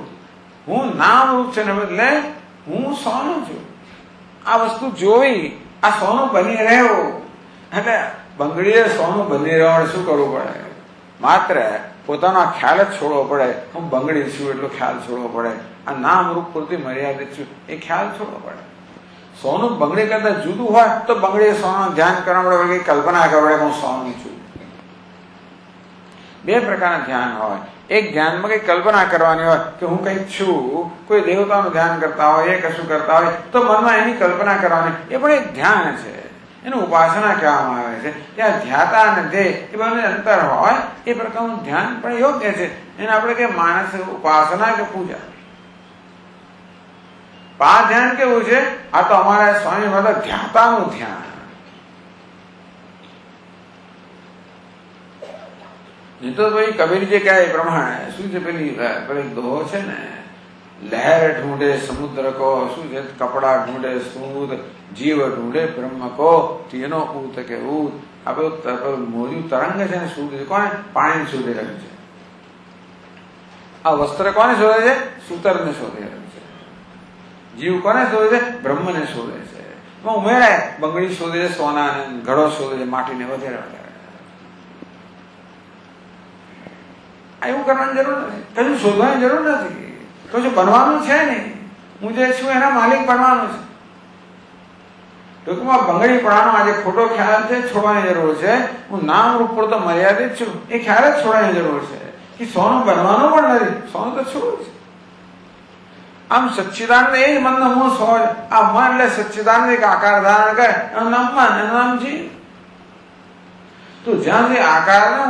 હું નામ રૂપ છે ને બદલે હું સોનું છું. આ વસ્તુ જોઈ આ સોનું બની રહ્યો. એટલે બંગડીએ સોનું બની રહેવા શું કરવું પડે? માત્ર પોતાનો ખ્યાલ જ છોડવો પડે. હું બંગડી છું એટલો ખ્યાલ છોડવો પડે. આ નામ રૂપ પૂરતી મર્યાદિત છું એ ખ્યાલ છોડવો પડે. સોનું બંગડી કરતા જુદું હોય તો બંગડી સોનું ધ્યાન કરવા પડે, કલ્પના કરવા પડે હું સોનું છું. બે પ્રકારના ધ્યાન હોય. એક ધ્યાનમાં કઈ કલ્પના કરવાની હોય કે હું કઈક છું, કોઈ દેવતાનું ધ્યાન કરતા હોય, એ કશું કરતા હોય તો મનમાં એની કલ્પના કરવાની, એ પણ એક ધ્યાન છે. એનું ઉપાસના કહેવામાં આવે છે. ત્યાં ધ્યાતા અને ધ્યેય એ બંને અંતર હોય એ પ્રકારનું ધ્યાન પણ યોગ્ય છે. એને આપણે કે માનસ ઉપાસના કે પૂજા. આ ધ્યાન કેવું છે? આ તો અમારા સ્વામી મતલબ ધ્યાતાનું ધ્યાન. નહીં તો ભાઈ કબીરજી કહે એ પ્રમાણે શું છે? પેલી દોહો છે ને, લહેર ઢૂંઢે સમુદ્ર કો, શું છે? કપડા ઢૂંઢે સૂદ, જીવ ઢૂંઢે બ્રહ્મ કો, તેનો ઊત કે ઊત. આ બધું મોજું તરંગ છે ને, સૂદ કોને? પાણી શોધી રહ્યું છે. આ વસ્ત્ર કોને શોધે છે? સૂતરને શોધી રહ્યું છે. જીવ કોને શોધે છે? બ્રહ્મને શોધે છે. ઉમેરાય બંગડી શોધે છે, સોનાને, ઘડો શોધે છે, માટીને, વગેરે વગેરે. એવું કરવાની જરૂર નથી. કશું શોધવાની જરૂર નથી. કશું બનવાનું છે નહીં. હું જે છું એના માલિક બનવાનું છે. ટૂંકમાં બંગડીપણાનો આજે ખોટો ખ્યાલ છે, છોડવાની જરૂર છે. હું નામ રૂપ પર તો મર્યાદિત છું એ ખ્યાલ જ છોડવાની જરૂર છે. કે સોનું બનવાનું પણ નથી, સોનું તો છોડવું છે. આમ સચ્ચિદાનંદ એ જ મનનો હું સોળ. આ મન એટલે સચ્ચિદાનંદ એક આકાર ધારણ કરે એનું નામ મન, એનું નામ જીવ. તો જ્યાંથી આકારને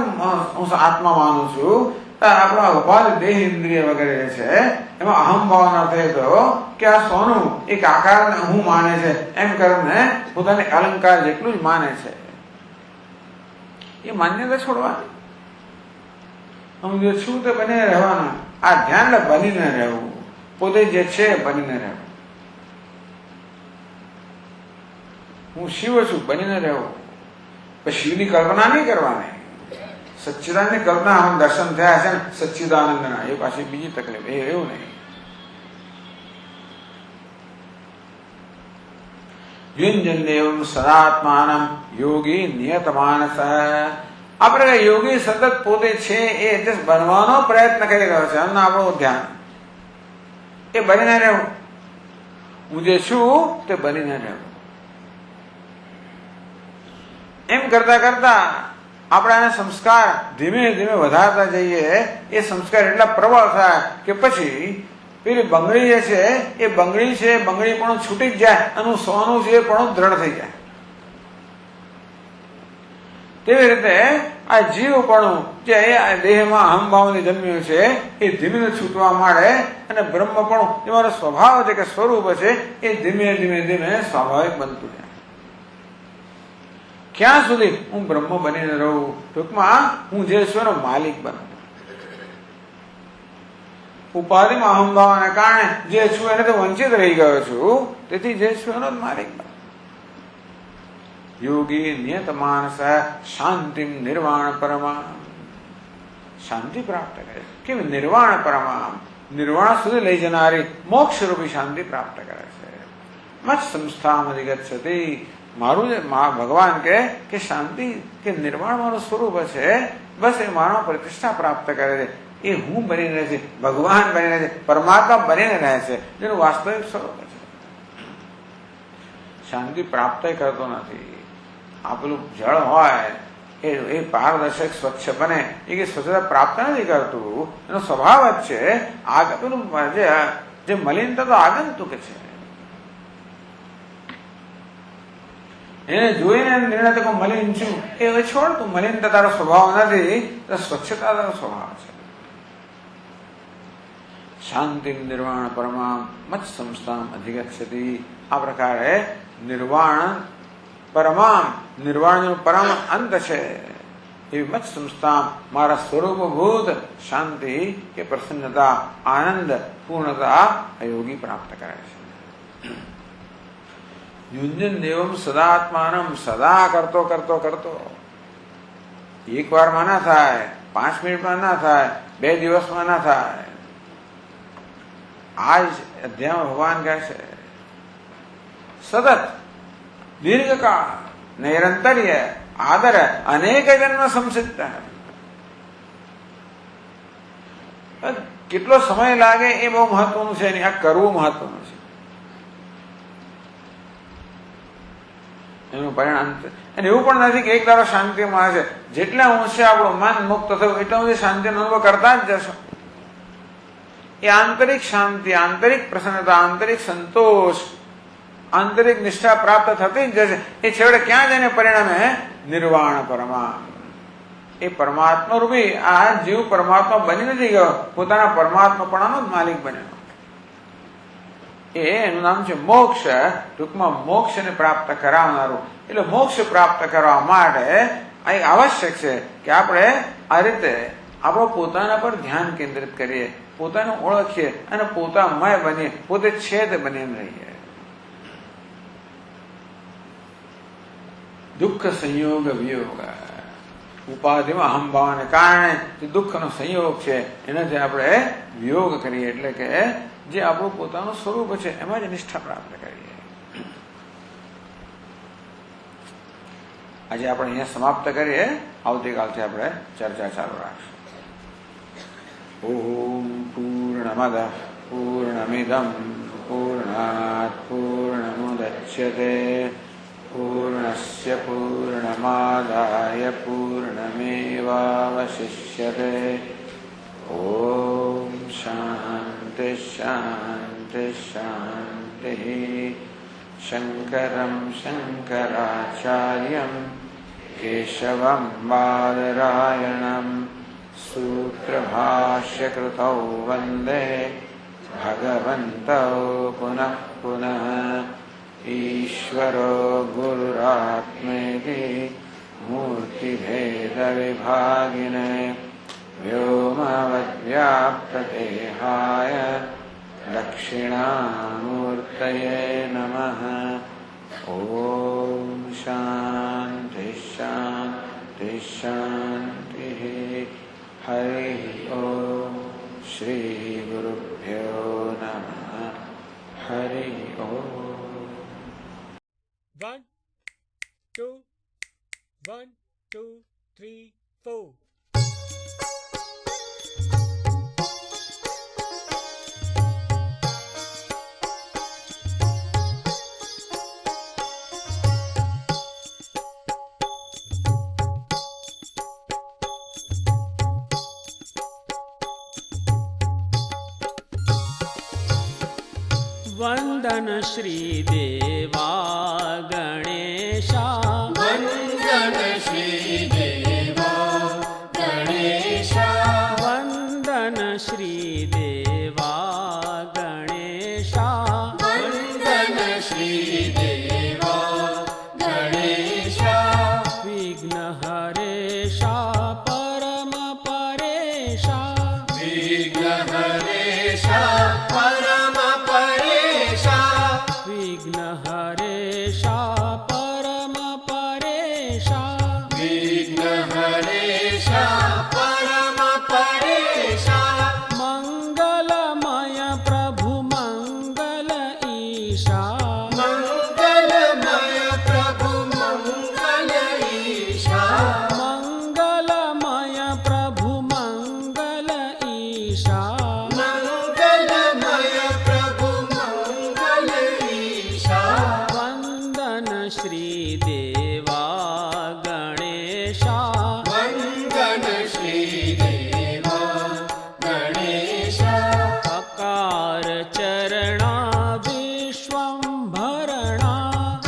હું આત્મા માનું છું, આપણા ઉપાધિ દેહ ઇન્દ્રિય વગેરે છે એમાં અહમ ભાવના થઈ તો કે આ સોનું એક આકારને હું માને છે એમ કરીને પોતાને અલંકાર જેટલું જ માને છે. એ માન્યતા છોડવાની. હું જે છું તે બની રહેવાનું. આ ધ્યાન બનીને રહેવું, પોતે જે છે બનીને રહેવું. હું શિવ છું બનીને રહેવું. શિવની કલ્પના નહીં કરવાની. સચ્ચિદાનંદની કલ્પના આમ દર્શન થયા છે ને સચ્ચિદાનંદના, એ પાછી બીજી તકલીફ. એવું નહીં. યુંજન સદાત્માનમ યોગી નિયત માનસ. આપણે યોગી સતત પોતે છે એ જસ્ટ બનવાનો પ્રયત્ન કરી રહ્યો છે. એમનું આપણું ધ્યાન એ બનીને રહેવું. હું જે છું તે બનીને રહેવું. એમ કરતા કરતા આપણા સંસ્કાર ધીમે ધીમે વધારતા જઈએ. એ સંસ્કાર એટલા પ્રબળ થાય કે પછી પેલી બંગડી જે છે એ બંગડી છે, બંગડી પણ છૂટી જ જાય અને સોનું છે એ પણ દ્રઢ થઈ જાય. તેવી રીતે આ જીવપણું જે આ દેહમાં અહંભાવને જન્મ્યું છે એ ધીમે છૂટવા માંડે અને બ્રહ્મપણું જે મારો સ્વભાવ છે કે સ્વરૂપ છે એ ધીમે ધીમે ધીમે સ્વાભાવિક બનતું જાય. ક્યાં સુધી હું બ્રહ્મ બનીને રહું? ટૂંકમાં હું જે છું એનો માલિક બનું. ઉપાધિમાં અહંભાવના કારણે જે છું એનાથી વંચિત રહી ગયો છું, તેથી જે છું એનો જ માલિક બનું. યોગી નિયત માનસ શાંતિ નિર્વાણ પરમા, શાંતિ પ્રાપ્ત કરે. કેવી? નિર્વાણ પરમા, નિર્વાણ સુધી લઈ જનારી મોક્ષ રૂપી શાંતિ પ્રાપ્ત કરે છે. મત સંસ્થામ અધિગચ્છતિ, મારું જે ભગવાન કે શાંતિ કે નિર્વાણ મારું સ્વરૂપ છે, બસ એ માનવ પ્રતિષ્ઠા પ્રાપ્ત કરે છે. એ હું બની રહે છે, ભગવાન બની રહે છે, પરમાત્મા બનીને રહે છે, જેનું વાસ્તવિક સ્વરૂપ છે. શાંતિ પ્રાપ્ત કરતો નથી. આ પેલું જળ હોય એ પારદર્શક સ્વચ્છ બને એ કે સ્વચ્છતા પ્રાપ્ત નથી કરતું, એનો સ્વભાવ જ છે. પેલું જે મલિનતા તો આગંતુક છે. એને જોઈને નિર્ણય તો મલિન છું એ હવે છોડ, તું મલિનતા તારો સ્વભાવ નથી, તો સ્વચ્છતા તારો સ્વભાવ છે. શાંતિ નિર્વાણ પરમા મત સંસ્થામ અધિગચ્છતિ. આ પ્રકારે નિર્વાણ પરમામ, નિર્વાણનો પરમ અંત છે એવી મત સંસ્થા મારા સ્વરૂપભૂત શાંતિ કે પ્રસન્નતા, આનંદ, પૂર્ણતા યોગી પ્રાપ્ત કરે છે. યુંજન દેવમ સદાત્માનમ, સદા કરતો કરતો કરતો, એક વારમાં ના થાય, 5 મિનિટમાં ના થાય, 2 દિવસમાં ના થાય. આ જ અધ્યાય ભગવાન કહે છે સતત દીર્ઘકાળ નૈરંતર્ય આદર અનેક જન્મ સંસિદ્ધ. કેટલો સમય લાગે એ બહુ મહત્વનું છે નહીં, આ કરવું મહત્વનું છે. એનું પરિણામ અને એવું પણ નથી કે એક ધારો શાંતિ મળે છે. જેટલા ઊંચે આપણું મન મુક્ત થયું એટલા ઊંચે શાંતિનો અનુભવ કરતા જ જશો. એ આંતરિક શાંતિ, આંતરિક પ્રસન્નતા, આંતરિક સંતોષ, આંતરિક નિષ્ઠા પ્રાપ્ત થતી જ જશે. એ છેવટે ક્યાં જઈને પરિણામે? નિર્વાણ પરમા. એ પરમાત્મા રૂપી આ જીવ પરમાત્મા બની નથી ગયો, પોતાના પરમાત્માપણાનો જ માલિક બન્યો. એનું નામ છે મોક્ષ. ટૂંકમાં મોક્ષને પ્રાપ્ત કરાવનારું. એટલે મોક્ષ પ્રાપ્ત કરવા માટે આ આવશ્યક છે કે આપણે આ રીતે આપણો પોતાના પર ધ્યાન કેન્દ્રિત કરીએ, પોતાને ઓળખીએ અને પોતામય બનીએ, પોતે છે તે બનીને રહીએ. દુઃખ સંયોગ વિયોગ, ઉપાધિમાં અહંભાવને કારણે જે દુઃખનો સંયોગ છે એનાથી આપણે વિયોગ કરીએ, એટલે કે જે આપણું પોતાનું સ્વરૂપ છે એમાં જ નિષ્ઠા પ્રાપ્ત કરીએ. આજે આપણે અહીંયા સમાપ્ત કરીએ, આવતીકાલથી આપણે ચર્ચા ચાલુ રાખીશું. ઓમ પૂર્ણમદ પૂર્ણમિદમ પૂર્ણાત પૂર્ણમુદચ્યતે પૂર્ણસ્ય પૂર્ણમાદાય પૂર્ણમેવાવશિષ્યતે. ઓમ શાંતિ શાંતિ શાંતિ. શંકરં શંકરાચાર્યં કેશવં બાદરાયણં સૂત્રભાષ્યકૃતૌ વંદે ભગવन्तौ પુનઃ પુનઃ. ઈશ્વરો ગુરુરાત્મેતિ મૂર્તિભેદવિભાગિને વ્યોમવદ્વ્યાપ્તદેહાય દક્ષિણામૂર્તયે નમઃ. ઓમ શાંતિ શાંતિ શાંતિ. હરિ ઓમ. શ્રી ગુરુભ્યો નમઃ. હરિ ઓમ. 1 2 1 2 3 4. વંદન શ્રી દેવા ગણેશા, વંદન શ્રી દેવા श्रीदेवा गणेश विघ्नहरेशा परम परेशा विघ्नहरेशा परम परेशा विघ्नहरेशा परम परेशा विघ्नहरेशा परम परेशा मंगलमय प्रभु मंगल ईशा मंगलमय प्रभु मंगल ईशा मंगलमय प्रभु मंगल ईशा मंगलमय प्रभु मंगल ईशा वंदन श्री देवा गणेशा वंदन श्रीदेवा गणेश अकार चरणा विश्वंभरणा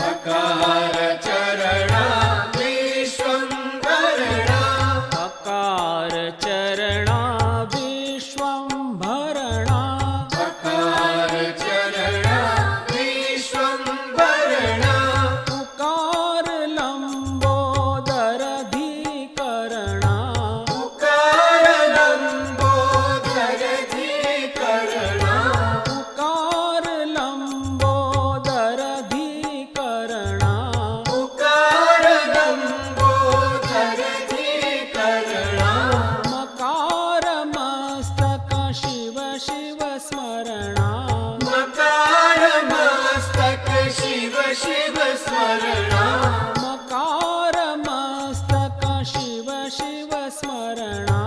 अकार चरणा विश्वंभरणा अकार चरणा विश्वंभरणा अकार चरणा विश्वंभरणा उकार लंबोदरधिकरणा उकार लंबोदरधिकरणा उकार लंबोदरधिकरणा उकार लंबोदरधिकरणा मकार मस्तक शिव शिव स्मरणा मकार मस्तक शिव शिव स्मरणा मकार मस्तक शिव शिव स्मरणा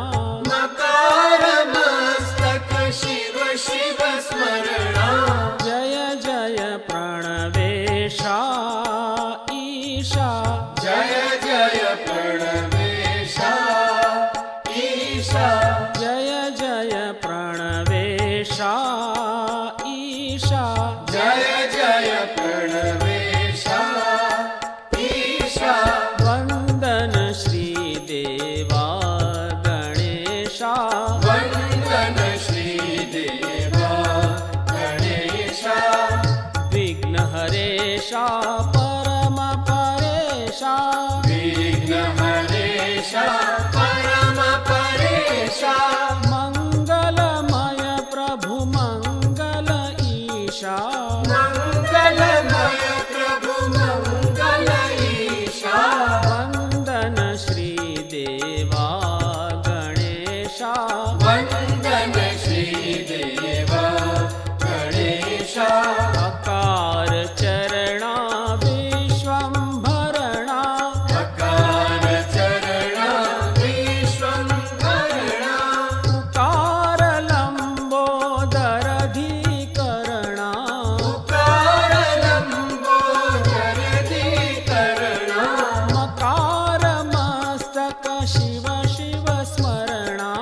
मकार मस्तक शिव शिव स्मरणा जय जय प्रणवेशा ईशा जय जय प्रणवेशा ईशा जय जय प्रणवेशा ईशा जय जय प्रणवेशा ईशा वंदन श्री देवा गणेशा वंदन श्रीदेवा गणेशा विघ्नहरेशा परम परेशा विघ्नहरेशा परम परेशा मंगलमय प्रभु मंगल ईशा मंगलमय प्रभु मंगल ईशा वंदन श्री देवा गणेशा वंदन श्रीदेवा गणेशा अकार चरणा विश्वंभरणा अकार चरणा विश्वंभरणा उकार लंबोदरधिकरणा उकार लंबोदरधिकरणा मकार मस्तक शिव शिव स्मरणा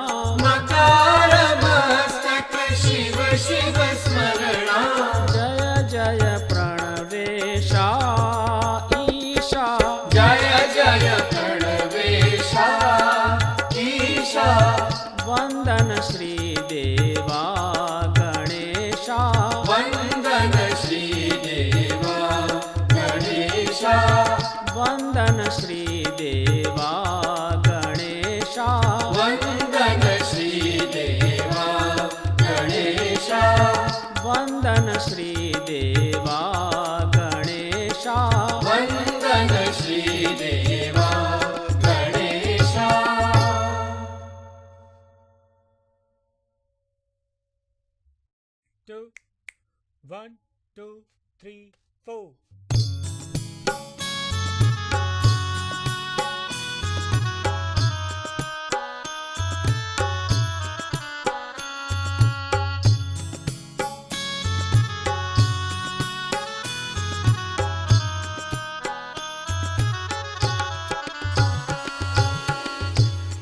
मकार मस्तक शिव शिव स्मरणा जय जय प्रणवेशा ईशा जय जय प्रणवेशा ईशा वंदन श्री देवा गणेशा वंदन श्रीदेवा गणेशा वंदन श्री देवा गणेशा वंदन श्रीदेवा गणेशा वंदन श्री देवा गणेशा वंदन श्रीदेवा गणेशा 2 1 2 3 4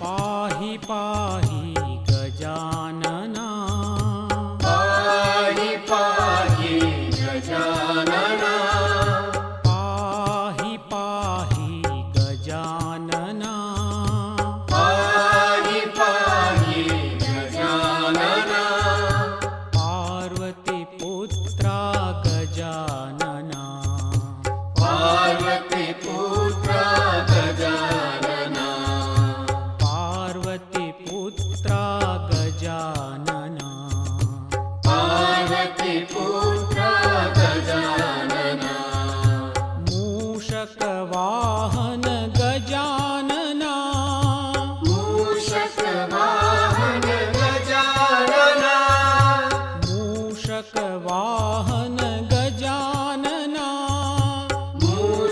पाहि पाहि गजानना पाहि पाहि गजानना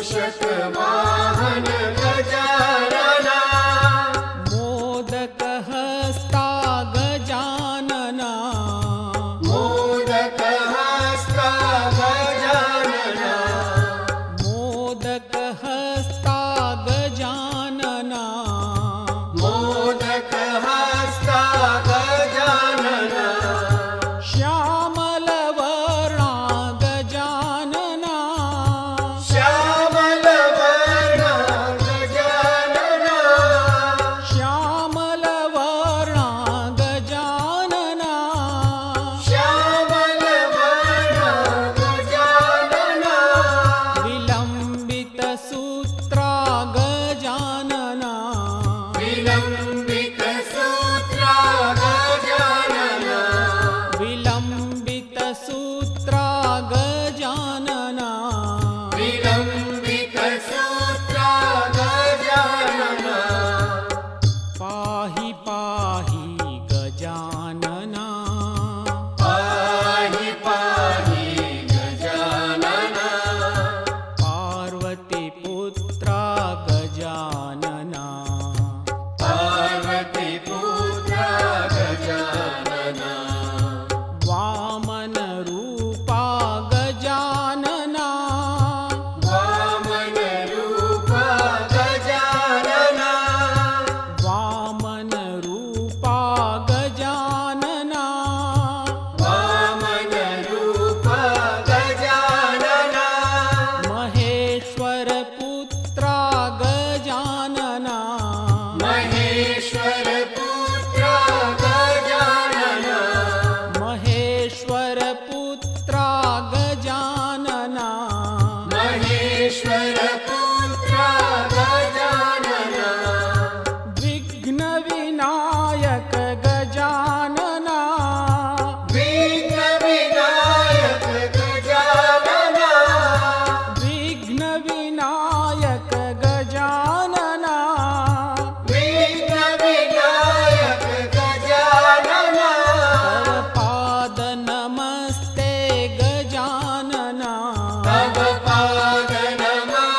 मूषक वाहन गजानना मोदकहस्ता गजानना मोदकहस्ता गजानना मोदकहस्ता गजानना मोदकहस्ता गजानना श्यामलवर्णा गजानना श्यामलवर्णा गजानना श्यामलवर्णा गजानना श्यामलवर्णा गजानना विलम्बितसूत्रा गजानना विलम्बितसूत्रा गजानना विलम्बितसूत्रा गजानना विलम्बितसूत्रा गजानना पाहि पाहि गजानना पाहि पाहि गजानना पार्वतीपुत्रा गजानना पार्वतीपुत्रा गजानना वामनरूपा गजानना वामनरूपा गजानना वामनरूपा गजानना वामनरूपा गजानना महेश्वरपुत्रा गजानना महेश्वरपुत्रा गजानना महेश्वरपुत्रा गजानना महेश्वरपुत्रा गजानना विघ्नविनायक गजानना विघ्नविनायक गजानना विघ्नविनायक गजानना विघ्नविनायक गजानना तव पाद नमस्ते गजानना तव पाद नमस्ते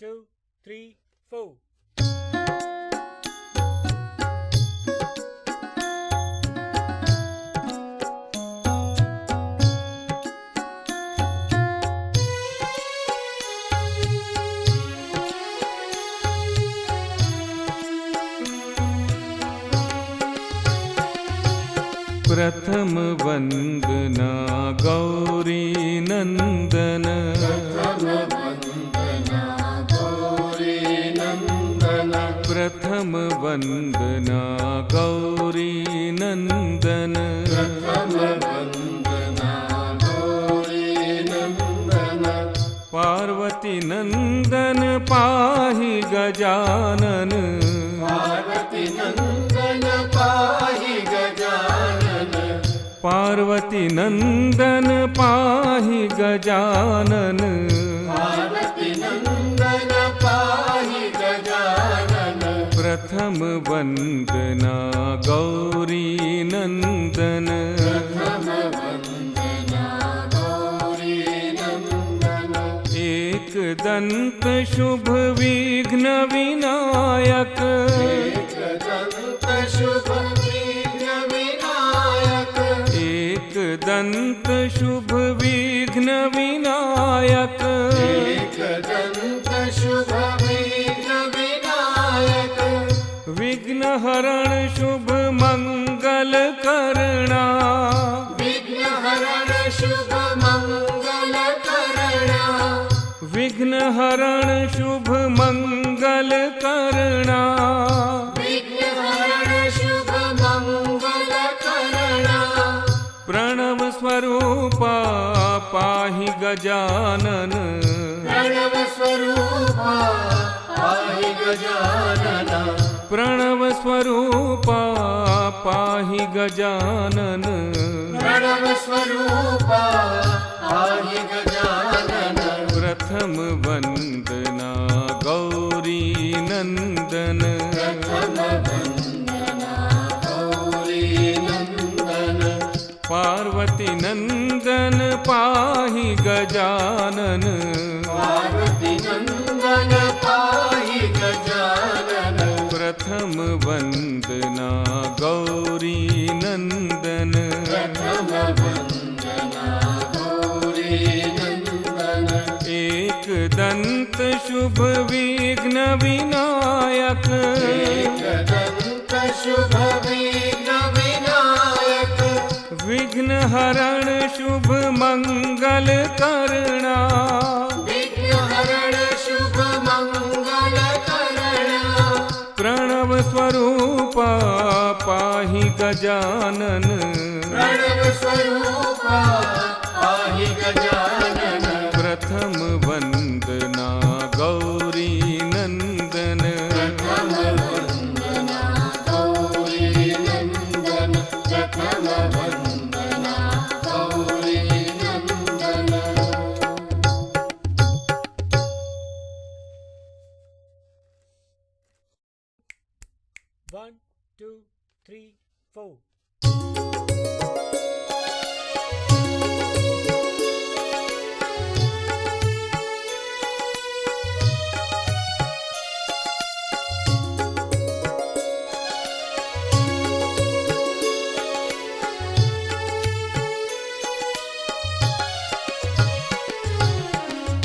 2, 3, 4. प्रथम वंदना गौरी नंदन प्रथम वंदना गौरी नंदन पार्वती नंदन पाहि गजानन पार्वती नंदन पाहि गजानन पार्वती नंदन पाहि गजानन पार्वती नंदन पाहि गजानन प्रथम वंदना गौरी नंदन प्रथम वंदना गौरी नंदन एक दंत शुभ विघ्न विनायक एकदंत शुभ विघ्न विनायक एक दंत शुभ विघ्न विनायक एकदंत शुभ विघ्न विनायक विघ्न हरण शुभ मंगल करणा विघ्न हरण शुभ मंगल करणा विघ्न हरण शुभ मंगल करणा विघ्न हरण शुभ मंगल करणा प्रणव स्वरूपा पाहि गजानन प्रणव स्वरूपा पाहि गजानन प्रणव स्वरूपा पाहि गजानन प्रणव स्वरूपा पाहि गजानन प्रथम वंदना गौरी नंदन प्रथम वंदना गौरी नंदन पार्वती नंदन पाहि गजानन पार्वती नंदन पाहि गजानन प्रथम वंदना गौरी नंदन प्रथम वंदना गौरी नंदन एक दंत शुभ विघ्न विनायक एकदंत शुभ विघ्न विनायक विघ्न हरण शुभ मंगल करणा विघ्न हरण शुभ मंगल करणा प्रणव स्वरूपा पाहि गजानन प्रणव स्वरूपा पाहि गजानन प्रथम वंदना गौरी नंदन प्रथम वंदना गौरी नंदन प्रथम वंदना गौरी नंदन 1, 2, 3, 4.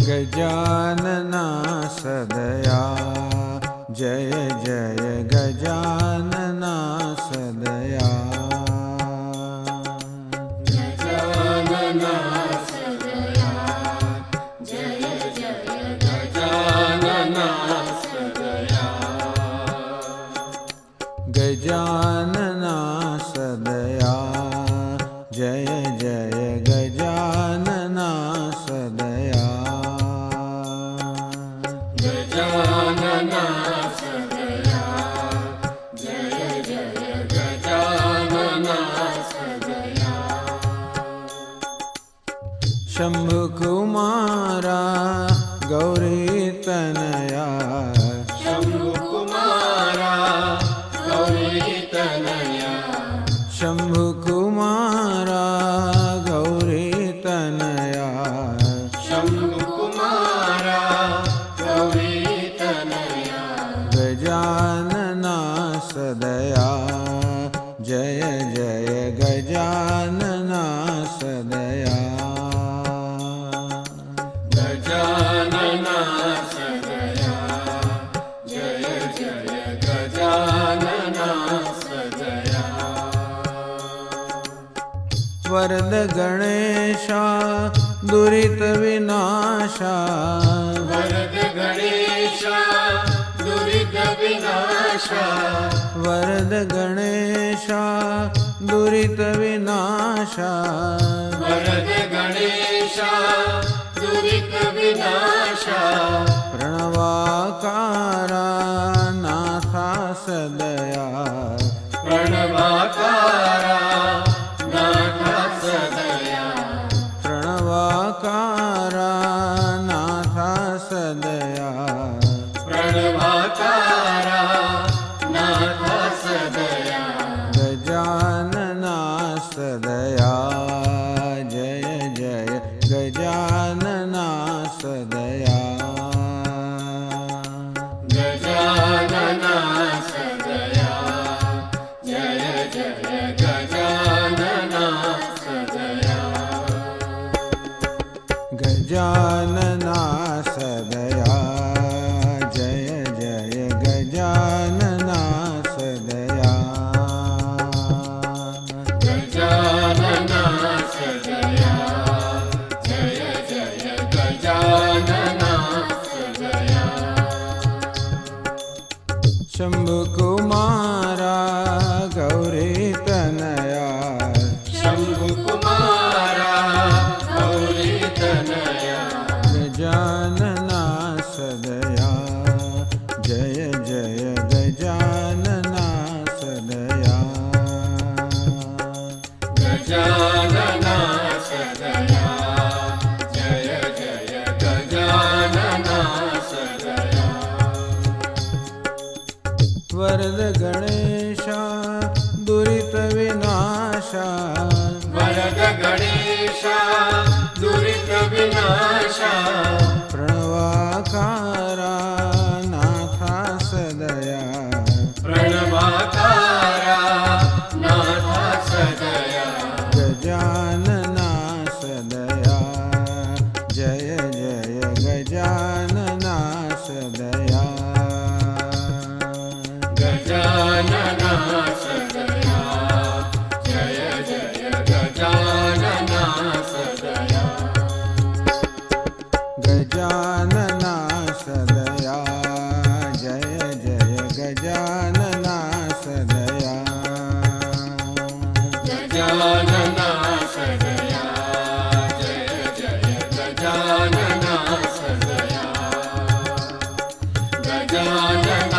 गजानना सदया जय जय गजानना सदया गजानना सदया जय जय गजानना सदया गजानना सदया जय जय गजानना सदया गजानना सदया जय जय गजानना सदया शंभु कुमारा गौरी तनया शंभु कुमारा गौरी तनया शंभु कुमारा गौरी तनया शंभु कुमारा गौरी वरद गणेशा दुरित विनाशा वरद गणेशा दुरित विनाशा वरद गणेशा दुरित विनाशा वरद गणेशा दुरित विनाशा प्रणवाकारा नाथा सदया प्रणवाकारा नाथा सदया प्रणवाकारा नाथा सदया प्रणवाकारा नाथा सदया गजानना सदया जय जय गजानना सदया गजानना सदया जय जय गजानना सदया गजानना सदया जय जय गजानना सदया गजानना सदया जय जय गजानना सदया शंभु कुमारा गौरी तनया शंभु कुमारा गौरी तनया गजानना सदया जय जय गजानना सदया गजानना सदया जय जय गजानना सदया वरद गणेशा दुरित विनाशा वरद गणेशा दुरित विनाशा प्रणवाकारा नाथा सदया प्रणवाकारा नाथा सदया गजानना सदया जय जय गजानना सदया गजानना सदया जय जय गजानना सदया गजानना सदया जय जय गजानना सदया गजानना सदया जय जय गजानना सदया गजानना